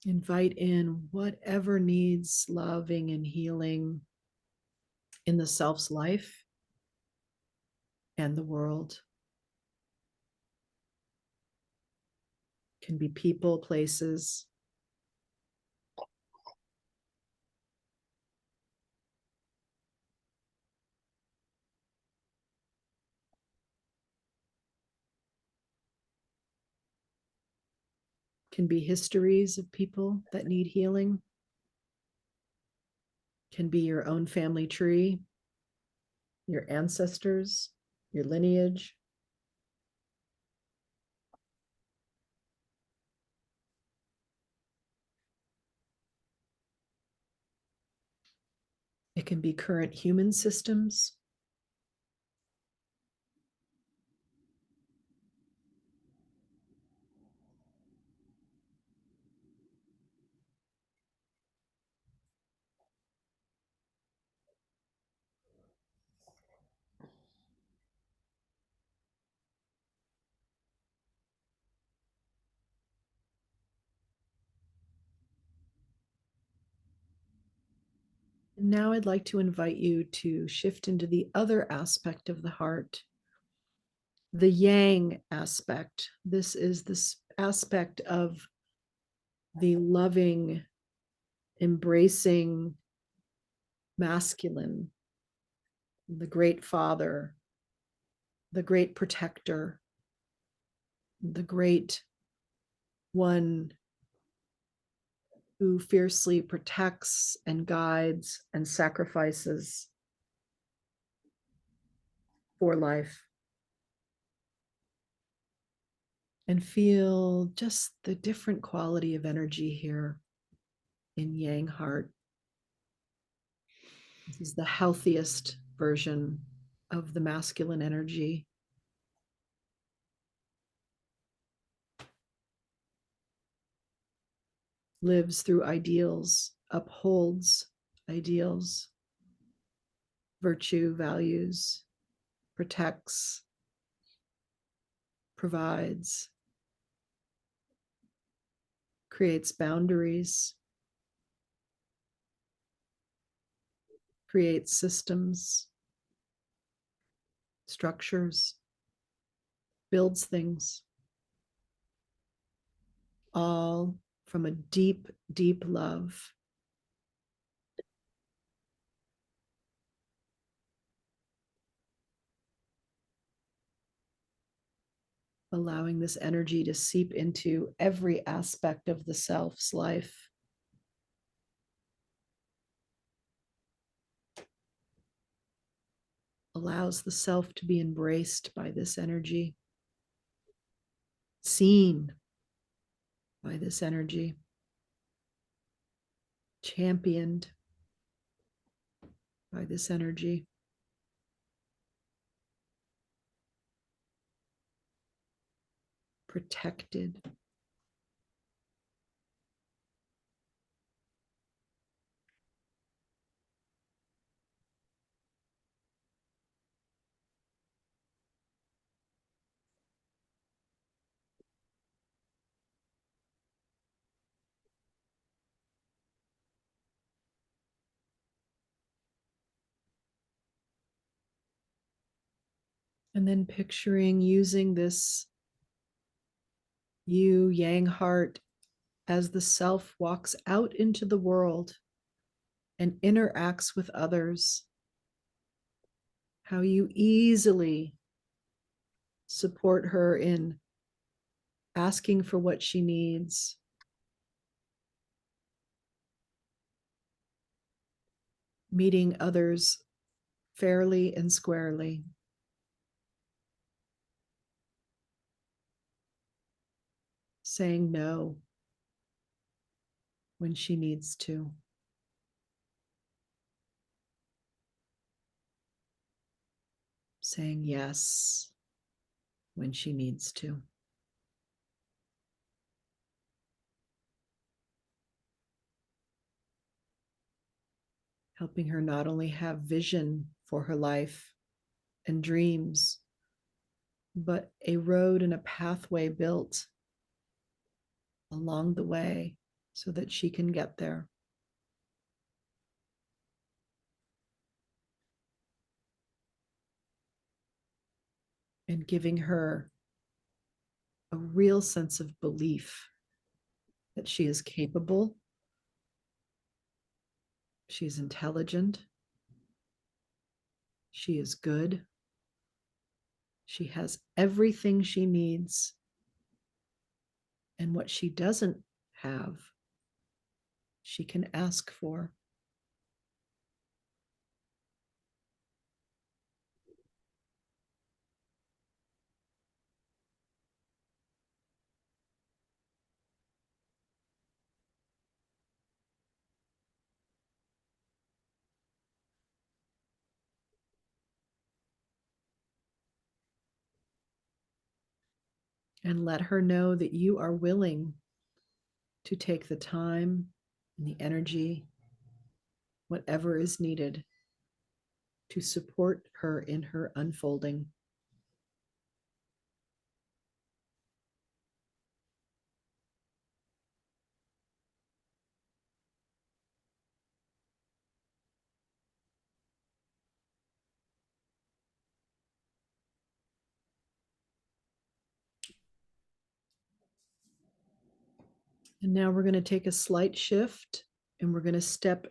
Invite in whatever needs loving and healing in the self's life and the world. Can be people, places. Can be histories of people that need healing. Can be your own family tree, your ancestors, your lineage. It can be current human systems. Now I'd like to invite you to shift into the other aspect of the heart, the yang aspect. This is this aspect of the loving, embracing masculine, the great father, the great protector, the great one who fiercely protects and guides and sacrifices for life. And feel just the different quality of energy here in Yang heart. This is the healthiest version of the masculine energy. Lives through ideals, upholds ideals, virtue, values, protects, provides, creates boundaries, creates systems, structures, builds things, all from a deep, deep love. Allowing this energy to seep into every aspect of the self's life. Allows the self to be embraced by this energy, seen by this energy, championed by this energy. Protected. And then picturing using this you, Yang heart, as the self walks out into the world and interacts with others, how you easily support her in asking for what she needs, meeting others fairly and squarely, saying no when she needs to. Saying yes when she needs to. Helping her not only have vision for her life and dreams, but a road and a pathway built along the way so that she can get there. And giving her a real sense of belief that she is capable, she's intelligent, she is good, she has everything she needs, and what she doesn't have, she can ask for. And let her know that you are willing to take the time and the energy, whatever is needed, to support her in her unfolding. And now we're going to take a slight shift and we're going to step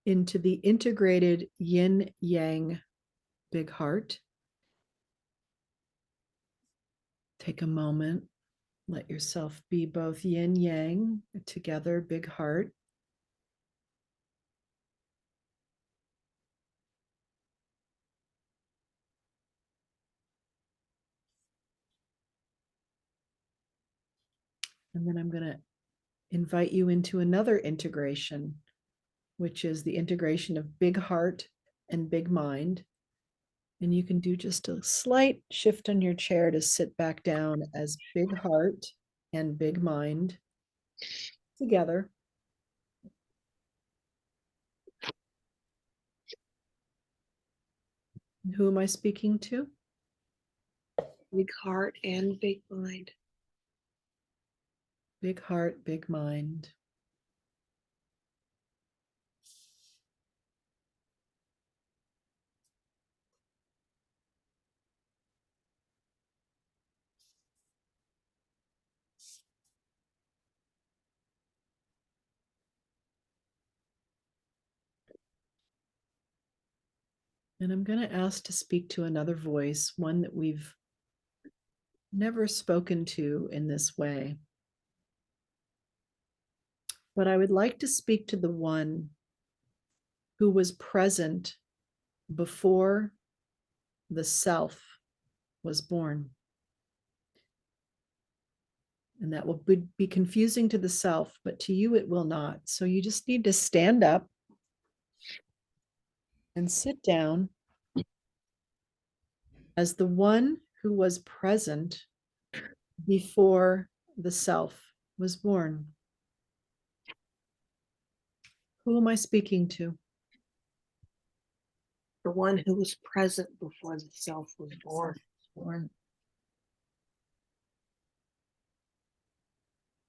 into the integrated yin yang big heart. Take a moment, let yourself be both yin yang together, big heart. And then I'm going to invite you into another integration, which is the integration of big heart and big mind. And you can do just a slight shift on your chair to sit back down as big heart and big mind together. Who am I speaking to? Big heart and big mind. Big heart, big mind. And I'm going to ask to speak to another voice, one that we've never spoken to in this way. But I would like to speak to the one who was present before the self was born. And that will be confusing to the self, but to you it will not. So you just need to stand up and sit down as the one who was present before the self was born. Who am I speaking to? The one who was present before the self was born.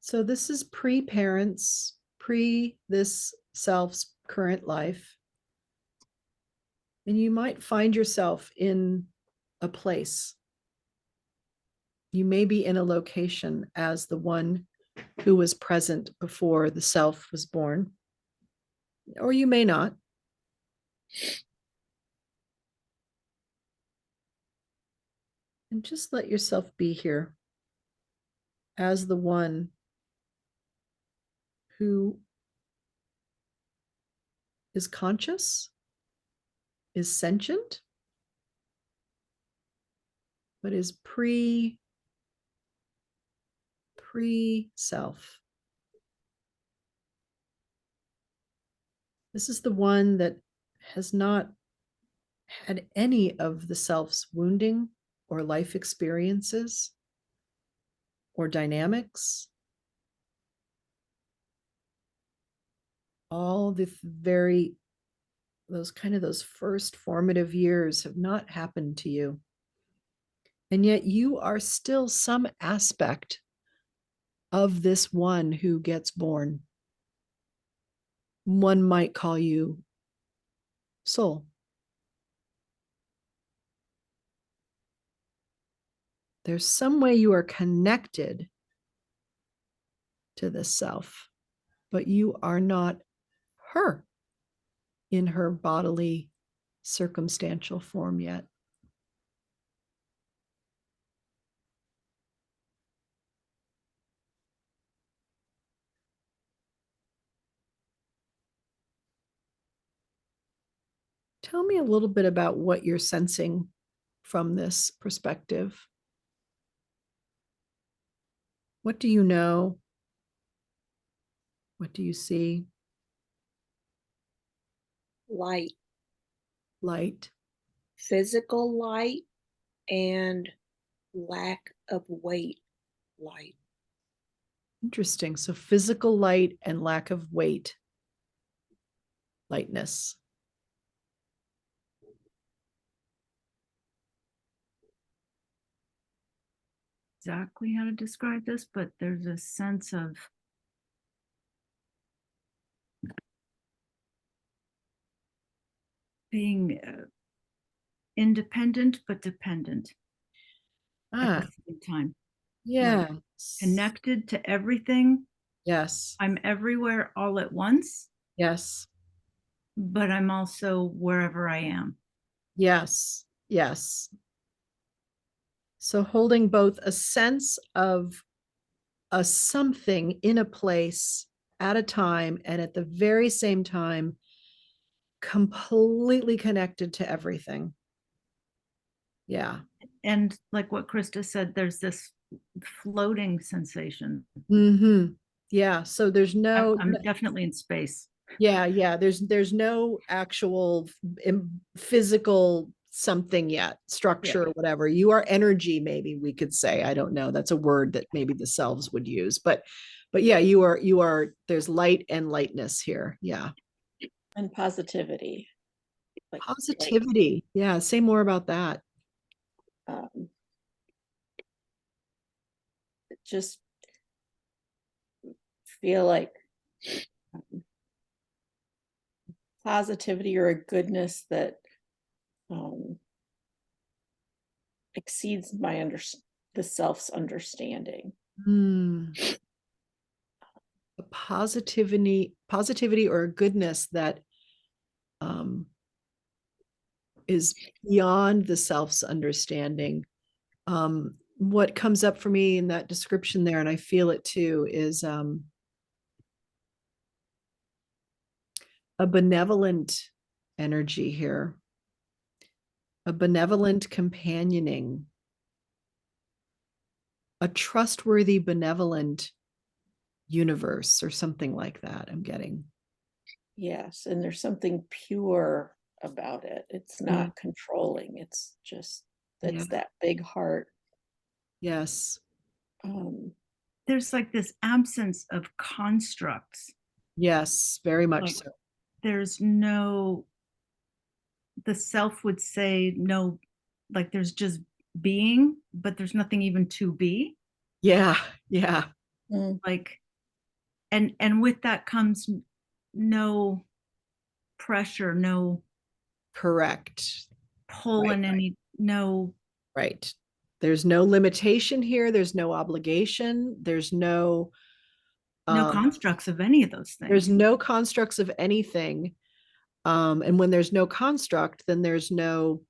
So this is pre-parents, pre this self's current life. And you might find yourself in a place. You may be in a location as the one who was present before the self was born, or you may not. And just let yourself be here as the one who is conscious, is sentient, but is pre-self. This is the one that has not had any of the self's wounding or life experiences or dynamics. All the those first formative years have not happened to you. And yet you are still some aspect of this one who gets born. One might call you soul. There's some way you are connected to the self, but you are not her in her bodily circumstantial form yet. Tell me a little bit about what you're sensing from this perspective. What do you know? What do you see? Light. Light. Physical light and lack of weight light. Interesting. So physical light and lack of weight. Lightness. Exactly how to describe this, but there's a sense of being independent but dependent at the same time. Yeah. Like connected to everything, Yes. I'm everywhere all at once, Yes. but I'm also wherever I am. Yes. Yes. So holding both a sense of a something in a place at a time, and at the very same time, completely connected to everything. Yeah. And like what Krista said, there's this floating sensation. Mm-hmm. Yeah. So there's no, I'm definitely in space. yeah. There's no actual physical something yet, structure or whatever. You are energy, maybe we could say. I don't know. That's a word that maybe the selves would use. But yeah, you are, there's light and lightness here. Yeah. And positivity. Positivity. Yeah. Say more about that. Just feel like positivity or a goodness that exceeds the self's understanding. A positivity or a goodness that is beyond the self's understanding. What comes up for me in that description there, and I feel it too, is a benevolent energy here, a benevolent companioning, a trustworthy, benevolent universe, or something like that. I'm getting. Yes, and there's something pure about it. It's not controlling. It's just that's that big heart. Yes. There's like this absence of constructs. Yes, very much so. There's no, the self would say no, like there's just being, but there's nothing even to be. Yeah. Like, and with that comes no pressure, no correct pull in any, no. Right. There's no limitation here. There's no obligation. There's no constructs of any of those things. There's no constructs of anything. And when there's no construct, then there's no,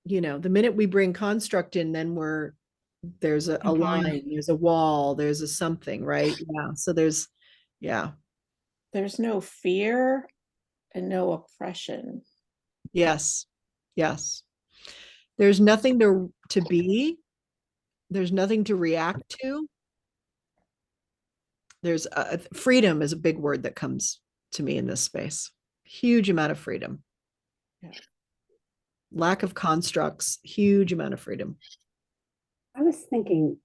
the minute we bring construct in, then there's a line, there's a wall, there's a something, right? Yeah. So there's no fear and no oppression. Yes. There's nothing to be. There's nothing to react to. There's freedom is a big word that comes to me in this space. Huge amount of freedom. Yeah. Lack of constructs, huge amount of freedom. I was thinking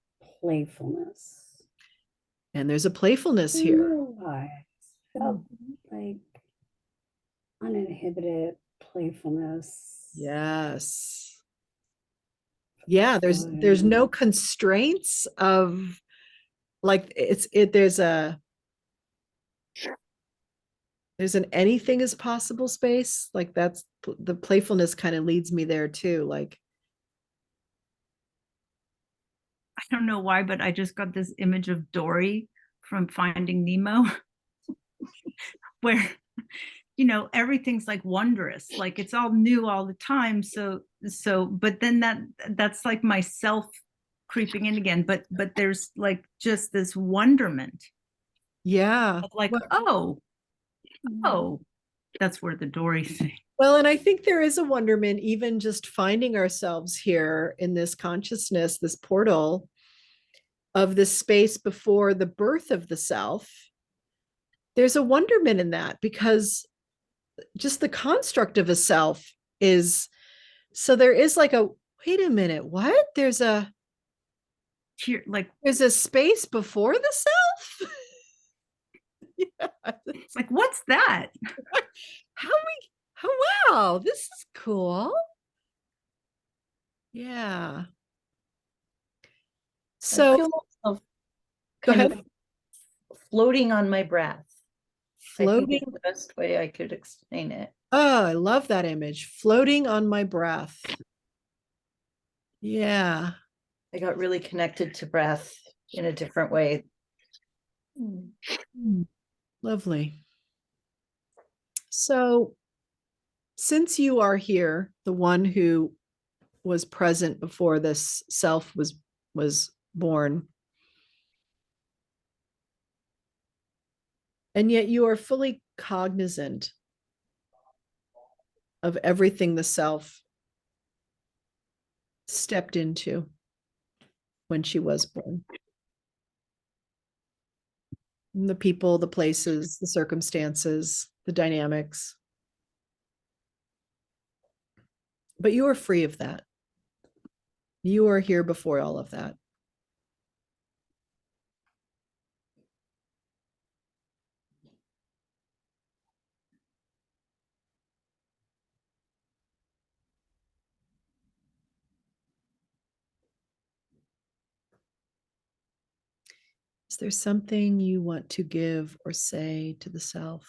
playfulness. And there's a playfulness here. I felt like uninhibited playfulness. Yes. Yeah, there's no constraints of like there's an anything is possible space. Like that's the playfulness kind of leads me there too. Like I don't know why, but I just got this image of Dory from Finding Nemo where everything's like wondrous, like it's all new all the time. So but then that's like myself creeping in again, but there's like just this wonderment. Yeah. Like, that's where the Dory thing. Well, and I think there is a wonderment, even just finding ourselves here in this consciousness, this portal of this space before the birth of the self. There's a wonderment in that, because just the construct of a self is, so there is like a, wait a minute, what? There's a space before the self? Yeah. It's like, what's that? Wow, this is cool. Yeah. So I feel myself go ahead. of floating on my breath. Floating. I think is the best way I could explain it. Oh, I love that image. Floating on my breath. Yeah. I got really connected to breath in a different way Lovely. So, since you are here, the one who was present before this self was born, and yet you are fully cognizant of everything the self stepped into when she was born. And the people, the places, the circumstances, the dynamics. But you are free of that. You are here before all of that. Is there something you want to give or say to the self?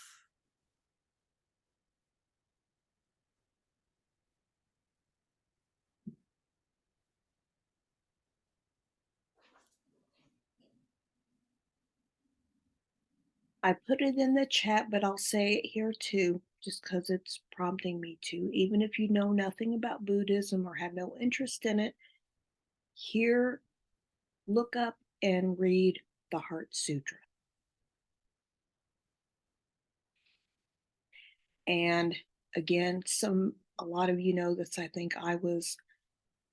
I put it in the chat, but I'll say it here too, just because it's prompting me to. Even if you know nothing about Buddhism or have no interest in it, here, look up and read the Heart Sutra. And again, a lot of you know this, I think I was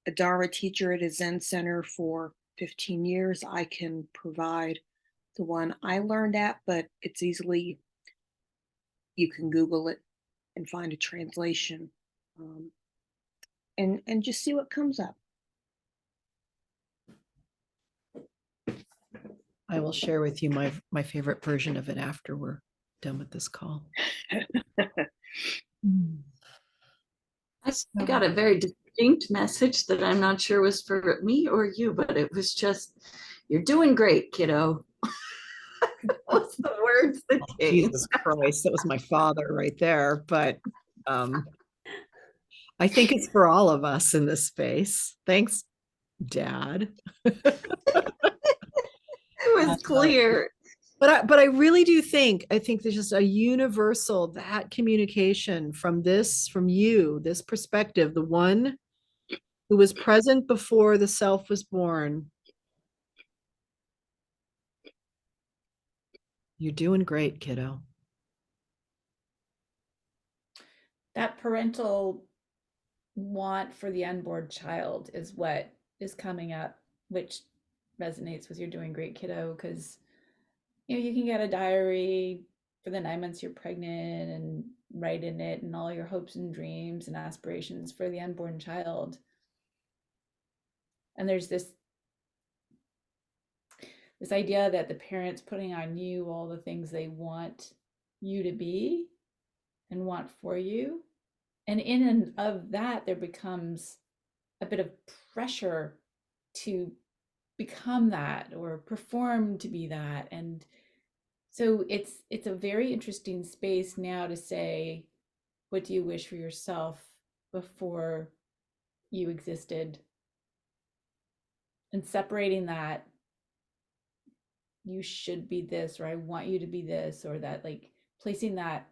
a Dharma teacher at a Zen center for 15 years. I can provide the one I learned at, but it's easily, you can Google it and find a translation, and just see what comes up. I will share with you my favorite version of it after we're done with this call. I got a very distinct message that I'm not sure was for me or you, but it was just, "You're doing great, kiddo." What's the words that came? Jesus Christ, that was my father right there. But I think it's for all of us in this space. Thanks, Dad. It was clear. But I really do think, I think there's just a universal, that communication from you, this perspective, the one who was present before the self was born. You're doing great, kiddo. That parental want for the unborn child is what is coming up, which resonates with "you're doing great, kiddo," because you can get a diary for the 9 months you're pregnant and write in it and all your hopes and dreams and aspirations for the unborn child. And there's this idea that the parents putting on you all the things they want you to be and want for you. And in and of that, there becomes a bit of pressure to become that or perform to be that. And so it's a very interesting space now to say, what do you wish for yourself before you existed? And separating that, you should be this, or I want you to be this, or that, like placing that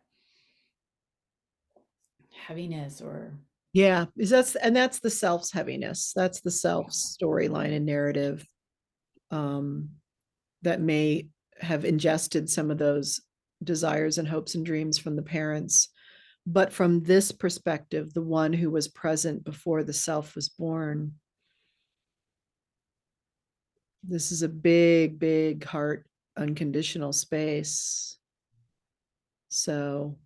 heaviness or that's the self's heaviness. That's the self's storyline and narrative that may have ingested some of those desires and hopes and dreams from the parents. But from this perspective, the one who was present before the self was born, this is a big, big heart, unconditional space. So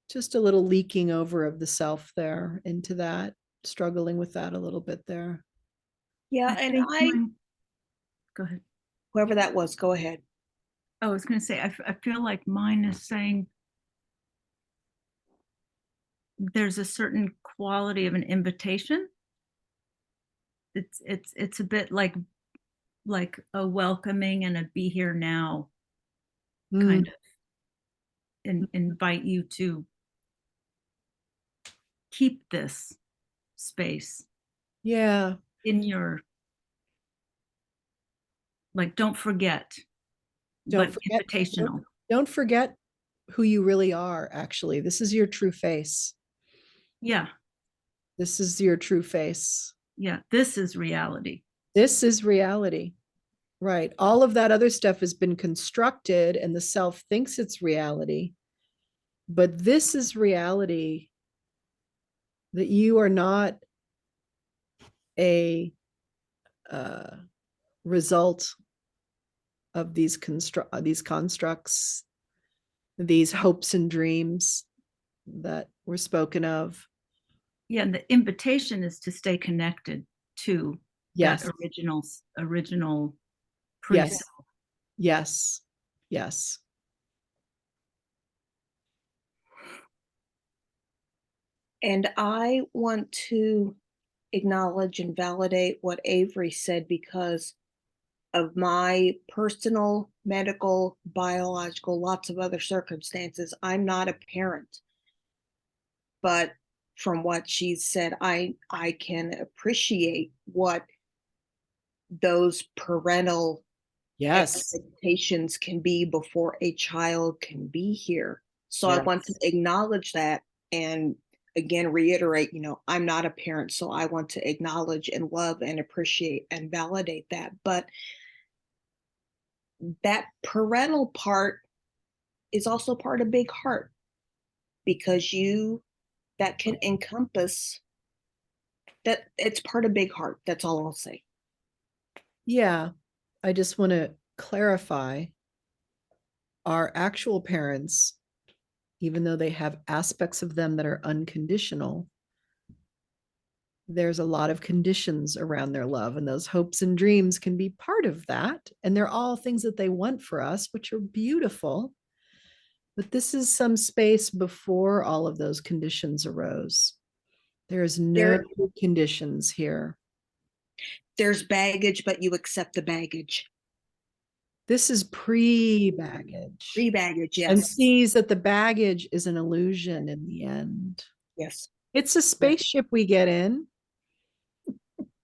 just a little leaking over of the self there into that, struggling with that a little bit there. Yeah, and Go ahead. whoever that was, go ahead. I was going to say, I feel like mine is saying there's a certain quality of an invitation. It's a bit like a welcoming and a be here now kind of, and invite you to keep this space. Yeah. In your, like, don't forget Don't but forget, invitational. don't forget who you really are, actually. This is your true face. Yeah, This is your true face. yeah, this is reality. This is reality. Right. All of that other stuff has been constructed and the self thinks it's reality. But this is reality, that you are not a result of these constructs, these hopes and dreams that were spoken of. Yeah, and the invitation is to stay connected to Yes. that original Yes. pre-self. Yes. Yes. And I want to acknowledge and validate what Avery said because of my personal, medical, biological, lots of other circumstances. I'm not a parent. But from what she said, I can appreciate what those parental Yes. expectations can be before a child can be here. So I want to Yes. acknowledge that and again reiterate, I'm not a parent, so I want to acknowledge and love and appreciate and validate that. But that parental part is also part of big heart because that can encompass that it's part of big heart. That's all I'll say. Yeah. I just want to clarify, our actual parents, even though they have aspects of them that are unconditional, there's a lot of conditions around their love, and those hopes and dreams can be part of that. And they're all things that they want for us, which are beautiful. But this is some space before all of those conditions arose. There's no conditions here. There's baggage, but you accept the baggage. This is pre-baggage. Pre-baggage, yes. And sees that the baggage is an illusion in the end. Yes. It's a spaceship we get in.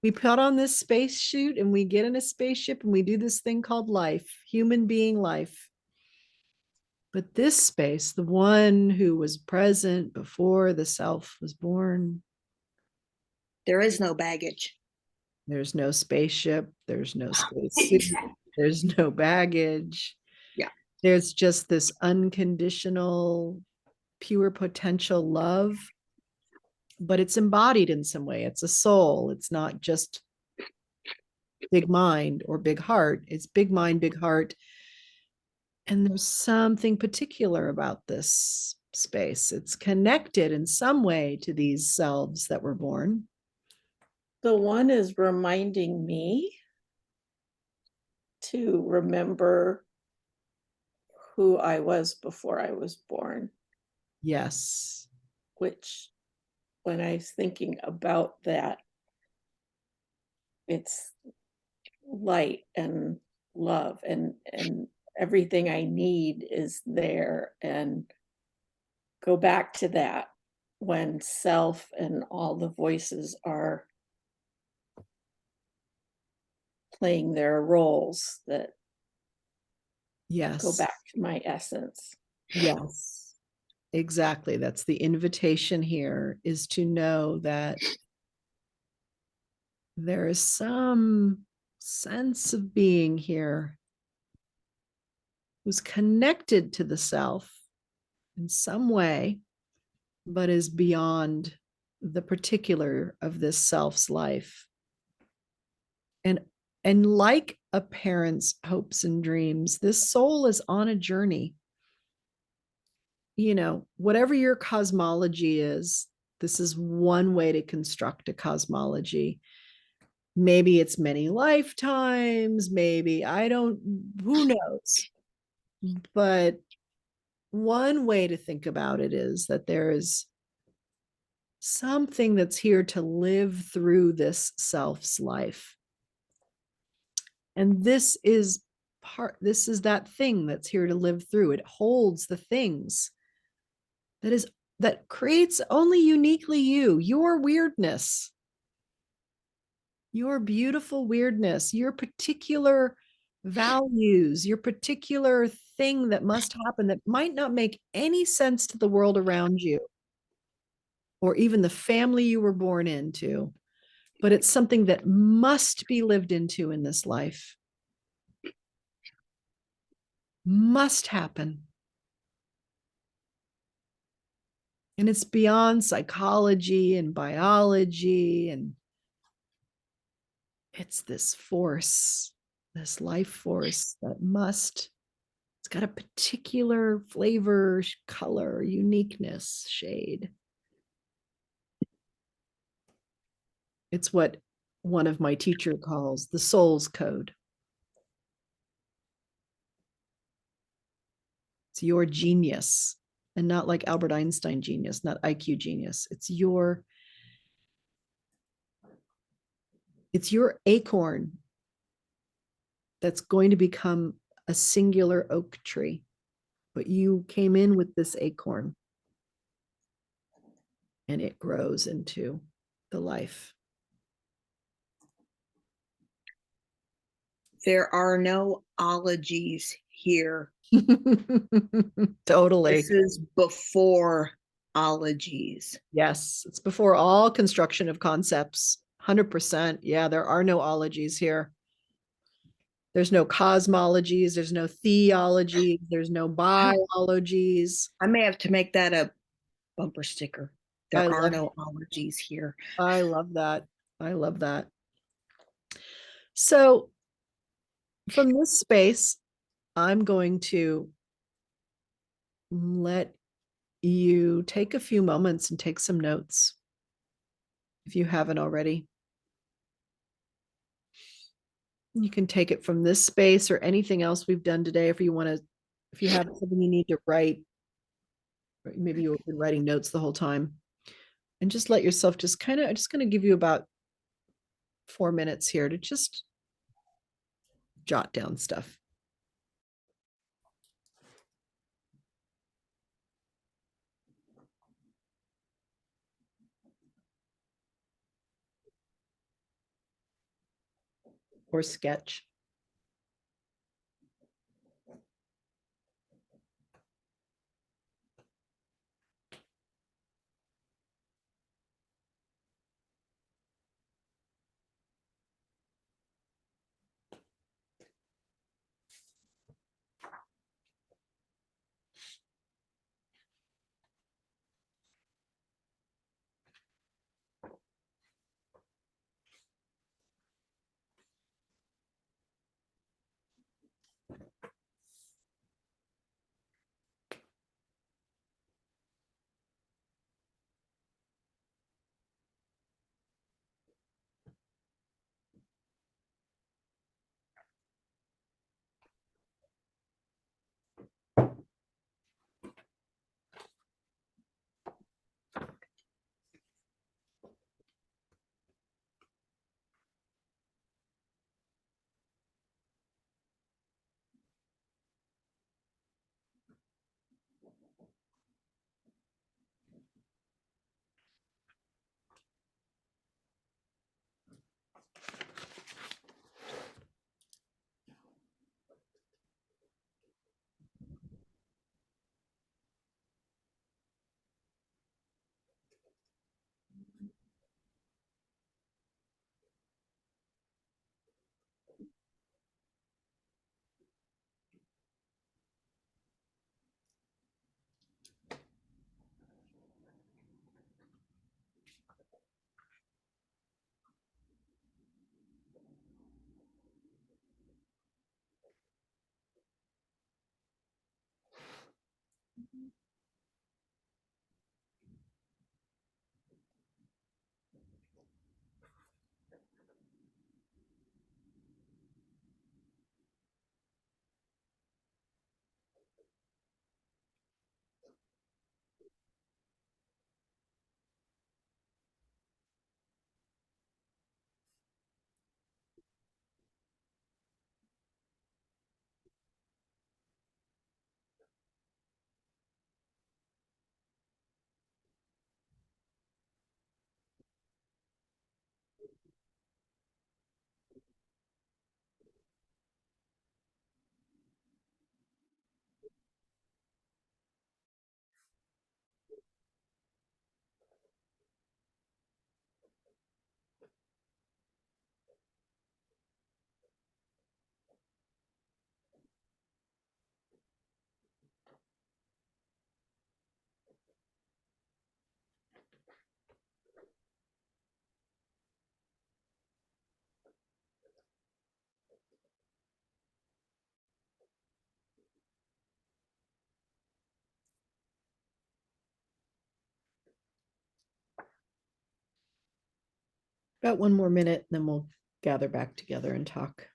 We put on this spacesuit and we get in a spaceship and we do this thing called life, human being life. But this space, the one who was present before the self was born, there is no baggage. There's no spaceship. There's no spacesuit. There's no baggage. Yeah. There's just this unconditional, pure potential love, but it's embodied in some way. It's a soul. It's not just big mind or big heart. It's big mind, big heart. And there's something particular about this space. It's connected in some way to these selves that were born. The one is reminding me to remember who I was before I was born. Yes. Which, when I was thinking about that, it's light and love and everything I need is there, and go back to that when self and all the voices are playing their roles, that Yes. go back to my essence. Yes, exactly. That's the invitation here, is to know that there is some sense of being here who's connected to the self in some way, but is beyond the particular of this self's life. And like a parent's hopes and dreams, this soul is on a journey. Whatever your cosmology is, this is one way to construct a cosmology. Maybe it's many lifetimes, maybe who knows? But one way to think about it is that there is something that's here to live through this self's life. And this is that thing that's here to live through. It holds the things that creates only uniquely your weirdness, your beautiful weirdness, your particular values, your particular thing that must happen that might not make any sense to the world around you or even the family you were born into, but it's something that must be lived into in this life. Must happen. And it's beyond psychology and biology, and it's this force, this life force that must, it's got a particular flavor, color, uniqueness, shade. It's what one of my teacher calls the soul's code. It's your genius, and not like Albert Einstein genius, not IQ genius. It's your acorn that's going to become a singular oak tree. But you came in with this acorn and it grows into the life. There are no ologies here. Totally. This is before ologies. Yes, it's before all construction of concepts. 100%. Yeah, there are no ologies here. There's no cosmologies, there's no theologies, there's no biologies. I may have to make that a bumper sticker. There I are love no ologies here. I love that. I love that. So from this space, I'm going to let you take a few moments and take some notes if you haven't already. You can take it from this space or anything else we've done today. If you want to, if you have something you need to write, or maybe you've been writing notes the whole time, and just let yourself just kind of, I'm just going to give you about 4 minutes here to just jot down stuff. Or sketch. About one more minute, and then we'll gather back together and talk.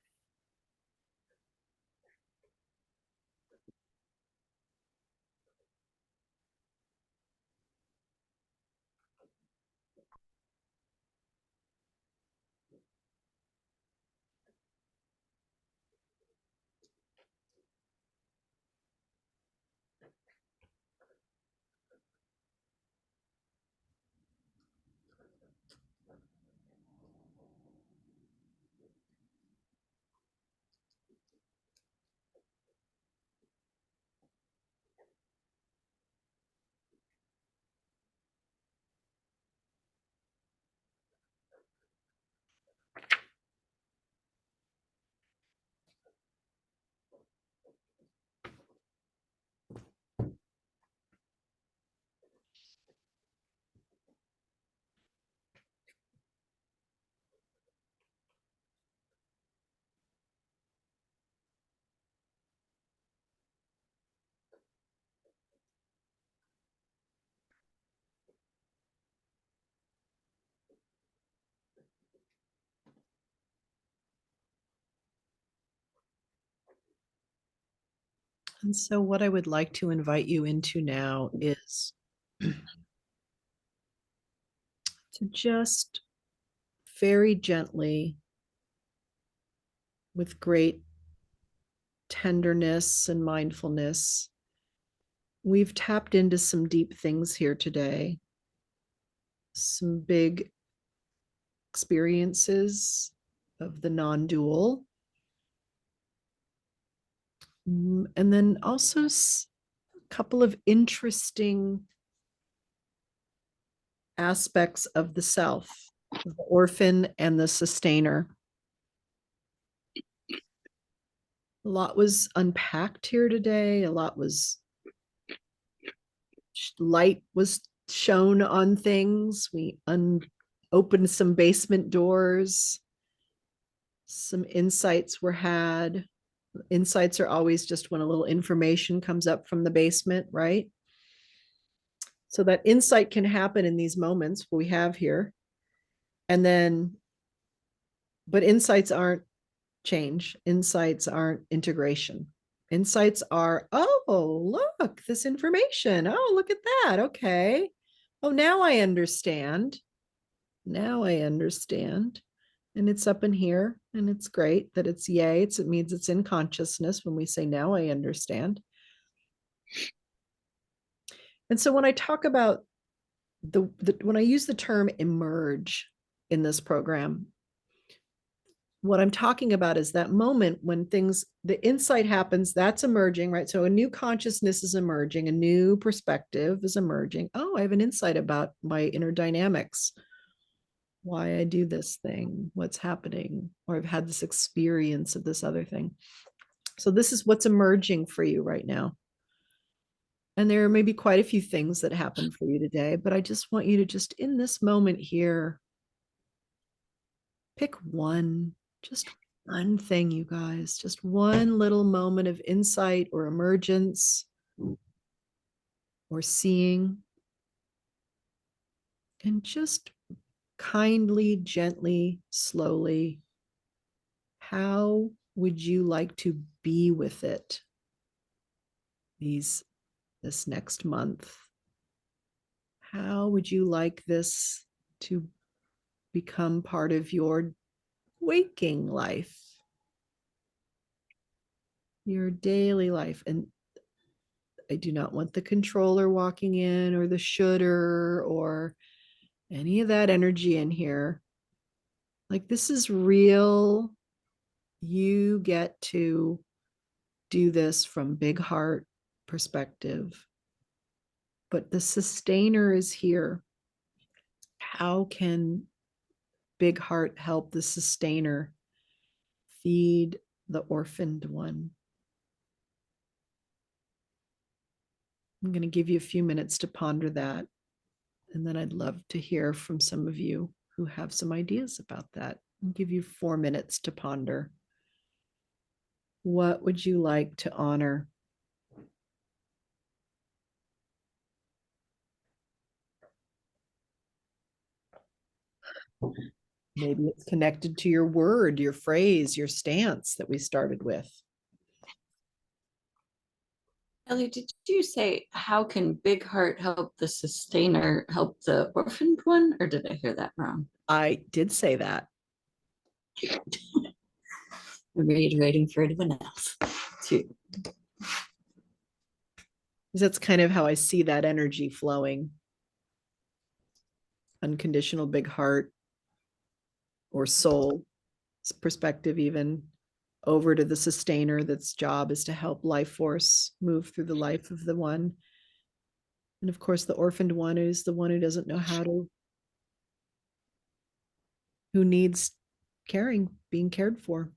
And so what I would like to invite you into now is to just very gently, with great tenderness and mindfulness, we've tapped into some deep things here today, some big experiences of the non-dual. And then also a couple of interesting aspects of the self, the orphan and the sustainer. A lot was unpacked here today. A lot was light was shown on things. We opened some basement doors. Some insights were had. Insights are always just when a little information comes up from the basement, right? So that insight can happen in these moments we have here. And then, but insights aren't change. Insights aren't integration. Insights are, oh, look, this information. Oh, look at that. Okay. Oh, now I understand. Now I understand. And it's up in here. And it's great that it's yay. It means it's in consciousness when we say, now I understand. And so when I talk about when I use the term emerge in this program, what I'm talking about is that moment when the insight happens, that's emerging, right? So a new consciousness is emerging, a new perspective is emerging. Oh, I have an insight about my inner dynamics, why I do this thing, what's happening, or I've had this experience of this other thing. So this is what's emerging for you right now. And there may be quite a few things that happen for you today, but I just want you to just in this moment here, pick one, just one thing, you guys, just one little moment of insight or emergence or seeing. And just kindly, gently, slowly, how would you like to be with it this next month? How would you like this to become part of your waking life, your daily life? And I do not want the controller walking in or the shoulder or any of that energy in here. Like, this is real. You get to do this from big heart perspective. But the sustainer is here. How can big heart help the sustainer feed the orphaned one? I'm going to give you a few minutes to ponder that. And then I'd love to hear from some of you who have some ideas about that. I'll give you 4 minutes to ponder. What would you like to honor? Maybe it's connected to your word, your phrase, your stance that we started with. Ellie, did you say how can Big Heart help the sustainer help the orphaned one, or did I hear that wrong? I did say that. I'm reiterating for anyone else too. That's kind of how I see that energy flowing. Unconditional big heart or soul perspective, even over to the sustainer that's job is to help life force move through the life of the one. And of course, the orphaned one is the one who doesn't know how to, who needs caring, being cared for.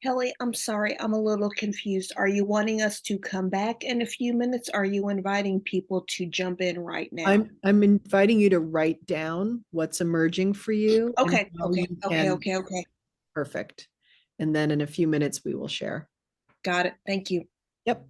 Kelly, I'm sorry, I'm a little confused. Are you wanting us to come back in a few minutes? Are you inviting people to jump in right now? I'm inviting you to write down what's emerging for you. And Okay, how okay, you okay, can- okay. Perfect. And then in a few minutes, we will share. Got it. Thank you. Yep.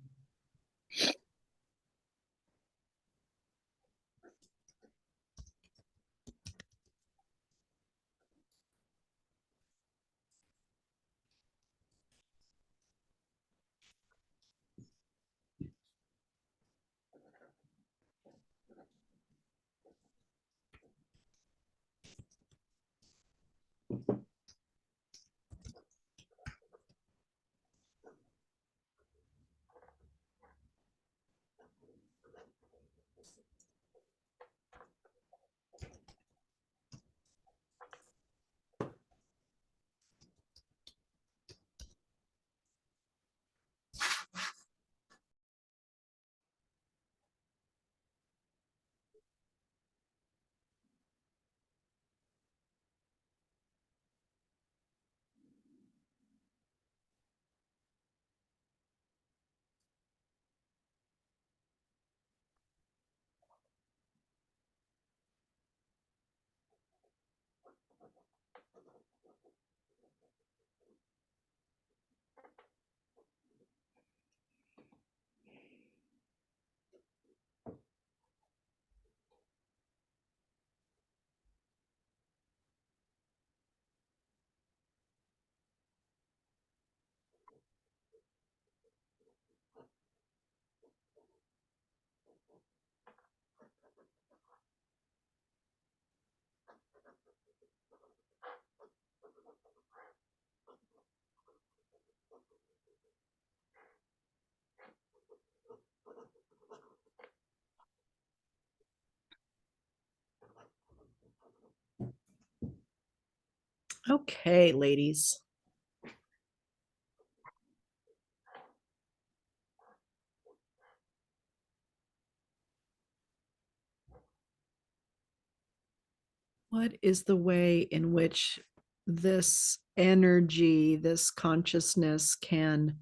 Okay, ladies. What is the way in which this energy, this consciousness can,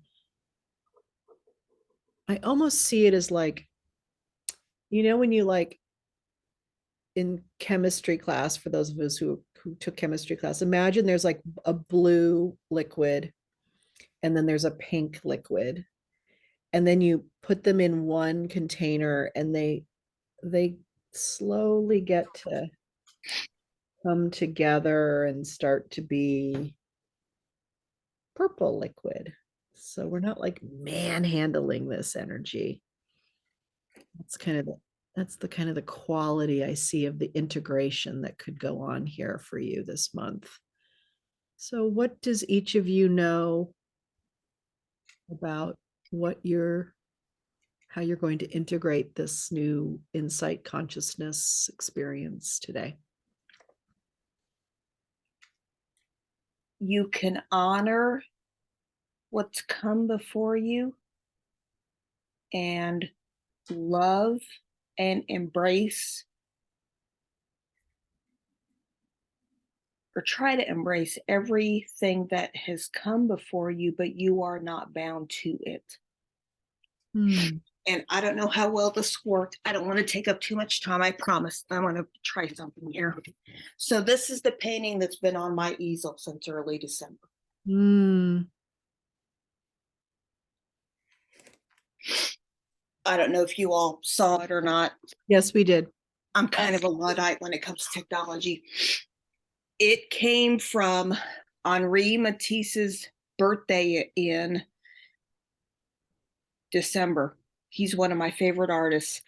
I almost see it as like, when you like in chemistry class, for those of us who took chemistry class, imagine there's like a blue liquid and then there's a pink liquid. And then you put them in one container and they slowly get to come together and start to be purple liquid. So we're not like manhandling this energy. That's the kind of the quality I see of the integration that could go on here for you this month. So what does each of you know about how you're going to integrate this new insight consciousness experience today? You can honor what's come before you and love and embrace or try to embrace everything that has come before you, but you are not bound to it. And I don't know how well this worked. I don't want to take up too much time. I promise. I want to try something here. So this is the painting that's been on my easel since early December. I don't know if you all saw it or not. Yes, we did. I'm kind of a Luddite when it comes to technology. It came from Henri Matisse's birthday in December. He's one of my favorite artists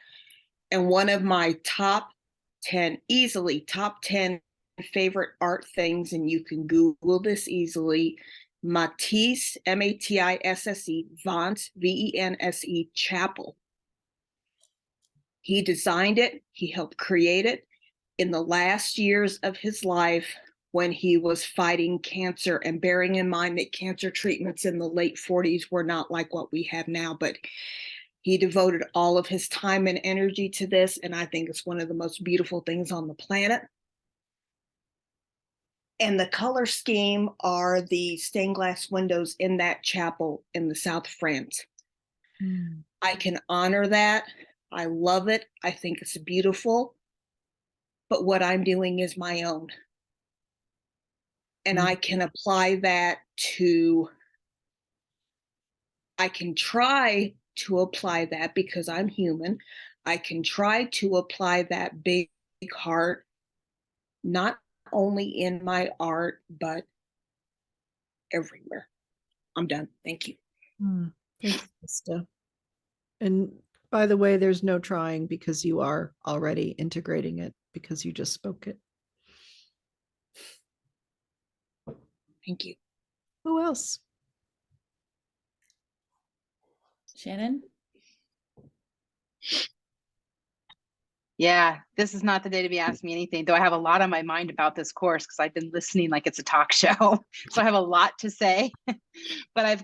and one of my top 10, easily top 10 favorite art things. And you can Google this easily. Matisse, M-A-T-I-S-S-E, Vance, V-E-N-S-E, Chapel. He designed it. He helped create it in the last years of his life when he was fighting cancer, and bearing in mind that cancer treatments in the late 40s were not like what we have now, but he devoted all of his time and energy to this, and I think it's one of the most beautiful things on the planet. And the color scheme are the stained glass windows in that chapel in the south of France. I can honor that. I love it. I think it's beautiful. But what I'm doing is my own. And I can apply that to, I can try to apply that because I'm human. I can try to apply that big heart, not only in my art, but everywhere. I'm done. Thank you. Thanks, Krista. And by the way, there's no trying because you are already integrating it because you just spoke it. Thank you. Who else? Shannon? Yeah, this is not the day to be asking me anything, though I have a lot on my mind about this course because I've been listening like it's a talk show. So I have a lot to say, but I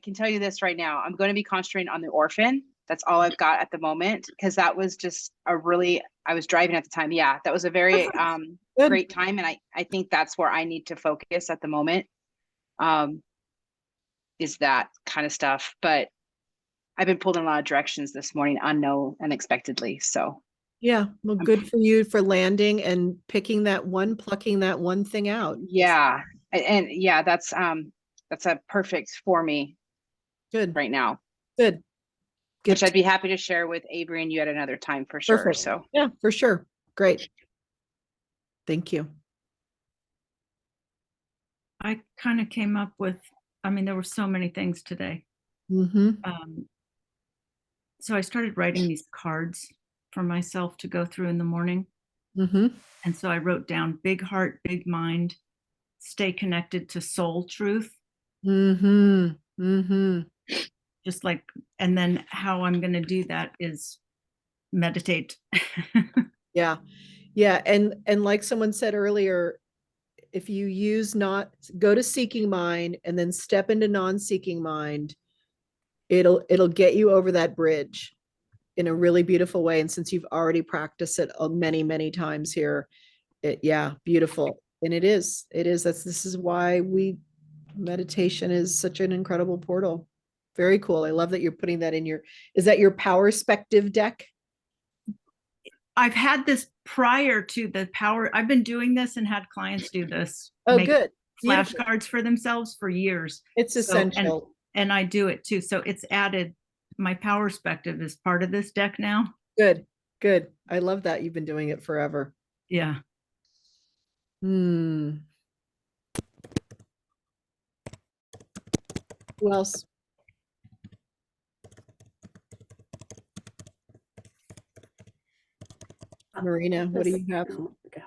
can tell you this right now. I'm going to be concentrating on the orphan. That's all I've got at the moment, because that was just I was driving at the time. Yeah, that was a very great time. And I think that's where I need to focus at the moment, is that kind of stuff. But I've been pulled in a lot of directions this morning, unexpectedly. So yeah, well, good for you for landing and plucking that one thing out. Yeah. And yeah, that's a perfect for me. Good. Right now. Good. Which I'd be happy to share with Avery and you at another time for sure. Perfect. So yeah, for sure. Great. Thank you. I kind of came up with, there were so many things today. So I started writing these cards for myself to go through in the morning. And so I wrote down big heart, big mind, stay connected to soul truth. Just like, and then how I'm going to do that is meditate. Yeah. Yeah. And like someone said earlier, if you go to seeking mind and then step into non-seeking mind, it'll get you over that bridge in a really beautiful way. And since you've already practiced it many, many times here, beautiful. And this is why meditation is such an incredible portal. Very cool. I love that you're putting that in is that your Powerspective deck? I've had this prior to the power. I've been doing this and had clients do this. Oh, good. Flashcards for themselves for years. It's essential. And I do it too. So it's added, my Powerspective is part of this deck now. Good. Good. I love that. You've been doing it forever. Yeah. Who else? Marina, what do you have?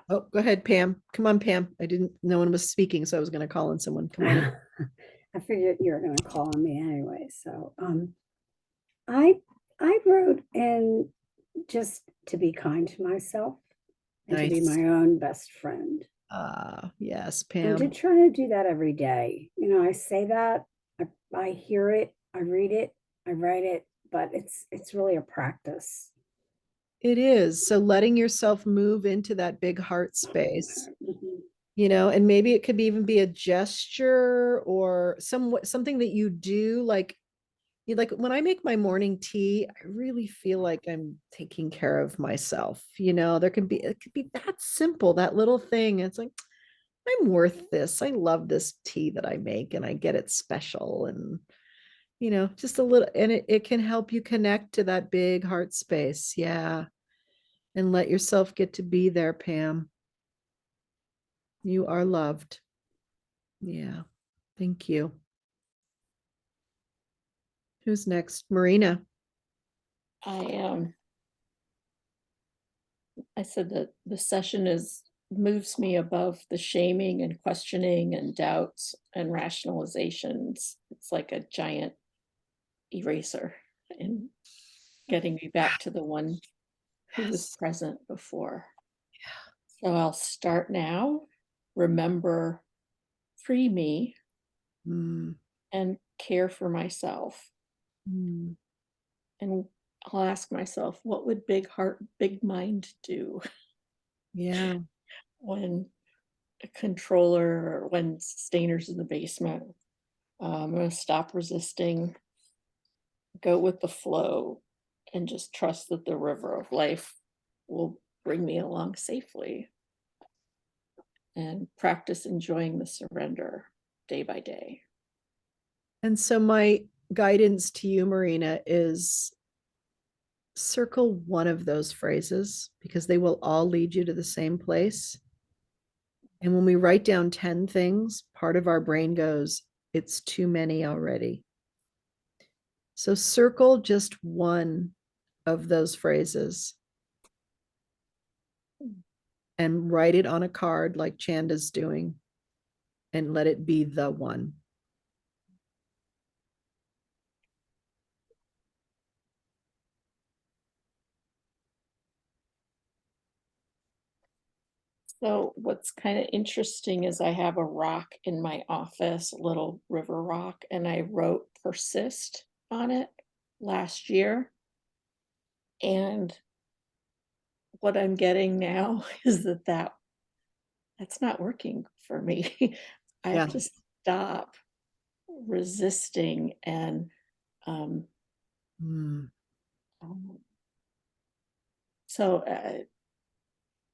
Oh, go ahead, Pam. Come on, Pam. No one was speaking, so I was going to call on someone. Come on. I figured you were going to call on me anyway. So I wrote in just to be kind to myself and to be my own best friend. Yes, Pam. And to try to do that every day. I say that, I hear it, I read it, I write it, but it's really a practice. It is. So letting yourself move into that big heart space and maybe it could even be a gesture or something that you do, like when I make my morning tea, I really feel like I'm taking care of myself. It could be that simple, that little thing. It's like, I'm worth this. I love this tea that I make and I get it special, and just a little, and it can help you connect to that big heart space. Yeah. And let yourself get to be there, Pam. You are loved. Yeah. Thank you. Who's next? Marina. I said that the session moves me above the shaming and questioning and doubts and rationalizations. It's like a giant eraser in getting me back to the one who was present before. So I'll start now. Remember, free me and care for myself. And I'll ask myself, what would big heart, big mind do? Yeah. When a controller or when Stainer's in the basement. I'm going to stop resisting, go with the flow, and just trust that the river of life will bring me along safely. And practice enjoying the surrender day by day. And so my guidance to you, Marina, is circle one of those phrases because they will all lead you to the same place. And when we write down 10 things, part of our brain goes, it's too many already. So circle just one of those phrases and write it on a card like Chanda's doing, and let it be the one. So what's kind of interesting is I have a rock in my office, a little river rock, and I wrote persist on it last year. And what I'm getting now is that's not working for me. I have to stop resisting and so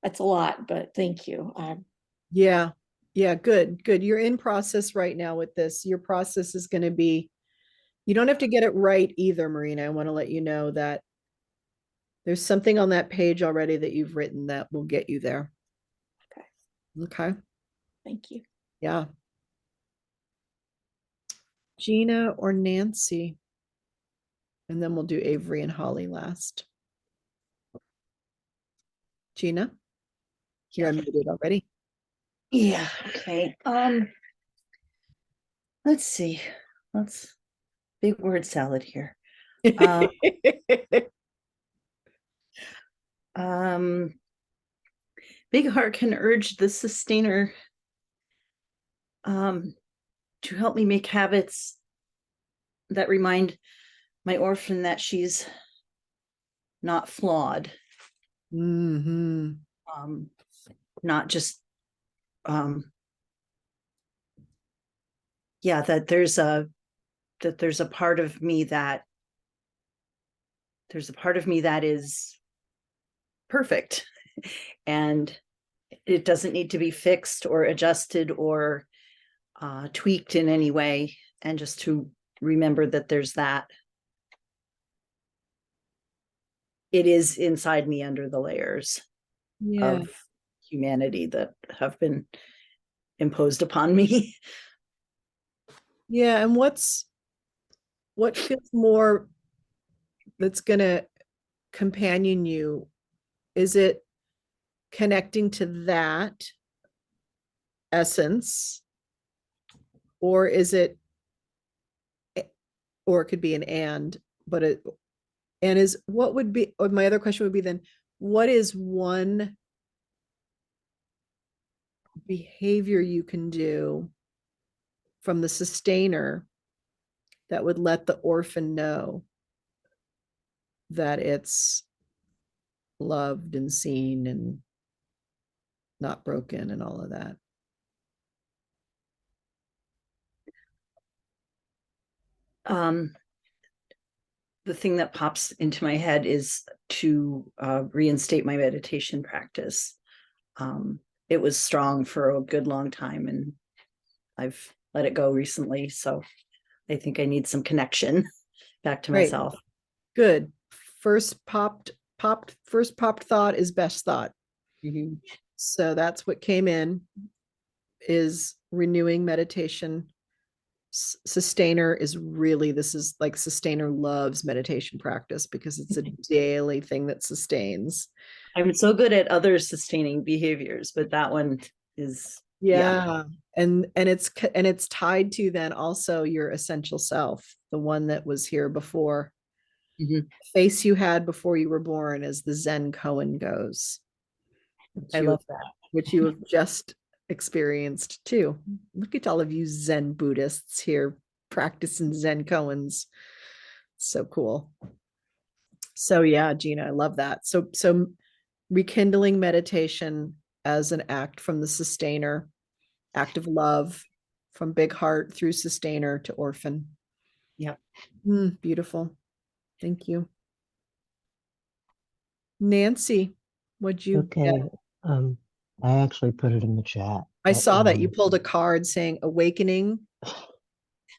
that's a lot, but thank you. Yeah. Good. You're in process right now with this. Your process is going to be, you don't have to get it right either, Marina. I want to let you know that there's something on that page already that you've written that will get you there. Okay. Thank you. Yeah. Gina or Nancy? And then we'll do Avery and Holly last. Gina? You're unmuted already. Yeah, okay. Let's see. Let's big word salad here. Big heart can urge the sustainer to help me make habits that remind my orphan that she's not flawed. Not just yeah, that there's a part of me that is perfect and it doesn't need to be fixed or adjusted or tweaked in any way, and just to remember that there's that. It is inside me under the layers of humanity that have been imposed upon me. Yeah, and what feels more that's gonna companion you? Is it connecting to that essence, or is it, or it could be an but what would be, or my other question would be then, what is one behavior you can do from the sustainer that would let the orphan know that it's loved and seen and not broken and all of that? The thing that pops into my head is to reinstate my meditation practice. It was strong for a good long time, and I've let it go recently. So I think I need some connection back to Great. myself. Good. First popped thought is best thought. Mhm. So that's what came in, is renewing meditation. Sustainer is really, this is like Sustainer loves meditation practice because it's a daily thing that sustains. I'm so good at other sustaining behaviors, but that one is Yeah. And it's tied to then also your essential self, the one that was here before. Mhm. Face you had before you were born, as the Zen koan goes. I love that. Which you have just experienced too. Look at all of you Zen Buddhists here practicing Zen koans. So cool. So yeah, Gina, I love that. So rekindling meditation as an act from the sustainer, act of love from big heart through sustainer to orphan. Yep. Beautiful. Thank you. Nancy, what'd you Okay. get? I actually put it in the chat. I saw that you pulled a card saying awakening.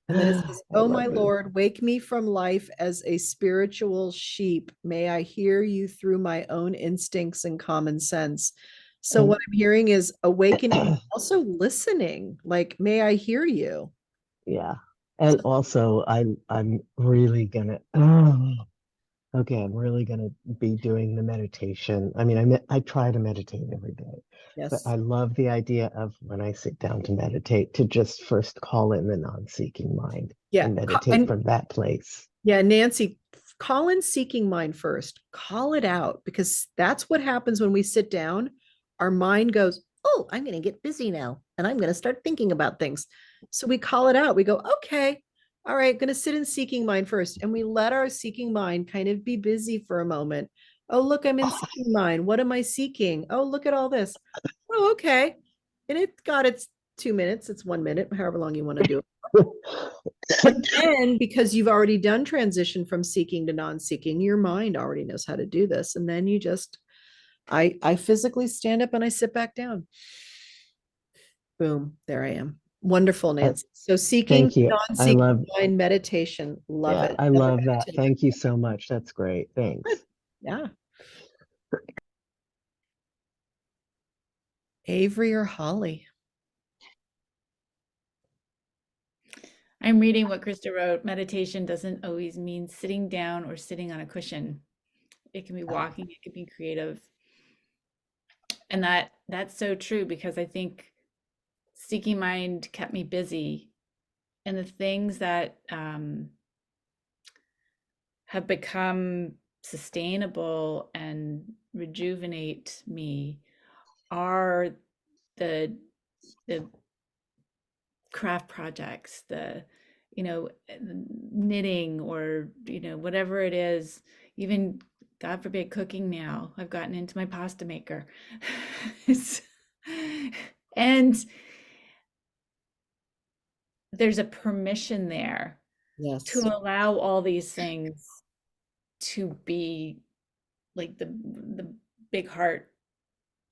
And then it says, I "Oh love my it. Lord, wake me from life as a spiritual sheep. May I hear you through my own instincts and common sense." So And- what I'm hearing is awakening, also listening, like, may I hear you? Yeah. And also I'm really gonna okay, I'm really gonna be doing the meditation. I mean, I try to meditate every day, but Yes. I love the idea of when I sit down to meditate to just first call in the non-seeking mind Yeah. and meditate from that place. Yeah, Nancy, call in seeking mind first. Call it out, because that's what happens when we sit down. Our mind goes, "Oh, I'm going to get busy now and I'm going to start thinking about things." So we call it out. We go, "Okay, all right, going to sit in seeking mind first." And we let our seeking mind kind of be busy for a moment. "Oh, look, I'm in seeking mind. What am I seeking? Oh, look at all this. Oh, okay." And it got its 2 minutes. It's 1 minute, however long you want to do it. And then, because you've already done transition from seeking to non-seeking, your mind already knows how to do this. And then you just, I physically stand up and I sit back down. Boom, there I am. Wonderful, Nancy. So seeking, Thank you. I non-seeking love, mind meditation. Love yeah, it. I Never love been that. to- Thank you so much. That's great. Thanks. Yeah. Avery or Holly? I'm reading what Krista wrote. Meditation doesn't always mean sitting down or sitting on a cushion. It can be walking, it can be creative. And that's so true, because I think seeking mind kept me busy. And the things that have become sustainable and rejuvenate me are the craft projects, the knitting, or whatever it is, even God forbid cooking. Now I've gotten into my pasta maker. And there's a permission there Yes. to allow all these things to be like the big heart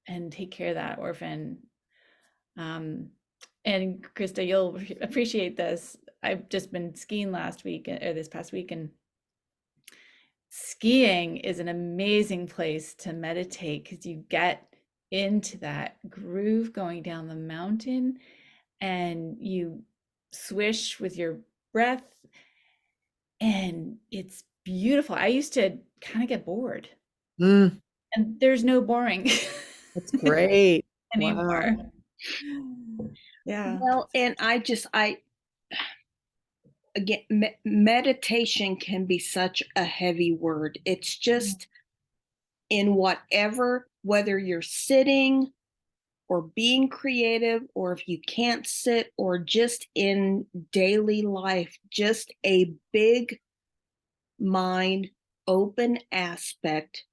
and take care of that orphan. And Krista, you'll appreciate this. I've just been skiing last week, or this past week, and skiing is an amazing place to meditate, because you get into that groove going down the mountain and you swish with your breath, and it's beautiful. I used to kind of get bored, Mm, and there's no boring that's great. anymore. Wow. Yeah. Well, and again, meditation can be such a heavy word. It's just in whatever, whether you're sitting or being creative, or if you can't sit, or just in daily life, just a big mind open aspect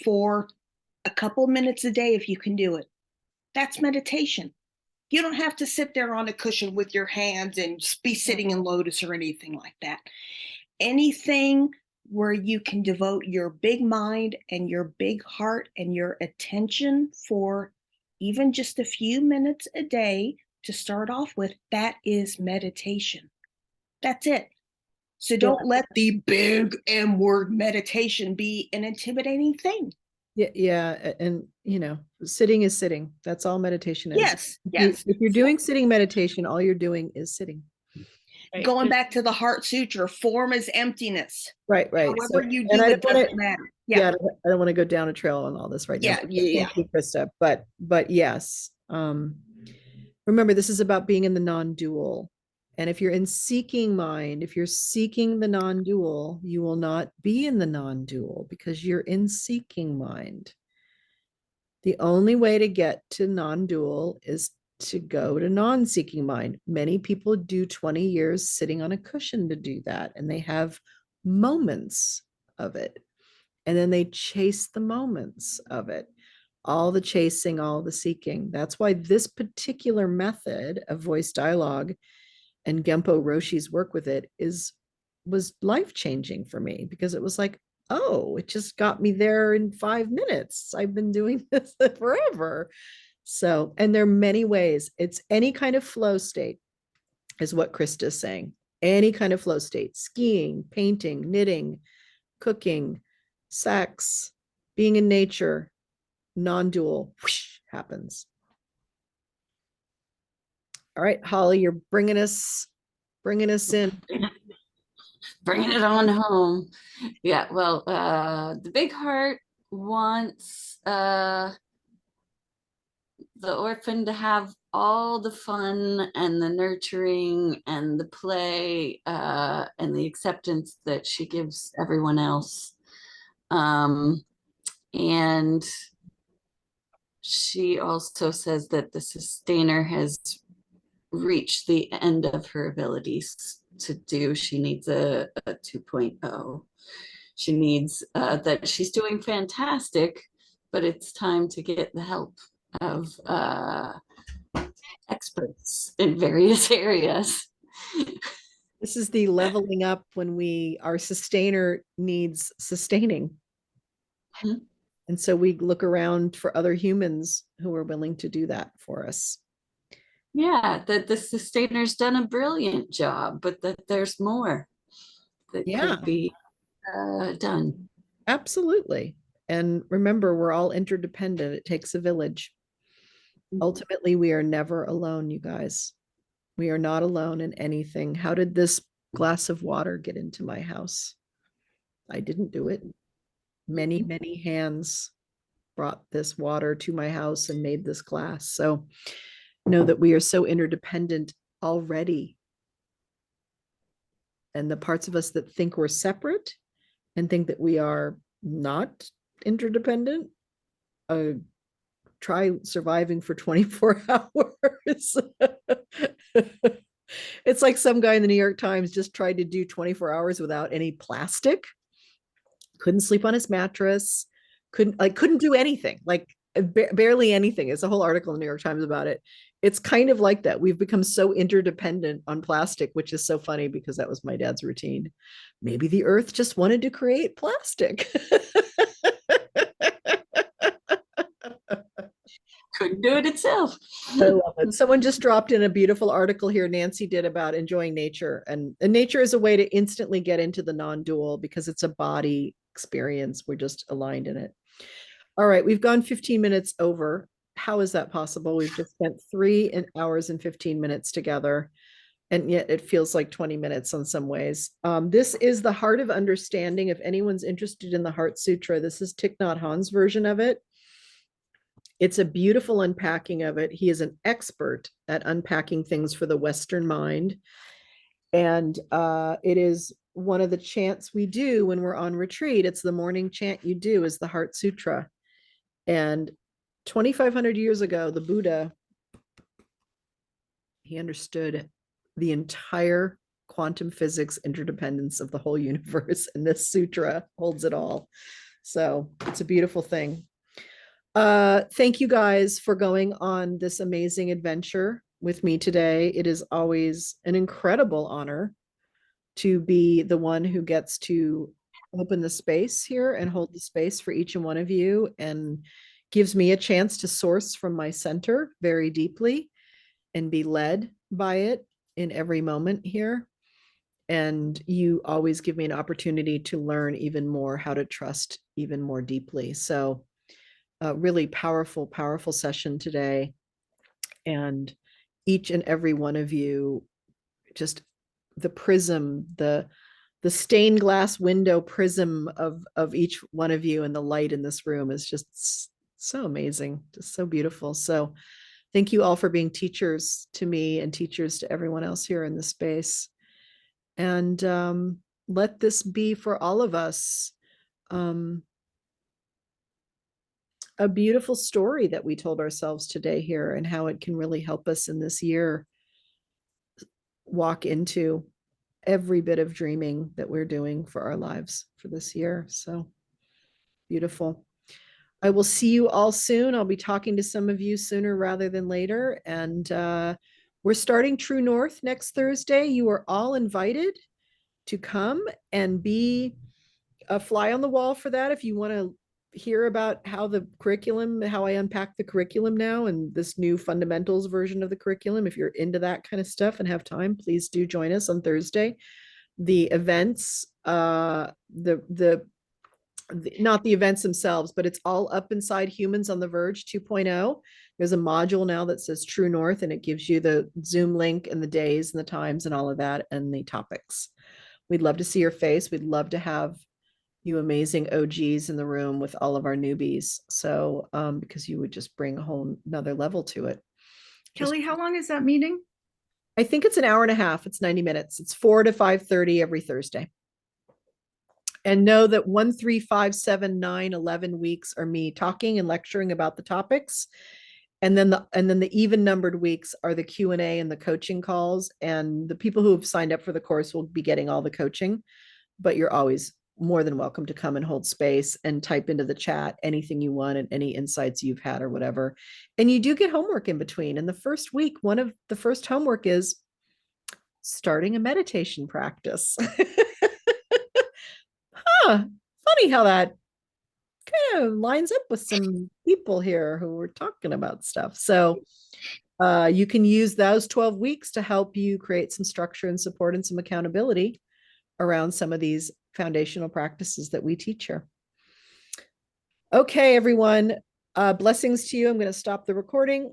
for a couple minutes a day, if you can do it. That's meditation. You don't have to sit there on a cushion with your hands and be sitting in lotus or anything like that. Anything where you can devote your big mind and your big heart and your attention for even just a few minutes a day to start off with, that is meditation. That's it. So don't let the big M word meditation be an intimidating thing. Yeah, and sitting is sitting. That's all meditation is. Yes, yes. If you're doing sitting meditation, all you're doing is sitting. Going back to the Heart Sutra, form is emptiness. Right. However you do it doesn't matter. Yeah, I don't want to go down a trail on all this right now. Yeah. Thank you, Krista. But yes, remember, this is about being in the non-dual. And if you're in seeking mind, if you're seeking the non-dual, you will not be in the non-dual because you're in seeking mind. The only way to get to non-dual is to go to non-seeking mind. Many people do 20 years sitting on a cushion to do that, and they have moments of it. And then they chase the moments of it. All the chasing, all the seeking. That's why this particular method of voice dialogue and Genpo Roshi's work with it was life-changing for me, because it was like, oh, it just got me there in 5 minutes. I've been doing this forever. So, and there are many ways. It's any kind of flow state is what Krista's saying. Any kind of flow state: skiing, painting, knitting, cooking, sex, being in nature, non-dual, whoosh, happens. All right, Holly, you're bringing us in. Bringing it on home. Yeah, well, the big heart wants the orphan to have all the fun and the nurturing and the play and the acceptance that she gives everyone else. And she also says that the sustainer has reached the end of her abilities to do. She needs a 2.0. She needs that she's doing fantastic, but it's time to get the help of experts in various areas. This is the leveling up when our sustainer needs sustaining. Mhm. And so we look around for other humans who are willing to do that for us. Yeah, that the sustainer's done a brilliant job, but that there's more that could be done. Absolutely. And remember, we're all interdependent. It takes a village. Ultimately, we are never alone, you guys. We are not alone in anything. How did this glass of water get into my house? I didn't do it. Many, many hands brought this water to my house and made this glass. So know that we are so interdependent already. And the parts of us that think we're separate and think that we are not interdependent, try surviving for 24 hours. It's like some guy in the New York Times just tried to do 24 hours without any plastic. Couldn't sleep on his mattress. Couldn't do anything, like barely anything. It's a whole article in the New York Times about it. It's kind of like that. We've become so interdependent on plastic, which is so funny because that was my dad's routine. Maybe the earth just wanted to create plastic. Couldn't do it itself. I love it. Someone just dropped in a beautiful article here, Nancy did, about enjoying nature. And nature is a way to instantly get into the non-dual because it's a body experience. We're just aligned in it. All right, we've gone 15 minutes over. How is that possible? We've just spent 3 hours and 15 minutes together, and yet it feels like 20 minutes in some ways. This is the Heart of Understanding. If anyone's interested in the Heart Sutra, this is Thich Nhat Hanh's version of it. It's a beautiful unpacking of it. He is an expert at unpacking things for the Western mind. And it is one of the chants we do when we're on retreat. It's the morning chant you do is the Heart Sutra. And 2,500 years ago, the Buddha, he understood the entire quantum physics interdependence of the whole universe. And this sutra holds it all. So it's a beautiful thing. Thank you guys for going on this amazing adventure with me today. It is always an incredible honor to be the one who gets to open the space here and hold the space for each and one of you, and gives me a chance to source from my center very deeply and be led by it in every moment here. And you always give me an opportunity to learn even more how to trust even more deeply. So a really powerful, powerful session today. And each and every one of you, just the prism, the stained glass window prism of each one of you, and the light in this room is just so amazing, just so beautiful. So thank you all for being teachers to me and teachers to everyone else here in the space. And let this be for all of us a beautiful story that we told ourselves today here, and how it can really help us in this year walk into every bit of dreaming that we're doing for our lives for this year. So beautiful. I will see you all soon. I'll be talking to some of you sooner rather than later. And we're starting True North next Thursday. You are all invited to come and be a fly on the wall for that. If you want to hear about how I unpack the curriculum now and this new fundamentals version of the curriculum, if you're into that kind of stuff and have time, please do join us on Thursday. The events, not the events themselves, but it's all up inside Humans on the Verge 2.0. There's a module now that says True North, and it gives you the Zoom link and the days and the times and all of that and the topics. We'd love to see your face. We'd love to have you amazing OGs in the room with all of our newbies. So, because you would just bring a whole another level to it. Kelly, how long is that meeting? I think it's an hour and a half. It's 90 minutes. It's 4 to 5:30 every Thursday. And know that 1, 3, 5, 7, 9, 11 weeks are me talking and lecturing about the topics. And then the even numbered weeks are the Q&A and the coaching calls. And the people who have signed up for the course will be getting all the coaching, but you're always more than welcome to come and hold space and type into the chat anything you want and any insights you've had or whatever. And you do get homework in between. And the first week, one of the first homework is starting a meditation practice. Funny how that kind of lines up with some people here who were talking about stuff. So you can use those 12 weeks to help you create some structure and support and some accountability around some of these foundational practices that we teach here. Okay, everyone, blessings to you. I'm going to stop the recording.